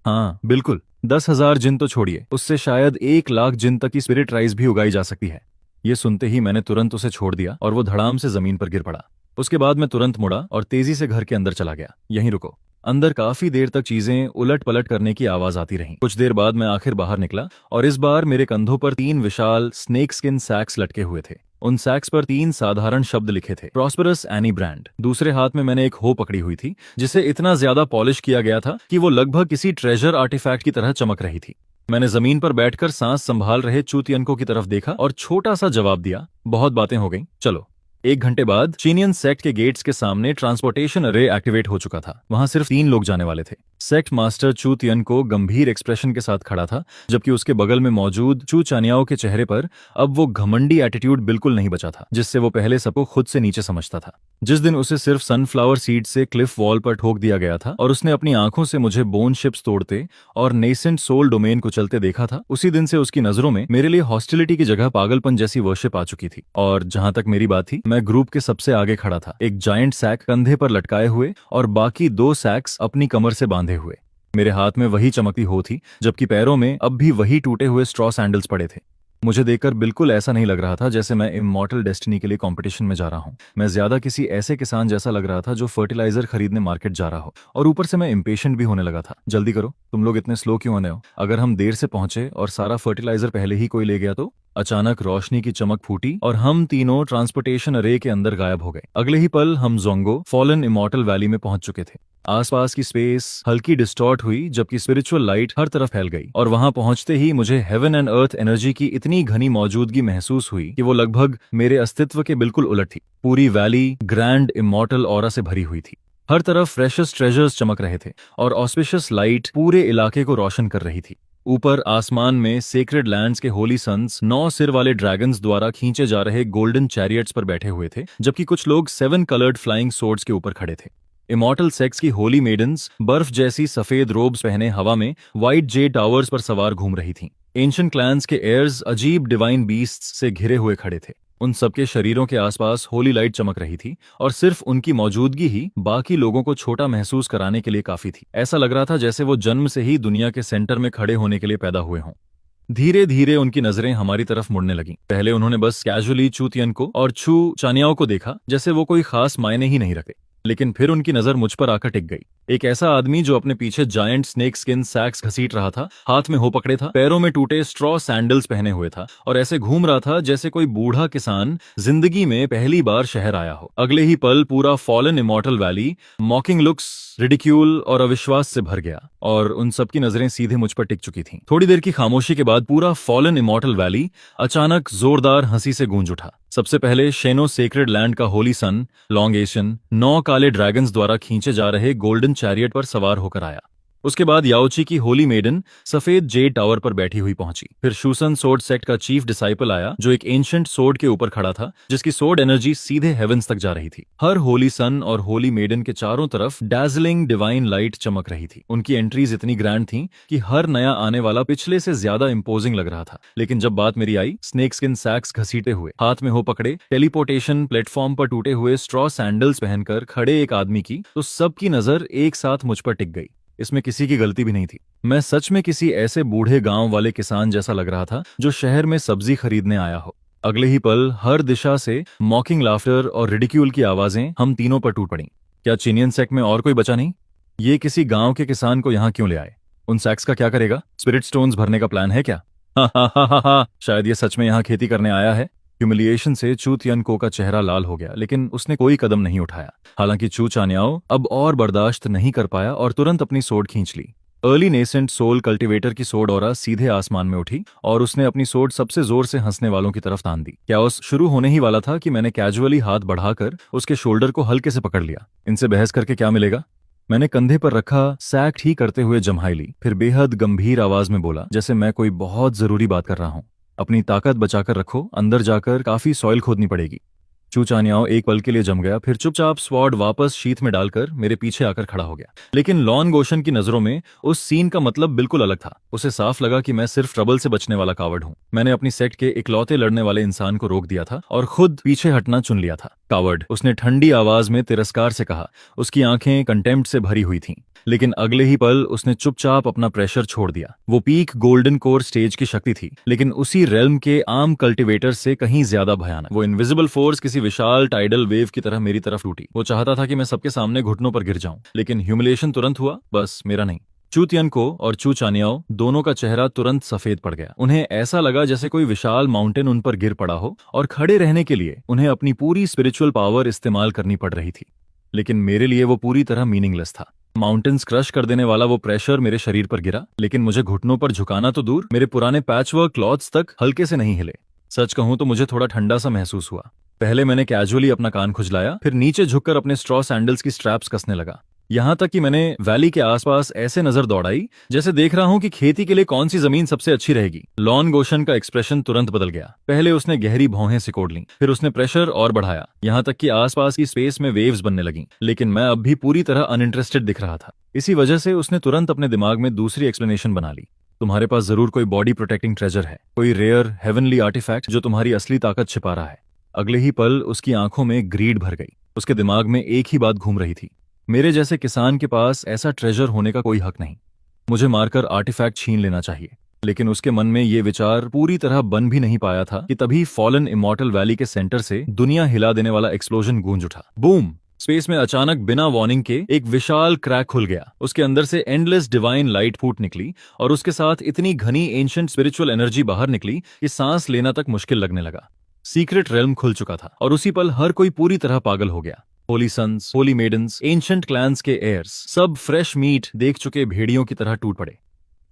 हाँ बिल्कुल, 10,000 जिन तो छोड़िए, उससे शायद 1,00,000 जिन तक की स्पिरिट राइस भी उगाई जा सकती है। ये सुनते ही मैंने तुरंत उसे छोड़ दिया और वो धड़ाम से जमीन पर गिर पड़ा। उसके बाद मैं तुरंत मुड़ा और तेजी से घर के अंदर चला गया। यहीं रुको। अंदर काफी देर तक चीजें उलट पलट करने की आवाज आती रही। कुछ देर बाद मैं आखिर बाहर निकला और इस बार मेरे कंधों पर 3 विशाल स्नेक स्किन सैक्स लटके हुए थे। उन सैक्स पर 3 साधारण शब्द लिखे थे, प्रॉस्परस एनी ब्रांड। दूसरे हाथ में मैंने एक हो पकड़ी हुई थी जिसे इतना ज्यादा पॉलिश किया गया था कि वो लगभग किसी ट्रेजर आर्टिफैक्ट की तरह चमक रही थी। मैंने जमीन पर बैठकर सांस संभाल रहे चू तियन को की तरफ देखा और छोटा सा जवाब दिया, बहुत बातें हो गई, चलो। 1 घंटे बाद चीनियन सेक्ट के गेट्स के सामने ट्रांसपोर्टेशन अरे एक्टिवेट हो चुका था। वहां सिर्फ 3 लोग जाने वाले थे। सेक्ट मास्टर चू तियन को गंभीर एक्सप्रेशन के साथ खड़ा था, जबकि उसके बगल में मौजूद चू चानियाओ के चेहरे पर अब वो घमंडी एटीट्यूड बिल्कुल नहीं बचा था, जिससे वो पहले सबको खुद से नीचे समझता था। जिस दिन उसे सिर्फ सनफ्लावर सीड से क्लिफ वॉल पर ठोक दिया गया था और उसने अपनी आंखों से मुझे बोन शिप्स तोड़ते और नेसेंट सोल डोमेन को चलते देखा था, उसी दिन से उसकी नजरों में मेरे लिए हॉस्टिलिटी की जगह पागलपन जैसी वर्शिप आ चुकी थी। और जहां तक मेरी बात थी, मैं ग्रुप के सबसे आगे खड़ा था, एक जायंट सैक कंधे पर लटकाए हुए और बाकी 2 सैक्स अपनी कमर से बांधे हुए। मेरे हाथ में वही चमकती हो थी, जबकि पैरों में अब भी वही टूटे हुए स्ट्रॉ सैंडल्स पड़े थे। मुझे देखकर बिल्कुल ऐसा नहीं लग रहा था जैसे मैं इमॉर्टल डेस्टिनी के लिए कंपटीशन में जा रहा हूं। मैं ज्यादा किसी ऐसे किसान जैसा लग रहा था जो फर्टिलाइजर खरीदने मार्केट जा रहा हो। और ऊपर से मैं इम्पेशेंट भी होने लगा था। जल्दी करो, तुम लोग इतने स्लो क्यों होने हो? अगर हम देर से पहुंचे और सारा फर्टिलाइजर पहले ही कोई ले गया तो? अचानक रोशनी की चमक फूटी और हम तीनों ट्रांसपोर्टेशन अरे के अंदर गायब हो गए। अगले ही पल हम जोंगो फॉलन इमॉर्टल वैली में पहुंच चुके थे। आसपास की स्पेस हल्की डिस्टॉर्ट हुई, जबकि स्पिरिचुअल लाइट हर तरफ फैल गई और वहां पहुंचते ही मुझे हेवन एंड अर्थ एनर्जी की इतनी घनी मौजूदगी महसूस हुई कि वो लगभग मेरे अस्तित्व के बिल्कुल उलट थी। पूरी वैली ग्रैंड इमॉर्टल ऑरा से भरी हुई थी। हर तरफ फ्रेशेस्ट ट्रेजर्स चमक रहे थे और ऑस्पिशियस लाइट पूरे इलाके को रोशन कर रही थी। ऊपर आसमान में सेक्रेड लैंड्स के होली सन्स 9 सिर वाले ड्रैगन्स द्वारा खींचे जा रहे गोल्डन चैरियट्स पर बैठे हुए थे, जबकि कुछ लोग 7 कलर्ड फ्लाइंग सोर्ड्स के ऊपर खड़े थे। इमॉर्टल सेक्स की होली मेडन्स बर्फ जैसी सफेद रोब्स पहने हवा में व्हाइट जे टावर्स पर सवार घूम रही थीं। एंशिएंट क्लैंस के एयर्स अजीब डिवाइन बीस्ट्स से घिरे हुए खड़े थे। उन सबके शरीरों के आसपास होली लाइट चमक रही थी और सिर्फ उनकी मौजूदगी ही बाकी लोगों को छोटा महसूस कराने के लिए काफी थी। ऐसा लग रहा था जैसे वो जन्म से ही दुनिया के सेंटर में खड़े होने के लिए पैदा हुए हों। धीरे धीरे उनकी नजरें हमारी तरफ मुड़ने लगीं। पहले उन्होंने बस कैजुअली चू तियन को और चू चानियाओ को देखा, जैसे वो कोई खास मायने ही नहीं रखे। लेकिन फिर उनकी नजर मुझ पर आकर टिक गई। एक ऐसा आदमी जो अपने पीछे जायंट स्नेक स्किन सैक्स घसीट रहा था, हाथ में हो पकड़े था, पैरों में टूटे स्ट्रॉ सैंडल्स पहने हुए था और ऐसे घूम रहा था जैसे कोई बूढ़ा किसान जिंदगी में पहली बार शहर आया हो। अगले ही पल पूरा fallen immortal valley मॉकिंग looks, ridicule और अविश्वास से भर गया और उन सबकी नजरें सीधे मुझ पर टिक चुकी थीं। थोड़ी देर की खामोशी के बाद पूरा फॉलन इमॉर्टल वैली अचानक जोरदार हंसी से गूंज उठा। सबसे पहले शेनो सेक्रेड लैंड का होली सन लॉन्ग एशियन 9 काले ड्रैगन्स द्वारा खींचे जा रहे गोल्डन चैरियट पर सवार होकर आया। उसके बाद याओची की होली मेडन सफेद जेड टावर पर बैठी हुई पहुंची। फिर शूसन सोर्ड सेक्ट का चीफ डिसाइपल आया, जो एक एंशिएंट सोर्ड के ऊपर खड़ा था, जिसकी सोर्ड एनर्जी सीधे हेवंस तक जा रही थी। हर होली सन और होली मेडन के चारों तरफ डैजलिंग डिवाइन लाइट चमक रही थी। उनकी एंट्रीज इतनी ग्रैंड थी कि हर नया आने वाला पिछले से ज्यादा इंपोजिंग लग रहा था। लेकिन जब बात मेरी आई, स्नेक स्किन सैक्स घसीटे हुए, हाथ में हो पकड़े टेलीपोर्टेशन प्लेटफॉर्म पर टूटे हुए स्ट्रॉ सैंडल्स पहनकर खड़े एक आदमी की, तो सबकी नजर एक साथ मुझ पर टिक गई। इसमें किसी की गलती भी नहीं थी। मैं सच में किसी ऐसे बूढ़े गांव वाले किसान जैसा लग रहा था जो शहर में सब्जी खरीदने आया हो। अगले ही पल हर दिशा से मॉकिंग लाफ्टर और रिडिक्यूल की आवाजें हम तीनों पर टूट पड़ी। क्या चीनियन सेक्ट में और कोई बचा नहीं? ये किसी गांव के किसान को यहाँ क्यों ले आए? उन सैक्स का क्या करेगा? स्पिरिट स्टोन्स भरने का प्लान है क्या? हा हा हा हा हा, शायद ये सच में यहाँ खेती करने आया है। ह्यूमिलिएशन से चू तियनको का चेहरा लाल हो गया, लेकिन उसने कोई कदम नहीं उठाया। हालांकि चू चान्याओ अब और बर्दाश्त नहीं कर पाया और तुरंत अपनी सोड खींच ली। अर्ली नेसेंट सोल कल्टीवेटर की सोड ऑरा सीधे आसमान में उठी और उसने अपनी सोड सबसे जोर से हंसने वालों की तरफ तान दी। कैओस शुरू होने ही वाला था कि मैंने कैजुअली हाथ बढ़ाकर उसके शोल्डर को हल्के से पकड़ लिया। इनसे बहस करके क्या मिलेगा? मैंने कंधे पर रखा सैक ठीक करते हुए जम्हाई ली, फिर बेहद गंभीर आवाज में बोला, जैसे मैं कोई बहुत जरूरी बात कर रहा हूं। अपनी ताकत बचाकर रखो, अंदर जाकर काफी सॉइल खोदनी पड़ेगी। चूचानियाओ एक पल के लिए जम गया, फिर चुपचाप स्वॉर्ड वापस शीथ में डालकर मेरे पीछे आकर खड़ा हो गया। लेकिन लॉन गोशन की नजरों में उस सीन का मतलब बिल्कुल अलग था। उसे साफ लगा कि मैं सिर्फ ट्रबल से बचने वाला कावर्ड हूं। मैंने अपनी सेक्ट के इकलौते लड़ने वाले इंसान को रोक दिया था और खुद पीछे हटना चुन लिया था। कावर्ड, उसने ठंडी आवाज में तिरस्कार से कहा। उसकी आंखें कंटेम्प्ट से भरी हुई थीं। लेकिन अगले ही पल उसने चुपचाप अपना प्रेशर छोड़ दिया। वो पीक गोल्डन कोर स्टेज की शक्ति थी, लेकिन उसी रेल्म के आम कल्टीवेटर से कहीं ज्यादा भयानक। वो इनविजिबल फोर्स किसी विशाल टाइडल वेव की तरह मेरी तरफ लूटी। वो चाहता था कि मैं सबके सामने घुटनों पर गिर जाऊं, लेकिन ह्यूमिलेशन तुरंत हुआ, बस मेरा नहीं। चू तियनको और चू चानियाओ दोनों का चेहरा तुरंत सफेद पड़ गया। उन्हें ऐसा लगा जैसे कोई विशाल माउंटेन उन पर गिर पड़ा हो और खड़े रहने के लिए उन्हें अपनी पूरी स्पिरिचुअल पावर इस्तेमाल करनी पड़ रही थी। लेकिन मेरे लिए वो पूरी तरह मीनिंगलेस था। माउंटेन्स क्रश कर देने वाला वो प्रेशर मेरे शरीर पर गिरा, लेकिन मुझे घुटनों पर झुकाना तो दूर, मेरे पुराने पैचवर्क क्लॉथ्स तक हल्के से नहीं हिले। सच कहूं तो मुझे थोड़ा ठंडा सा महसूस हुआ। पहले मैंने कैजुअली अपना कान खुजलाया, फिर नीचे झुककर अपने स्ट्रॉ सैंडल्स की स्ट्रैप्स कसने लगा। यहां तक कि मैंने वैली के आसपास ऐसे नजर दौड़ाई जैसे देख रहा हूं कि खेती के लिए कौन सी जमीन सबसे अच्छी रहेगी। लॉन गोशन का एक्सप्रेशन तुरंत बदल गया। पहले उसने गहरी भौहें सिकोड़ लीं, फिर उसने प्रेशर और बढ़ाया, यहां तक कि आसपास की स्पेस में वेव्स बनने लगीं। लेकिन मैं अब भी पूरी तरह अनइंटरेस्टेड दिख रहा था। इसी वजह से उसने तुरंत अपने दिमाग में दूसरी एक्सप्लेनेशन बना ली। तुम्हारे पास जरूर कोई बॉडी प्रोटेक्टिंग ट्रेजर है, कोई रेयर हेवनली आर्टिफैक्ट जो तुम्हारी असली ताकत छिपा रहा है। अगले ही पल उसकी आंखों में ग्रीड भर गई। उसके दिमाग में एक ही बात घूम रही थी, मेरे जैसे किसान के पास ऐसा ट्रेजर होने का कोई हक नहीं। मुझे मारकर आर्टिफैक्ट छीन लेना चाहिए। लेकिन उसके मन में ये विचार पूरी तरह बन भी नहीं पाया था कि तभी फॉलन इमॉर्टल वैली के सेंटर से दुनिया हिला देने वाला एक्सप्लोजन गूंज उठा। बूम! स्पेस में अचानक बिना वार्निंग के एक विशाल क्रैक खुल गया। उसके अंदर से एंडलेस डिवाइन लाइट फूट निकली और उसके साथ इतनी घनी एंशिएंट स्पिरिचुअल एनर्जी बाहर निकली कि सांस लेना तक मुश्किल लगने लगा। सीक्रेट रेल्म खुल चुका था और उसी पल हर कोई पूरी तरह पागल हो गया। Holy sons, holy maidens, ancient clans के एयर्स, सब फ्रेश मीट देख चुके भेड़ियों की तरह टूट पड़े।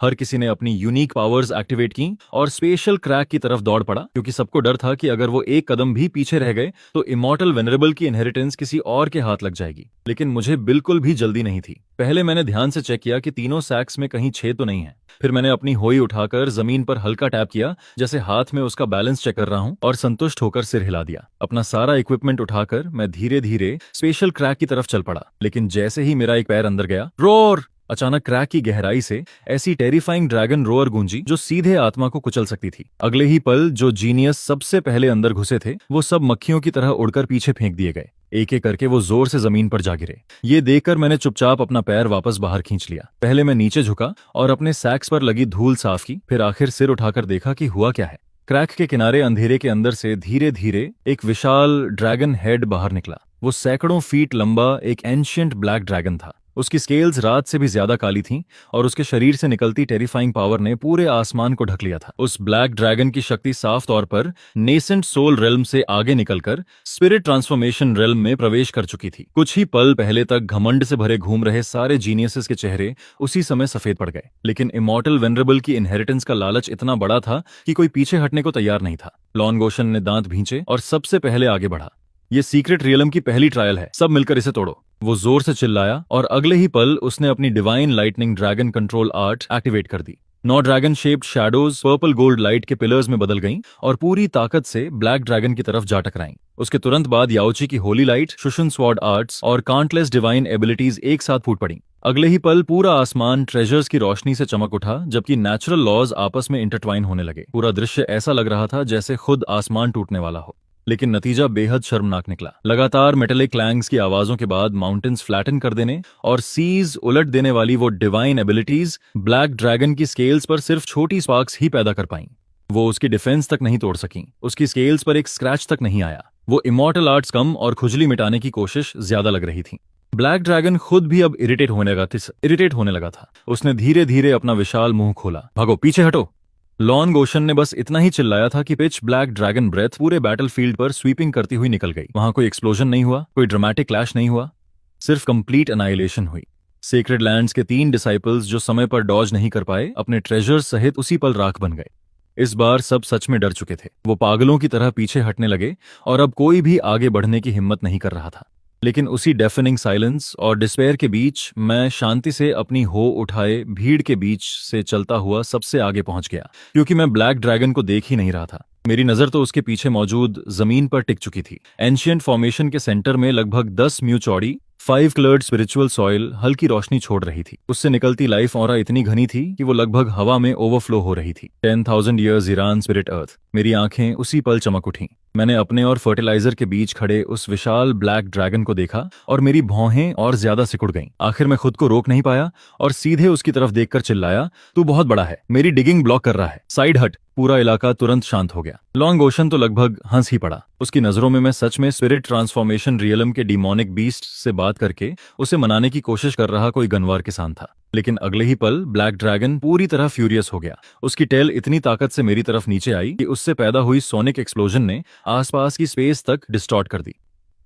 हर किसी ने अपनी यूनिक पावर्स एक्टिवेट की और स्पेशल क्रैक की तरफ दौड़ पड़ा, क्योंकि सबको डर था कि अगर वो एक कदम भी पीछे रह गए तो इमॉर्टल वेनरेबल की इनहेरिटेंस किसी और के हाथ लग जाएगी। लेकिन मुझे बिल्कुल भी जल्दी नहीं थी। पहले मैंने ध्यान से चेक किया कि तीनों सैक्स में कहीं छेद तो नहीं है। फिर मैंने अपनी होई उठाकर जमीन पर हल्का टैप किया, जैसे हाथ में उसका बैलेंस चेक कर रहा हूं, और संतुष्ट होकर सिर हिला दिया। अपना सारा इक्विपमेंट उठाकर मैं धीरे धीरे स्पेशल क्रैक की तरफ चल पड़ा। लेकिन जैसे ही मेरा एक पैर अंदर गया, रोर! अचानक क्रैक की गहराई से ऐसी टेरिफाइंग ड्रैगन रोअर गूंजी जो सीधे आत्मा को कुचल सकती थी। अगले ही पल जो जीनियस सबसे पहले अंदर घुसे थे वो सब मक्खियों की तरह उड़कर पीछे फेंक दिए गए। एक एक करके वो जोर से जमीन पर जा गिरे। ये देखकर मैंने चुपचाप अपना पैर वापस बाहर खींच लिया। पहले मैं नीचे झुका और अपने सैक्स पर लगी धूल साफ की, फिर आखिर सिर उठाकर देखा कि हुआ क्या है। क्रैक के किनारे अंधेरे के अंदर से धीरे धीरे एक विशाल ड्रैगन हेड बाहर निकला। वो सैकड़ों फीट लंबा एक एंशिएंट ब्लैक ड्रैगन था। उसकी स्केल्स रात से भी ज्यादा काली थीं और उसके शरीर से निकलती टेरिफाइंग पावर ने पूरे आसमान को ढक लिया था। उस ब्लैक ड्रैगन की शक्ति साफ तौर पर नेसेंट सोल रेल्म से आगे निकलकर स्पिरिट ट्रांसफॉर्मेशन रेल्म में प्रवेश कर चुकी थी। कुछ ही पल पहले तक घमंड से भरे घूम रहे सारे जीनियसेस के चेहरे उसी समय सफेद पड़ गए। लेकिन इमॉर्टल वेनरेबल की इनहेरिटेंस का लालच इतना बड़ा था कि कोई पीछे हटने को तैयार नहीं था। लॉन गोशन ने दांत भींचे और सबसे पहले आगे बढ़ा। ये सीक्रेट रियलम की पहली ट्रायल है, सब मिलकर इसे तोड़ो। वो जोर से चिल्लाया और अगले ही पल उसने अपनी divine lightning dragon control art activate कर दी। 9 dragon shaped shadows purple gold light के पिलर्स में बदल गईं और पूरी ताकत से ब्लैक ड्रैगन की तरफ जा टकराईं। उसके तुरंत बाद याओची की Holi light, Shushan sword arts और काउंटलेस डिवाइन एबिलिटीज एक साथ फूट पड़ी। अगले ही पल पूरा आसमान ट्रेजर्स की रोशनी से चमक उठा, जबकि नेचुरल लॉज आपस में इंटरट्वाइन होने लगे। पूरा दृश्य ऐसा लग रहा था जैसे खुद आसमान टूटने वाला हो। लेकिन नतीजा बेहद शर्मनाक निकला। लगातार मेटेलिक क्लैंग्स की आवाजों के बाद माउंटेन्स फ्लैटन कर देने और सीज उलट देने वाली वो डिवाइन एबिलिटीज ब्लैक ड्रैगन की स्केल्स पर सिर्फ छोटी स्पार्क्स ही पैदा कर पाईं। वो उसकी डिफेंस तक नहीं तोड़ सकी। उसकी स्केल्स पर एक स्क्रैच तक नहीं आया। वो इमॉर्टल आर्ट्स कम और खुजली मिटाने की कोशिश ज्यादा लग रही थी। ब्लैक ड्रैगन खुद भी अब इरिटेट होने लगा था। उसने धीरे धीरे अपना विशाल मुंह खोला। भागो, पीछे हटो। लॉन्ग ओशन ने बस इतना ही चिल्लाया था कि पिच ब्लैक ड्रैगन ब्रेथ पूरे बैटलफील्ड पर स्वीपिंग करती हुई निकल गई। वहां कोई एक्सप्लोजन नहीं हुआ, कोई ड्रामेटिक क्लैश नहीं हुआ, सिर्फ कंप्लीट अनाइलेशन हुई। सेक्रेड लैंड्स के 3 डिसाइपल्स जो समय पर डॉज नहीं कर पाए, अपने ट्रेजर्स सहित उसी पल राख बन गए। इस बार सब सच में डर चुके थे। वो पागलों की तरह पीछे हटने लगे और अब कोई भी आगे बढ़ने की हिम्मत नहीं कर रहा था। लेकिन उसी डेफनिंग साइलेंस और डिस्पेयर के बीच मैं शांति से अपनी हो उठाए भीड़ के बीच से चलता हुआ सबसे आगे पहुंच गया, क्योंकि मैं ब्लैक ड्रैगन को देख ही नहीं रहा था। मेरी नजर तो उसके पीछे मौजूद जमीन पर टिक चुकी थी। एंशिएंट फॉर्मेशन के सेंटर में लगभग 10 म्यू चौड़ी 5 कलर्ड स्पिरिचुअल सॉइल हल्की रोशनी छोड़ रही थी। उससे निकलती लाइफ ऑरा इतनी घनी थी कि वो लगभग हवा में ओवरफ्लो हो रही थी। 10,000 ईयर्स ईरान स्पिरिट अर्थ। मेरी आंखें उसी पल चमक उठीं। मैंने अपने और फर्टिलाइजर के बीच खड़े उस विशाल ब्लैक ड्रैगन को देखा और मेरी भौहें और ज्यादा सिकुड़ गईं। आखिर मैं खुद को रोक नहीं पाया और सीधे उसकी तरफ देखकर चिल्लाया, तू बहुत बड़ा है, मेरी डिगिंग ब्लॉक कर रहा है, साइड हट। पूरा इलाका तुरंत शांत हो गया। लॉन्ग ओशन तो लगभग हंस ही पड़ा। उसकी नजरों में मैं सच में स्पिरिट ट्रांसफॉर्मेशन रियलम के डिमोनिक बीस्ट से बात करके उसे मनाने की कोशिश कर रहा कोई गनवार किसान था। लेकिन अगले ही पल ब्लैक ड्रैगन पूरी तरह फ्यूरियस हो गया। उसकी टेल इतनी ताकत से मेरी तरफ नीचे आई कि उससे पैदा हुई सोनिक एक्सप्लोजन ने आसपास की स्पेस तक डिस्टॉर्ट कर दी।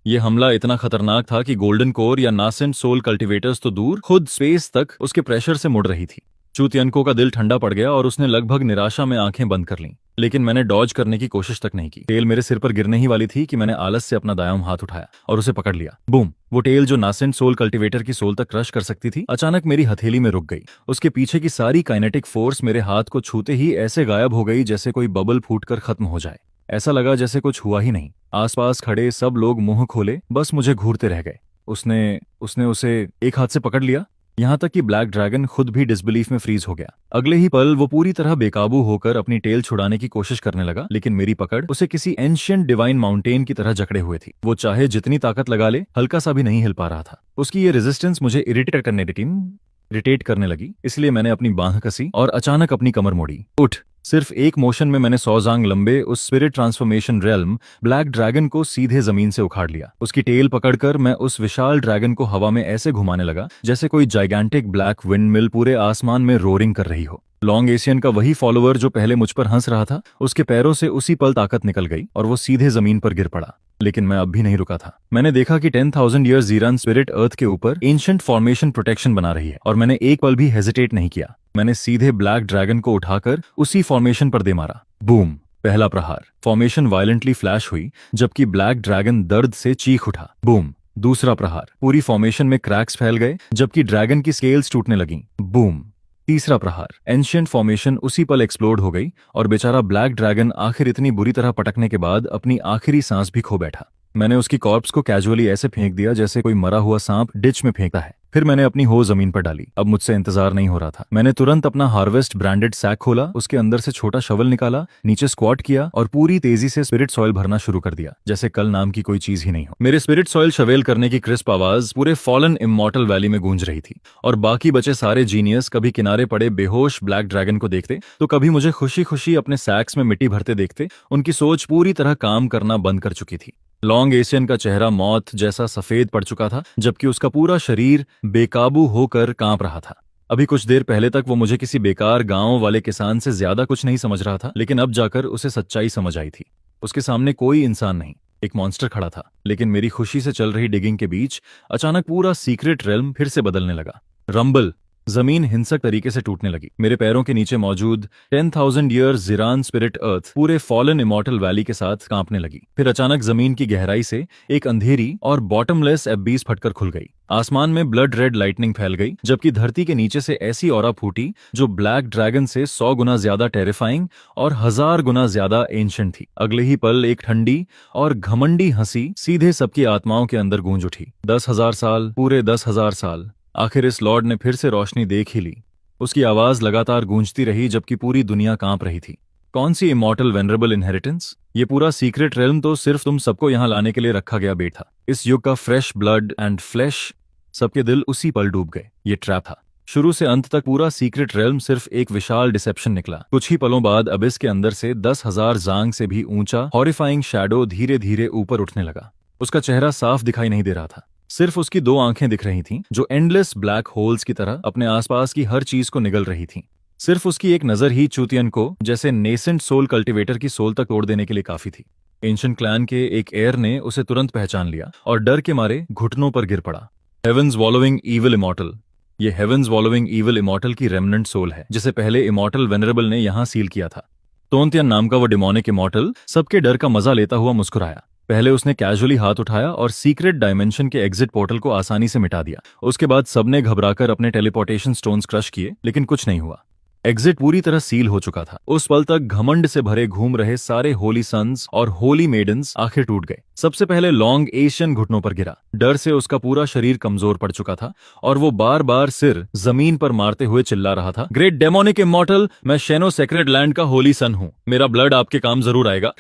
ये हमला इतना खतरनाक था कि गोल्डन कोर या नासेंट सोल कल्टिवेटर्स तो दूर, खुद स्पेस तक उसके प्रेशर से मुड़ रही थी। चूतियनको का दिल ठंडा पड़ गया और उसने लगभग निराशा में आंखें बंद कर लीं। लेकिन मैंने डॉज करने की कोशिश तक नहीं की। टेल मेरे सिर पर गिरने ही वाली थी कि मैंने आलस से अपना दायां हाथ उठाया और उसे पकड़ लिया। बूम! वो टेल जो नासेंट सोल कल्टिवेटर की सोल तक क्रश कर सकती थी, अचानक मेरी हथेली में रुक गई। उसके पीछे की सारी काइनेटिक फोर्स मेरे हाथ को छूते ही ऐसे गायब हो गई जैसे कोई बबल फूटकर खत्म हो जाए। ऐसा लगा जैसे कुछ हुआ ही नहीं। आसपास खड़े सब लोग मुंह खोले, बस मुझे घूरते रह गए। उसने उसे एक हाथ से पकड़ लिया, यहां तक कि ब्लैक ड्रैगन खुद भी डिसबिलीफ में फ्रीज हो गया। अगले ही पल वो पूरी तरह बेकाबू होकर अपनी टेल छुड़ाने की कोशिश करने लगा, लेकिन मेरी पकड़ उसे किसी एंशिएंट डिवाइन माउंटेन की तरह जकड़े हुए थी। वो चाहे जितनी ताकत लगा ले, हल्का सा भी नहीं हिल पा रहा था। उसकी ये रेजिस्टेंस मुझे इरिटेट करने लगी, इसलिए मैंने अपनी बांह कसी और अचानक अपनी कमर मोड़ी। उठ! सिर्फ एक मोशन में मैंने 100 जांग लंबे उस spirit transformation realm black dragon को सीधे जमीन से उखाड़ लिया। उसकी टेल पकड़कर मैं उस विशाल ड्रैगन को हवा में ऐसे घुमाने लगा जैसे कोई जाइगैंटिक ब्लैक विंडमिल पूरे आसमान में रोरिंग कर रही हो। लॉन्ग एशियन का वही फॉलोअर जो पहले मुझ पर हंस रहा था, उसके पैरों से उसी पल ताकत निकल गई और वो सीधे जमीन पर गिर पड़ा। लेकिन मैं अब भी नहीं रुका था। मैंने देखा कि 10,000 ईयर्स ईरान स्पिरिट अर्थ के ऊपर एंशिएंट फॉर्मेशन प्रोटेक्शन बना रही है और मैंने एक पल भी हेजिटेट नहीं किया। मैंने सीधे ब्लैक ड्रैगन को उठाकर उसी फॉर्मेशन पर दे मारा। बूम! पहला प्रहार। फॉर्मेशन वायलेंटली फ्लैश हुई जबकि ब्लैक ड्रैगन दर्द से चीख उठा। बूम! दूसरा प्रहार। पूरी फॉर्मेशन में क्रैक्स फैल गए जबकि ड्रैगन की स्केल्स टूटने लगीं। बूम! तीसरा प्रहार। एंशिएंट फॉर्मेशन उसी पल एक्सप्लोड हो गई और बेचारा ब्लैक ड्रैगन आखिर इतनी बुरी तरह पटकने के बाद अपनी आखिरी सांस भी खो बैठा। मैंने उसकी कॉर्प्स को कैजुअली ऐसे फेंक दिया जैसे कोई मरा हुआ सांप डिच में फेंकता है। फिर मैंने अपनी हो जमीन पर डाली। अब मुझसे इंतजार नहीं हो रहा था। मैंने तुरंत अपना हार्वेस्ट ब्रांडेड सैक खोला, उसके अंदर से छोटा शवल निकाला, नीचे स्क्वाट किया और पूरी तेजी से स्पिरिट सॉइल भरना शुरू कर दिया जैसे कल नाम की कोई चीज ही नहीं हो। मेरे स्पिरिट सॉइल शवेल करने की क्रिस्प आवाज पूरे फॉलन इमॉर्टल वैली में गूंज रही थी और बाकी बचे सारे जीनियस कभी किनारे पड़े बेहोश ब्लैक ड्रैगन को देखते तो कभी मुझे खुशी खुशी अपने सैक्स में मिट्टी भरते देखते। उनकी सोच पूरी तरह काम करना बंद कर चुकी थी। लॉन्ग एशियन का चेहरा मौत जैसा सफेद पड़ चुका था जबकि उसका पूरा शरीर बेकाबू होकर कांप रहा था। अभी कुछ देर पहले तक वो मुझे किसी बेकार गांव वाले किसान से ज्यादा कुछ नहीं समझ रहा था, लेकिन अब जाकर उसे सच्चाई समझ आई थी। उसके सामने कोई इंसान नहीं, एक मॉन्स्टर खड़ा था। लेकिन मेरी खुशी से चल रही डिगिंग के बीच अचानक पूरा सीक्रेट रेल्म फिर से बदलने लगा। रंबल! जमीन हिंसक तरीके से टूटने लगी। मेरे पैरों के नीचे मौजूद 10,000 ईयर्स ज़ीरान स्पिरिट अर्थ पूरे फॉलन इमॉर्टल वैली के साथ कांपने लगी। फिर अचानक जमीन की गहराई से एक अंधेरी और बॉटमलेस एबीस फटकर खुल गई। आसमान में ब्लड रेड लाइटनिंग फैल गई जबकि धरती के नीचे से ऐसी ऑरा फूटी जो ब्लैक ड्रैगन से 100 गुना ज्यादा टेरिफाइंग और 1000 गुना ज्यादा एंशिएंट थी। अगले ही पल एक ठंडी और घमंडी हंसी सीधे सबकी आत्माओं के अंदर गूंज उठी। 10,000 साल, पूरे 10,000 साल। आखिर इस लॉर्ड ने फिर से रोशनी देख ही ली। उसकी आवाज लगातार गूंजती रही जबकि पूरी दुनिया कांप रही थी। कौन सी इमॉर्टल वेनरेबल इनहेरिटेंस? ये पूरा सीक्रेट रेल्म तो सिर्फ तुम सबको यहाँ लाने के लिए रखा गया बेट था। इस युग का फ्रेश ब्लड एंड फ्लैश। सबके दिल उसी पल डूब गए। ये ट्रैप था। शुरू से अंत तक पूरा सीक्रेट रेल्म सिर्फ एक विशाल डिसेप्शन निकला। कुछ ही पलों बाद अबिस के अंदर से 10,000 जांग से भी ऊंचा हॉरिफाइंग शैडो धीरे धीरे ऊपर उठने लगा। उसका चेहरा साफ दिखाई नहीं दे रहा था, सिर्फ उसकी 2 आंखें दिख रही थीं जो एंडलेस ब्लैक होल्स की तरह अपने आसपास की हर चीज को निगल रही थीं। सिर्फ उसकी एक नजर ही चूतियन को जैसे नेसेंट सोल कल्टीवेटर की सोल तक तोड़ देने के लिए काफी थी। एंशिएंट क्लैन के एक एयर ने उसे तुरंत पहचान लिया और डर के मारे घुटनों पर गिर पड़ा। हेवंस वॉलोइंग ईविल इमॉर्टल, ये हेवंस वॉलोइंग ईविल इमॉर्टल की रेमनेंट सोल है, जिसे पहले इमॉर्टल वेनरेबल ने यहां सील किया था। तोंतियन नाम का वो डिमोनिक इमॉर्टल सबके डर का मजा लेता हुआ मुस्कुराया। पहले उसने कैजुअली हाथ उठाया और सीक्रेट डायमेंशन के एग्जिट पोर्टल को आसानी से मिटा दिया। उसके बाद सबने घबराकर अपने टेलीपोर्टेशन स्टोन्स क्रश किए, लेकिन कुछ नहीं हुआ। एग्जिट पूरी तरह सील हो चुका था। उस पल तक घमंड से भरे घूम रहे सारे होली सन्स और होली मेडन्स आखिर टूट गए। सबसे पहले लॉन्ग एशियन घुटनों पर गिरा। डर से उसका पूरा शरीर कमजोर पड़ चुका था और वो बार बार सिर जमीन पर मारते हुए चिल्ला रहा था, ग्रेट डेमोनिक इमॉर्टल, मैं शेनो सेक्रेड लैंड का होली सन हूं। मेरा ब्लड आपके काम जरूर आएगा।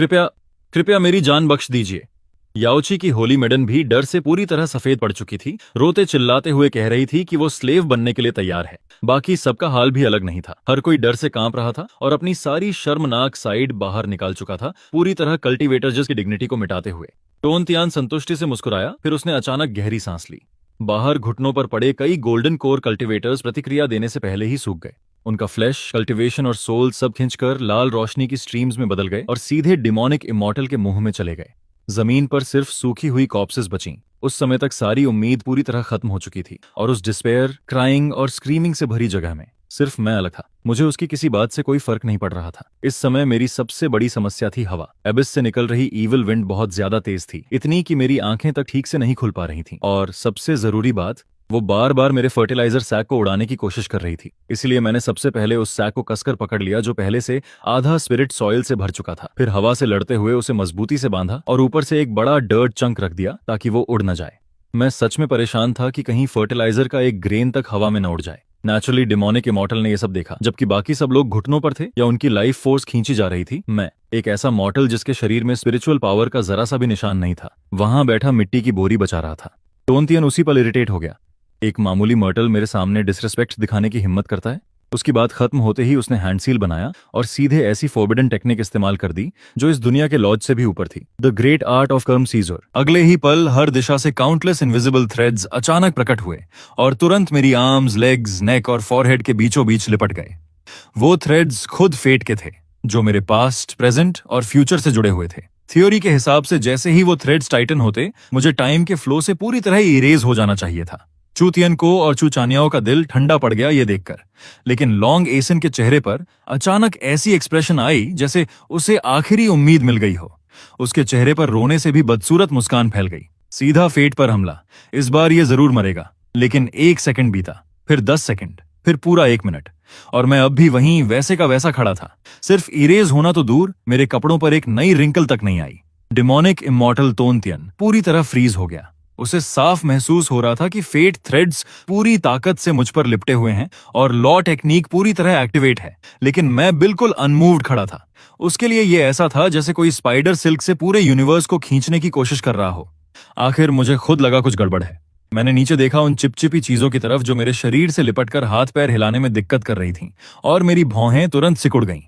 कृपया मेरी जान बख्श दीजिए। याओची की होली मेडन भी डर से पूरी तरह सफेद पड़ चुकी थी। रोते चिल्लाते हुए कह रही थी कि वो स्लेव बनने के लिए तैयार है। बाकी सबका हाल भी अलग नहीं था। हर कोई डर से कांप रहा था और अपनी सारी शर्मनाक साइड बाहर निकाल चुका था, पूरी तरह कल्टीवेटर्स की डिग्निटी को मिटाते हुए। टोनतियान संतुष्टि से मुस्कुराया, फिर उसने अचानक गहरी सांस ली। बाहर घुटनों पर पड़े कई गोल्डन कोर कल्टीवेटर्स प्रतिक्रिया देने से पहले ही सूख गए। उनका फ्लैश, कल्टीवेशन और सोल सब खिंचकर लाल रोशनी की स्ट्रीम्स में बदल गए और सीधे डिमोनिक इमॉर्टल के मुंह में चले गए। जमीन पर सिर्फ सूखी हुई कॉर्प्सेस बचीं। उस समय तक सारी उम्मीद पूरी तरह खत्म हो चुकी थी और उस डिस्पेयर, क्राइंग और स्क्रीमिंग से भरी जगह में सिर्फ मैं अलग था। मुझे उसकी किसी बात से कोई फर्क नहीं पड़ रहा था। इस समय मेरी सबसे बड़ी समस्या थी हवा। एबिस से निकल रही ईविल विंड बहुत ज्यादा तेज थी, इतनी कि मेरी आंखें तक ठीक से नहीं खुल पा रही थीं। और सबसे जरूरी बात, वो बार बार मेरे फर्टिलाइजर सैक को उड़ाने की कोशिश कर रही थी। इसलिए मैंने सबसे पहले उस सैक को कसकर पकड़ लिया जो पहले से आधा स्पिरिट सॉइल से भर चुका था। फिर हवा से लड़ते हुए उसे मजबूती से बांधा और ऊपर से एक बड़ा डर्ट चंक रख दिया ताकि वो उड़ न जाए। मैं सच में परेशान था कि कहीं फर्टिलाइजर का एक ग्रेन तक हवा में न उड़ जाए। नेचुरली डिमोनिक इमॉर्टल ने यह सब देखा। जबकि बाकी सब लोग घुटनों पर थे या उनकी लाइफ फोर्स खींची जा रही थी, मैं एक ऐसा मॉर्टल जिसके शरीर में स्पिरिचुअल पावर का जरा सा भी निशान नहीं था, वहां बैठा मिट्टी की बोरी बचा रहा था। टोनतियन उसी पर इरिटेट हो गया। एक मामूली मर्टल मेरे सामने डिसरिस्पेक्ट दिखाने की हिम्मत करता है? उसकी बात खत्म होते ही उसने हैंडसील बनाया और सीधे ऐसी फोरबिडन टेक्निक इस्तेमाल कर दी जो इस दुनिया के लॉज से भी ऊपर थी, द ग्रेट आर्ट ऑफ कर्म सीजर। अगले ही पल हर दिशा से काउंटलेस इनविजिबल थ्रेड्स अचानक प्रकट हुए और तुरंत मेरी आर्म्स, लेग्स, नेक और फॉरहेड के बीचों बीच लिपट गए। वो थ्रेड्स खुद फेट के थे, जो मेरे पास्ट, प्रेजेंट और फ्यूचर से जुड़े हुए थे। थ्योरी के हिसाब से जैसे ही वो थ्रेड्स टाइटन होते, मुझे टाइम के फ्लो से पूरी तरह इरेज हो जाना चाहिए था। चूतियन को और चूचानियाओं का दिल ठंडा पड़ गया ये देखकर। लेकिन लॉन्ग एसन के चेहरे पर अचानक ऐसी एक्सप्रेशन आई जैसे उसे आखिरी उम्मीद मिल गई हो। उसके चेहरे पर रोने से भी बदसूरत मुस्कान फैल गई। सीधा फेट पर हमला। इस बार ये जरूर मरेगा। लेकिन 1 सेकंड बीता, फिर 10 सेकंड, फिर पूरा 1 मिनट, और मैं अब भी वहीं वैसे का वैसा खड़ा था। सिर्फ इरेज होना तो दूर, मेरे कपड़ों पर एक नई रिंकल तक नहीं आई। डिमोनिक इमॉर्टल तोनतियन पूरी तरह फ्रीज हो गया। उसे साफ महसूस हो रहा था कि फेट थ्रेड्स पूरी ताकत से मुझ पर लिपटे हुए हैं और लॉ टेक्निक पूरी तरह एक्टिवेट है, लेकिन मैं बिल्कुल अनमूव्ड खड़ा था। उसके लिए यह ऐसा था जैसे कोई स्पाइडर सिल्क से पूरे यूनिवर्स को खींचने की कोशिश कर रहा हो। आखिर मुझे खुद लगा कुछ गड़बड़ है। मैंने नीचे देखा उन चिपचिपी चीजों की तरफ जो मेरे शरीर से लिपटकर हाथ पैर हिलाने में दिक्कत कर रही थीं, और मेरी भौहें तुरंत सिकुड़ गईं।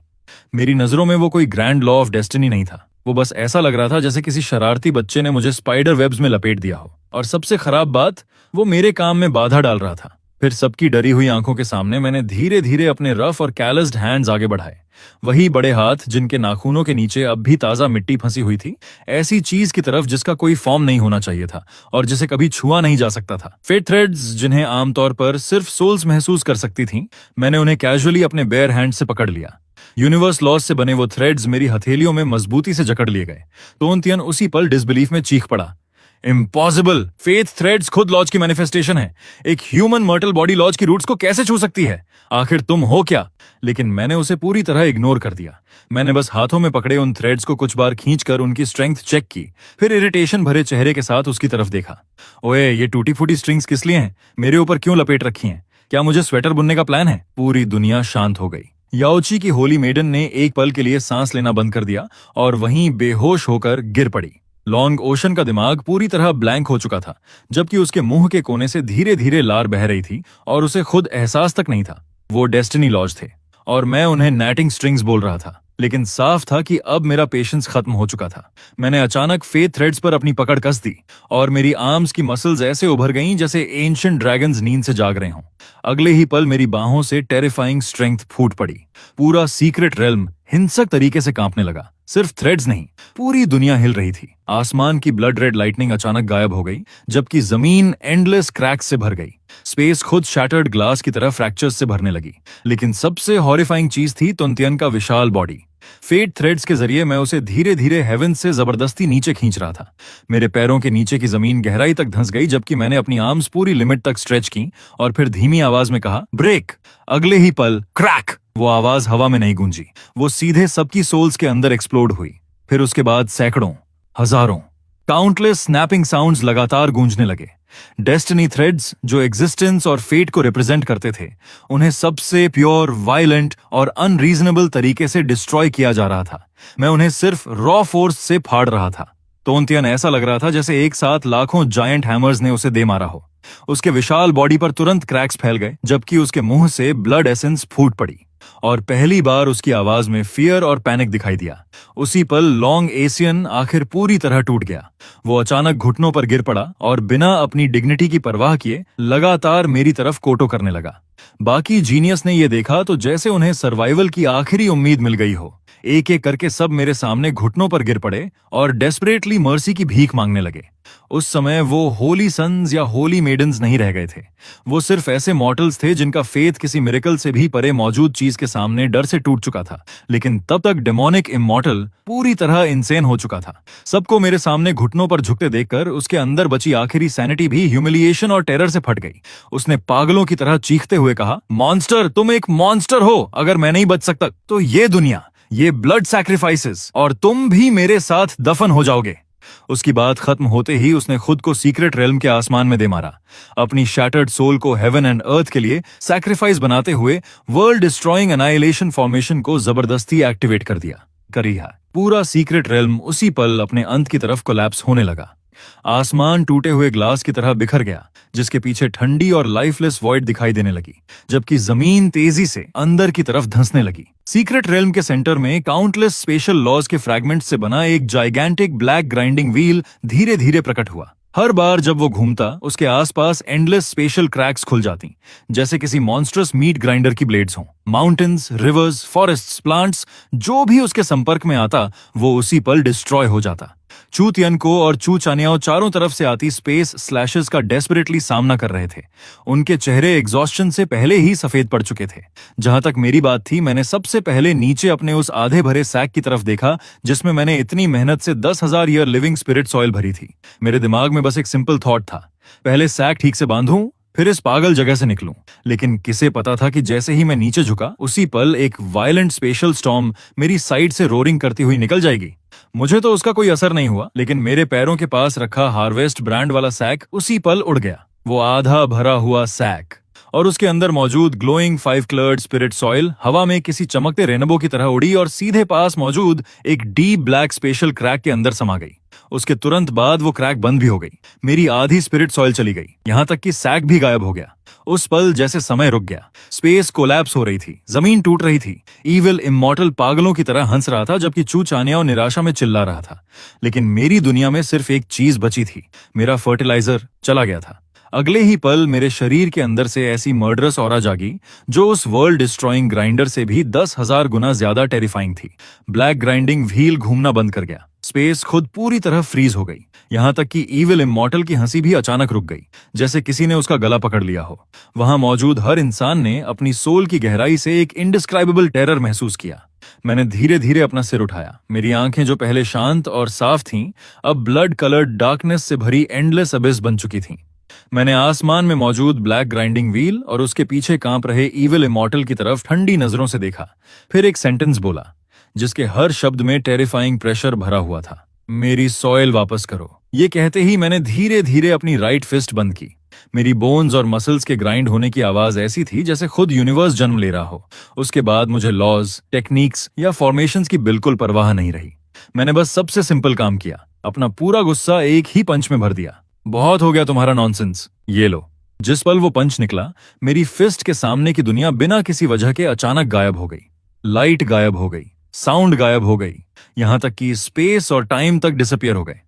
मेरी नजरों में वो कोई ग्रैंड लॉ ऑफ डेस्टिनी नहीं था। वो बस ऐसा लग रहा था जैसे किसी शरारती बच्चे ने मुझे स्पाइडर वेब्स में लपेट दिया हो, और सबसे खराब बात, वो मेरे काम में बाधा डाल रहा था। फिर सबकी डरी हुई आंखों के सामने मैंने धीरे धीरे अपने रफ और कैलस्ड हैंड्स आगे बढ़ाए। वही बड़े हाथ जिनके नाखूनों के नीचे अब भी ताजा मिट्टी फंसी हुई थी, ऐसी चीज की तरफ जिसका कोई फॉर्म नहीं होना चाहिए था और जिसे कभी छुआ नहीं जा सकता था। फेट थ्रेड्स जिन्हें आमतौर पर सिर्फ सोल्स महसूस कर सकती थीं, मैंने उन्हें कैजुअली अपने बेयर हैंड से पकड़ लिया। यूनिवर्स लॉज से बने वो थ्रेड्स मेरी हथेलियों में मजबूती से जकड़ लिए गए। टोनतियन उसी पल डिसबिलीफ में चीख पड़ा, इम्पॉसिबल! फेथ थ्रेड्स खुद लॉज की मैनिफेस्टेशन है। एक ह्यूमन मर्टल बॉडी लॉज की रूट्स को कैसे छू सकती है? आखिर तुम हो क्या? लेकिन मैंने उसे पूरी तरह इग्नोर कर दिया। मैंने बस हाथों में पकड़े उन थ्रेड्स को कुछ बार खींचकर उनकी स्ट्रेंथ चेक की, फिर इरिटेशन भरे चेहरे के साथ उसकी तरफ देखा। ओए, ये टूटी फूटी स्ट्रिंग्स किस लिए हैं? मेरे ऊपर क्यों लपेट रखी हैं? क्या मुझे स्वेटर बुनने का प्लान है? पूरी दुनिया शांत हो गई। याओची की होली मेडन ने एक पल के लिए सांस लेना बंद कर दिया और वहीं बेहोश होकर गिर पड़ी। लॉन्ग ओशन का दिमाग पूरी तरह ब्लैंक हो चुका था, जबकि उसके मुंह के कोने से धीरे धीरे लार बह रही थी और उसे खुद एहसास तक नहीं था। वो डेस्टिनी लॉज थे और मैं उन्हें नैटिंग स्ट्रिंग्स बोल रहा था। लेकिन साफ था कि अब मेरा पेशेंस खत्म हो चुका था। मैंने अचानक फेथ थ्रेड्स पर अपनी पकड़ कस दी और मेरी आर्म्स की मसल्स ऐसे उभर गईं जैसे एंशिएंट ड्रैगन्स नींद से जाग रहे हों। अगले ही पल मेरी बाहों से टेरिफाइंग स्ट्रेंथ फूट पड़ी। पूरा सीक्रेट रेल्म हिंसक तरीके से कांपने लगा। सिर्फ थ्रेड्स नहीं, पूरी दुनिया हिल रही थी। आसमान की ब्लड रेड लाइटनिंग अचानक गायब हो गई, जबकि जमीन एंडलेस क्रैक्स से भर गई। स्पेस खुद शैटर्ड ग्लास की तरह फ्रैक्चर्स से भरने लगी। लेकिन सबसे हॉरिफाइंग चीज थी तुनतियन का विशाल बॉडी। फेट थ्रेड्स के जरिए मैं उसे धीरे धीरे हेवन से जबरदस्ती नीचे खींच रहा था। मेरे पैरों के नीचे की जमीन गहराई तक धंस गई, जबकि मैंने अपनी आर्म्स पूरी लिमिट तक स्ट्रेच की और फिर धीमी आवाज में कहा, ब्रेक। अगले ही पल क्रैक! वो आवाज हवा में नहीं गूंजी, वो सीधे सबकी सोल्स के अंदर एक्सप्लोड हुई। फिर उसके बाद सैकड़ों, हजारों, काउंटलेस स्नैपिंग साउंड्स लगातार गूंजने लगे। डेस्टिनी थ्रेड्स जो एग्जिस्टेंस और फेट को रिप्रेजेंट करते थे, उन्हें सबसे प्योर, वायलेंट और अनरीजनेबल तरीके से डिस्ट्रॉय किया जा रहा था। मैं उन्हें सिर्फ रॉ फोर्स से फाड़ रहा था। तोंतियन ऐसा लग रहा था जैसे एक साथ लाखों जायंट हैमर्स ने उसे दे मारा हो। उसके विशाल बॉडी पर तुरंत क्रैक्स फैल गए, जबकि उसके मुंह से ब्लड एसेंस फूट पड़ी और पहली बार उसकी आवाज में फियर और पैनिक दिखाई दिया। उसी पल लॉन्ग एशियन आखिर पूरी तरह टूट गया। वो अचानक घुटनों पर गिर पड़ा और बिना अपनी डिग्निटी की परवाह किए लगातार मेरी तरफ कोटो करने लगा। बाकी जीनियस ने यह देखा तो जैसे उन्हें सर्वाइवल की आखिरी उम्मीद मिल गई हो। एक एक करके सब मेरे सामने घुटनों पर गिर पड़े और डेस्परेटली मर्सी की भीख मांगने लगे। उस समय वो होली सन्स या होली मेडन्स नहीं रह गए थे। वो सिर्फ ऐसे मॉर्टल्स थे जिनका फेथ किसी मिरेकल से भी परे मौजूद चीज के सामने डर से टूट चुका था। लेकिन तब तक डेमोनिक इमॉर्टल पूरी तरह इंसेन हो चुका था। सबको मेरे सामने घुटनों पर झुकते देखकर उसके अंदर बची आखिरी सैनिटी भी ह्यूमिलिएशन और टेरर से फट गई। उसने पागलों की तरह चीखते हुए कहा, मॉन्स्टर, तुम एक मॉन्स्टर हो। अगर मैं नहीं बच सकता तो ये दुनिया, ये ब्लड सैक्रिफाइसेस, और तुम भी मेरे साथ दफन हो जाओगे। उसकी बात खत्म होते ही उसने खुद को सीक्रेट रेल्म के आसमान में दे मारा। अपनी शैटर्ड सोल को हेवन एंड अर्थ के लिए सैक्रिफाइस बनाते हुए वर्ल्ड डिस्ट्रॉइंग एनाइलेशन फॉर्मेशन को जबरदस्ती एक्टिवेट कर दिया। पूरा सीक्रेट रेल्म उसी पल अपने अंत की तरफ कोलैप्स होने लगा। आसमान टूटे हुए ग्लास की तरह बिखर गया, जिसके पीछे ठंडी और लाइफलेस वॉइड दिखाई देने लगी, जबकि जमीन तेजी से अंदर की तरफ धंसने लगी। सीक्रेट रेल्म के सेंटर में काउंटलेस स्पेशल लॉज के फ्रैगमेंट्स से बना एक जाइगैंटिक ब्लैक ग्राइंडिंग व्हील धीरे धीरे प्रकट हुआ। हर बार जब वो घूमता, उसके आसपास एंडलेस स्पेशल क्रैक्स खुल जाती, जैसे किसी मॉन्स्ट्रस मीट ग्राइंडर की ब्लेड्स हों। माउंटेन्स, रिवर्स, फॉरेस्ट्स, प्लांट्स, जो भी उसके संपर्क में आता, वो उसी पल डिस्ट्रॉय हो जाता। चू तियनको और चू चानियाओ चारों तरफ से आती स्पेस स्लैशेस का डेस्परेटली सामना कर रहे थे। उनके चेहरे एग्जॉस्शन से पहले ही सफेद पड़ चुके थे। जहां तक मेरी बात थी, मैंने सबसे पहले नीचे अपने उस आधे भरे सैक की तरफ देखा जिसमें मैंने इतनी मेहनत से 10,000 ईयर लिविंग स्पिरिट सॉइल भरी थी। मेरे दिमाग में बस एक सिंपल थॉट था, पहले सैक ठीक से बांधूं, फिर इस पागल जगह से निकलूं। लेकिन किसे पता था कि जैसे ही मैं नीचे झुका, उसी पल एक वायलेंट स्पेशल स्टॉर्म मेरी साइड से रोरिंग करती हुई निकल जाएगी। मुझे तो उसका कोई असर नहीं हुआ, लेकिन मेरे पैरों के पास रखा हार्वेस्ट ब्रांड वाला सैक उसी पल उड़ गया। वो आधा भरा हुआ सैक और उसके अंदर मौजूद ग्लोइंग 5 कलर्ड स्पिरिट सॉइल हवा में किसी चमकते रेनबो की तरह उड़ी और सीधे पास मौजूद एक डीप ब्लैक स्पेशल क्रैक के अंदर समा गई। उसके तुरंत बाद वो क्रैक बंद भी हो गई। मेरी आधी स्पिरिट सॉइल चली गई, यहां तक कि सैक भी गायब हो गया। उस पल जैसे समय रुक गया। स्पेस कोलैप्स हो रही थी, जमीन टूट रही थी। ईविल इमॉर्टल पागलों की तरह हंस रहा था, जबकि चू चानियाओ निराशा में चिल्ला रहा था। लेकिन मेरी दुनिया में सिर्फ एक चीज बची थी, मेरा फर्टिलाइजर चला गया था। अगले ही पल मेरे शरीर के अंदर से ऐसी मर्डरस ऑरा जागी जो उस वर्ल्ड डिस्ट्रॉइंग ग्राइंडर से भी 10,000 गुना ज्यादा टेरिफाइंग थी। ब्लैक ग्राइंडिंग व्हील घूमना बंद कर गया। स्पेस खुद पूरी तरह फ्रीज हो गई, यहां तक कि ईविल इमॉर्टल की हंसी भी अचानक रुक गई, जैसे किसी ने उसका गला पकड़ लिया हो। वहां मौजूद हर इंसान ने अपनी सोल की गहराई से एक इनडिस्क्राइबेबल टेरर महसूस किया। मैंने धीरे धीरे अपना सिर उठाया। मेरी आंखें जो पहले शांत और साफ थीं, अब ब्लड कलर्ड डार्कनेस से भरी एंडलेस अबिस बन चुकी थीं। मैंने आसमान में मौजूद ब्लैक ग्राइंडिंग व्हील और उसके पीछे कांप रहे ईविल इमॉर्टल की तरफ ठंडी नजरों से देखा। फिर एक सेंटेंस बोला जिसके हर शब्द में टेरिफाइंग प्रेशर भरा हुआ था, मेरी सॉइल वापस करो। ये कहते ही मैंने धीरे धीरे अपनी राइट फिस्ट बंद की। मेरी बोन्स और मसल्स के ग्राइंड होने की आवाज ऐसी थी जैसे खुद यूनिवर्स जन्म ले रहा हो। उसके बाद मुझे लॉज, टेक्निक्स या फॉर्मेशंस की बिल्कुल परवाह नहीं रही। मैंने बस सबसे सिंपल काम किया, अपना पूरा गुस्सा एक ही पंच में भर दिया। बहुत हो गया तुम्हारा नॉनसेंस, ये लो। जिस पल वो पंच निकला, मेरी फिस्ट के सामने की दुनिया बिना किसी वजह के अचानक गायब हो गई। लाइट गायब हो गई, साउंड गायब हो गई, यहां तक कि स्पेस और टाइम तक डिसअपियर हो गए।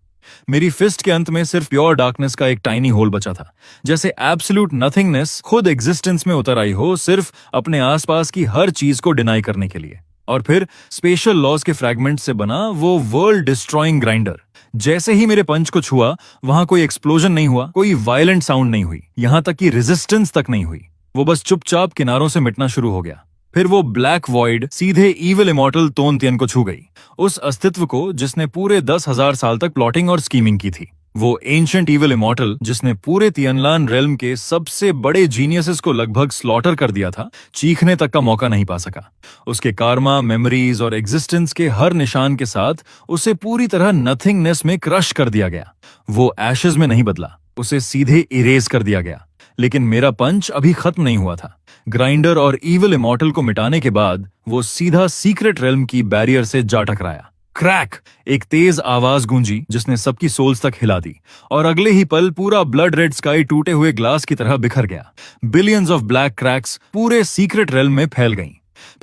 मेरी फिस्ट के अंत में सिर्फ प्योर डार्कनेस का एक टाइनी होल बचा था, जैसे एब्सोल्यूट नथिंगनेस खुद एग्जिस्टेंस में उतर आई हो, सिर्फ अपने आसपास की हर चीज को डिनाई करने के लिए। और फिर स्पेशल लॉज के फ्रैगमेंट से बना वो वर्ल्ड डिस्ट्रॉइंग ग्राइंडर। जैसे ही मेरे पंच को छुआ, वहां कोई एक्सप्लोजन नहीं हुआ, कोई वायलेंट साउंड नहीं हुई, यहां तक कि रेजिस्टेंस तक नहीं हुई। वो बस चुपचाप किनारों से मिटना शुरू हो गया। फिर वो ब्लैक वॉइड सीधे इविल इमॉर्टल तोनतियन को छू गई, उस अस्तित्व को जिसने पूरे 10,000 साल तक प्लॉटिंग और स्कीमिंग की थी। वो एंशिएंट इविल इमॉर्टल जिसने पूरे तियनलान रेल्म के सबसे बड़े जीनियसेस को लगभग स्लॉटर कर दिया था, चीखने तक का मौका नहीं पा सका। उसके कार्मा, मेमोरीज और एग्जिस्टेंस के हर निशान के साथ उसे पूरी तरह नथिंगनेस में क्रश कर दिया गया। वो एशेज में नहीं बदला, उसे सीधे इरेज कर दिया गया। लेकिन मेरा पंच अभी खत्म नहीं हुआ था। ग्राइंडर और इविल इमॉर्टल को मिटाने के बाद वो सीधा सीक्रेट रेल्म की बैरियर से जा टकराया। क्रैक! एक तेज आवाज गूंजी जिसने सबकी सोल्स तक हिला दी, और अगले ही पल पूरा ब्लड रेड स्काई टूटे हुए ग्लास की तरह बिखर गया। बिलियंस ऑफ ब्लैक क्रैक्स पूरे सीक्रेट रेल्म में फैल गईं।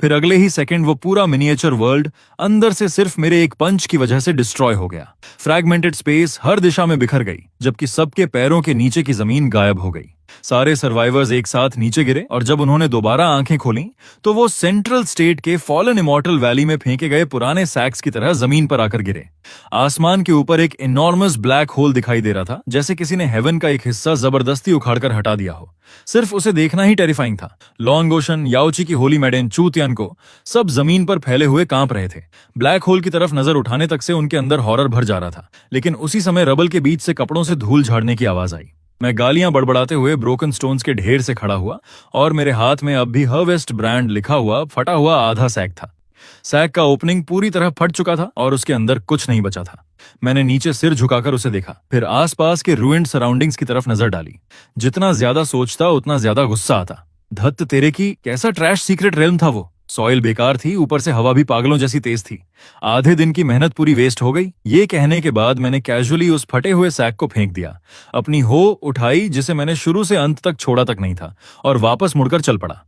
फिर अगले ही सेकंड वो पूरा मिनिएचर वर्ल्ड अंदर से सिर्फ मेरे एक पंच की वजह से डिस्ट्रॉय हो गया। फ्रैगमेंटेड स्पेस हर दिशा में बिखर गई, जबकि सबके पैरों के नीचे की जमीन गायब हो गई। सारे सर्वाइवर्स एक साथ नीचे गिरे, और जब उन्होंने दोबारा आंखें खोली तो वो सेंट्रल स्टेट के फॉलन इमॉर्टल वैली में फेंके गए पुराने सैक्स की तरह जमीन पर आकर गिरे। आसमान के ऊपर एक इनॉर्मस ब्लैक होल दिखाई दे रहा था, जैसे किसी ने हेवन का एक हिस्सा जबरदस्ती उखाड़कर हटा दिया हो। सिर्फ उसे देखना ही टेरिफाइंग था। लॉन्ग ओशन, याओची की होली मेडेन, चू तियान को सब जमीन पर फैले हुए कांप रहे थे। ब्लैक होल की तरफ नजर उठाने तक से उनके अंदर हॉरर भर जा रहा था। लेकिन उसी समय रबल के बीच से कपड़ों से धूल झाड़ने की आवाज आई। मैं गालियां बड़बड़ाते हुए ब्रोकन स्टोन्स के ढेर से खड़ा हुआ, और मेरे हाथ में अब भी हर्वेस्ट ब्रांड लिखा हुआ फटा हुआ आधा सैक था। सैक का ओपनिंग पूरी तरह फट चुका था और उसके अंदर कुछ नहीं बचा था। मैंने नीचे सिर झुकाकर उसे देखा, फिर आसपास के रूइंड सराउंडिंग्स की तरफ नजर डाली। जितना ज्यादा सोचता उतना ज्यादा गुस्सा आता। धत्त तेरे की, कैसा ट्रैश सीक्रेट रेल्म था वो। सॉइल बेकार थी, ऊपर से हवा भी पागलों जैसी तेज थी। आधे दिन की मेहनत पूरी वेस्ट हो गई। ये कहने के बाद मैंने कैजुअली उस फटे हुए सैक को फेंक दिया, अपनी हो उठाई जिसे मैंने शुरू से अंत तक छोड़ा तक नहीं था, और वापस मुड़कर चल पड़ा।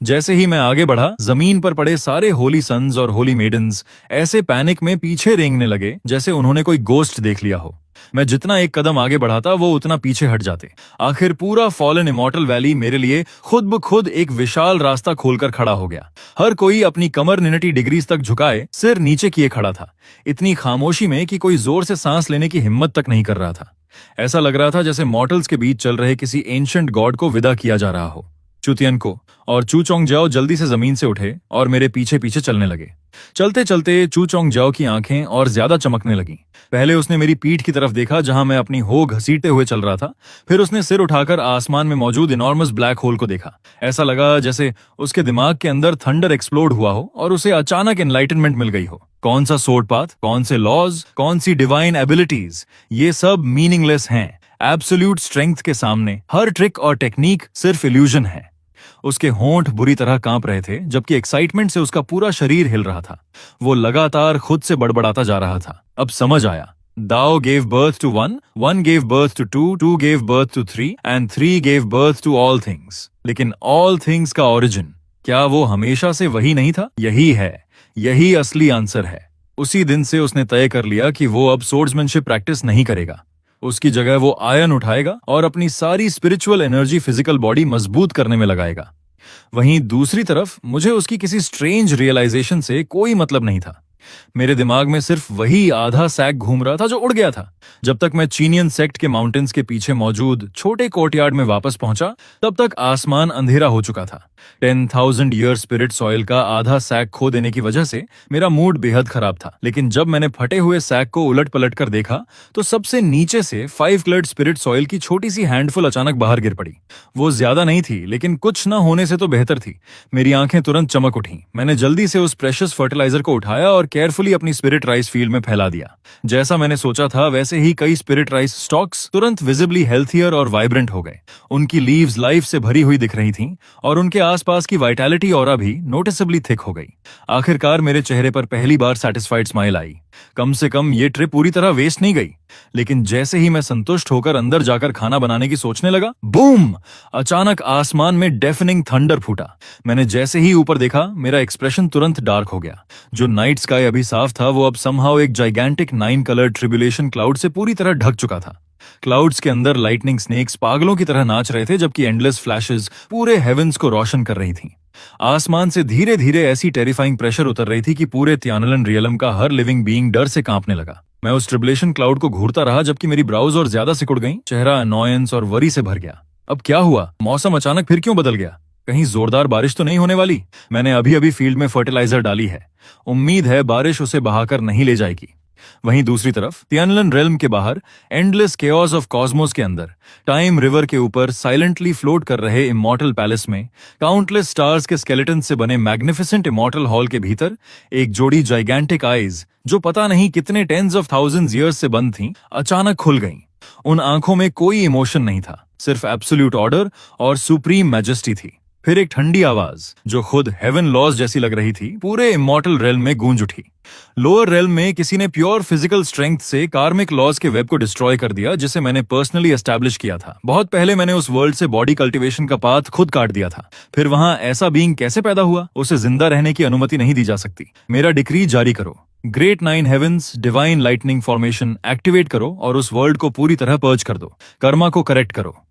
जैसे ही मैं आगे बढ़ा, जमीन पर पड़े सारे होली सन्स और होली मेडन्स ऐसे पैनिक में पीछे रेंगने लगे जैसे उन्होंने कोई गोस्ट देख लिया हो। मैं जितना एक कदम आगे बढ़ाता वो उतना पीछे हट जाते। आखिर पूरा फॉलन इमॉर्टल वैली मेरे लिए खुद ब खुद एक विशाल रास्ता खोलकर खड़ा हो गया। हर कोई अपनी कमर 90 डिग्रीज तक झुकाए सिर नीचे किए खड़ा था, इतनी खामोशी में कि कोई जोर से सांस लेने की हिम्मत तक नहीं कर रहा था। ऐसा लग रहा था जैसे मॉर्टल्स के बीच चल रहे किसी एंशिएंट गॉड को विदा किया जा रहा हो। चुतियन को और चू चोंग जाओ जल्दी से जमीन से उठे और मेरे पीछे पीछे चलने लगे। चलते चलते चू चोंग जाओ की आंखें और ज्यादा चमकने लगी। पहले उसने मेरी पीठ की तरफ देखा जहां मैं अपनी हो घसीटते हुए चल रहा था, फिर उसने सिर उठाकर आसमान में मौजूद इनॉर्मस ब्लैक होल को देखा। ऐसा लगा जैसे उसके दिमाग के अंदर थंडर एक्सप्लोड हुआ हो और उसे अचानक एनलाइटनमेंट मिल गई हो। कौन सा सोर्ड पाथ, कौन से लॉज, कौन सी डिवाइन एबिलिटीज, ये सब मीनिंगलेस हैं। एब्सोल्यूट स्ट्रेंथ के सामने हर ट्रिक और टेक्निक सिर्फ इल्यूजन है। उसके होंठ बुरी तरह कांप रहे थे, जबकि एक्साइटमेंट से उसका पूरा शरीर हिल रहा था। वो लगातार खुद से बड़बड़ाता जा रहा था। अब समझ आया। दाओ gave birth to one, one gave birth to two, two gave birth to three, and three gave birth to all things. लेकिन all things का origin, क्या वो हमेशा से वही नहीं था? यही है, यही असली आंसर है। उसी दिन से उसने तय कर लिया कि वो अब सोर्ड्समैनशिप प्रैक्टिस नहीं करेगा। उसकी जगह वो आयन उठाएगा और अपनी सारी स्पिरिचुअल एनर्जी फिजिकल बॉडी मजबूत करने में लगाएगा। वहीं दूसरी तरफ मुझे उसकी किसी स्ट्रेंज रियलाइजेशन से कोई मतलब नहीं था। मेरे दिमाग में सिर्फ वही आधा सैक घूम रहा था जो उड़ गया था। जब तक मैं चीनियन सेक्ट के माउंटेन्स के पीछे मौजूद छोटे कोर्टयार्ड में वापस पहुंचा, तब तक आसमान अंधेरा हो चुका था। 10,000 ईयर स्पिरिट सॉइल का आधा सैक खो देने की वजह से मेरा मूड बेहद खराब था। लेकिन जब मैंने फटे हुए सैक को उलट पलट कर देखा तो सबसे नीचे से 5 क्लर्ड स्पिरिट सॉइल की छोटी सी हैंडफुल अचानक बाहर गिर पड़ी। वो ज्यादा नहीं थी, लेकिन कुछ न होने से तो बेहतर थी। मेरी आंखें तुरंत चमक उठी। मैंने जल्दी से उस प्रेशियस फर्टिलाइजर को उठाया और केयरफुली अपनी स्पिरिट राइस फील्ड में फैला दिया। जैसा मैंने सोचा था वैसे ही कई स्पिरिट राइस स्टॉक्स तुरंत विजिबली हेल्थियर और वाइब्रेंट हो गए। उनकी लीव्स लाइफ से भरी हुई दिख रही थीं और उनके आसपास की वाइटैलिटी ऑरा भी नोटिसेबली थिक हो गई। आखिरकार मेरे चेहरे पर पहली बार सैटिस्फाइड स्माइल आई। कम से कम ये ट्रिप पूरी तरह वेस्ट नहीं गई। लेकिन जैसे ही मैं संतुष्ट होकर अंदर जाकर खाना बनाने की सोचने लगा, बूम! अचानक आसमान में डेफनिंग थंडर फूटा। मैंने जैसे ही ऊपर देखा, मेरा एक्सप्रेशन तुरंत डार्क हो गया। जो नाइट स्काई अभी साफ था, वो अब समहाउ एक जाइगेंटिक 9 कलर ट्रिब्यूलेशन क्लाउड से पूरी तरह ढक चुका था। क्लाउड्स के अंदर लाइटनिंग स्नेक्स पागलों की तरह नाच रहे थे, जबकि एंडलेस फ्लैशेस पूरे हेवेंस को रोशन कर रही थीं। आसमान से धीरे धीरे ऐसी टेरिफाइंग प्रेशर उतर रही थी कि पूरे त्यानलन रियलम का हर लिविंग बीइंग डर से कांपने लगा। मैं उस ट्रिब्युलेशन क्लाउड को घूरता रहा, जबकि मेरी ब्राउज और ज्यादा सिकुड़ गईं। चेहरा अनॉयंस और वरी से भर गया। अब क्या हुआ? मौसम अचानक फिर क्यों बदल गया? कहीं जोरदार बारिश तो नहीं होने वाली? मैंने अभी अभी फील्ड में फर्टिलाइजर डाली है, उम्मीद है बारिश उसे बहाकर नहीं ले जाएगी। वहीं दूसरी तरफ त्यानलन रेल्म के बाहर एंडलेस केओस ऑफ कॉस्मोस के अंदर टाइम रिवर के ऊपर साइलेंटली फ्लोट कर रहे इमॉर्टल पैलेस में काउंटलेस स्टार्स के स्केलेटन से बने मैग्निफिसेंट इमॉर्टल हॉल के भीतर एक जोड़ी जाइगेंटिक आईज, जो पता नहीं कितने टेंस ऑफ थाउजेंड्स ईयर्स से बंद थीं, अचानक खुल गईं। उन आंखों में कोई इमोशन नहीं था, सिर्फ एब्सोल्यूट ऑर्डर और सुप्रीम मैजेस्टी थी। फिर एक ठंडी आवाज, जो खुद हेवन लॉज जैसी लग रही थी, पूरे इमॉर्टल रेल्म में गूंज उठी। लोअर रेल्म में किसी ने प्योर फिजिकल स्ट्रेंथ से कार्मिक लॉज के वेब को डिस्ट्रॉय कर दिया, जिसे मैंने पर्सनली एस्टैब्लिश किया था। बहुत पहले मैंने उस वर्ल्ड से बॉडी कल्टीवेशन का पाथ खुद काट दिया था। फिर वहां ऐसा बीइंग कैसे पैदा हुआ? उसे जिंदा रहने की अनुमति नहीं दी जा सकती। मेरा डिक्री जारी करो, great 9 heavens divine lightning formation activate करो और उस वर्ल्ड को पूरी तरह पर्ज कर दो। कर्मा को करेक्ट करो।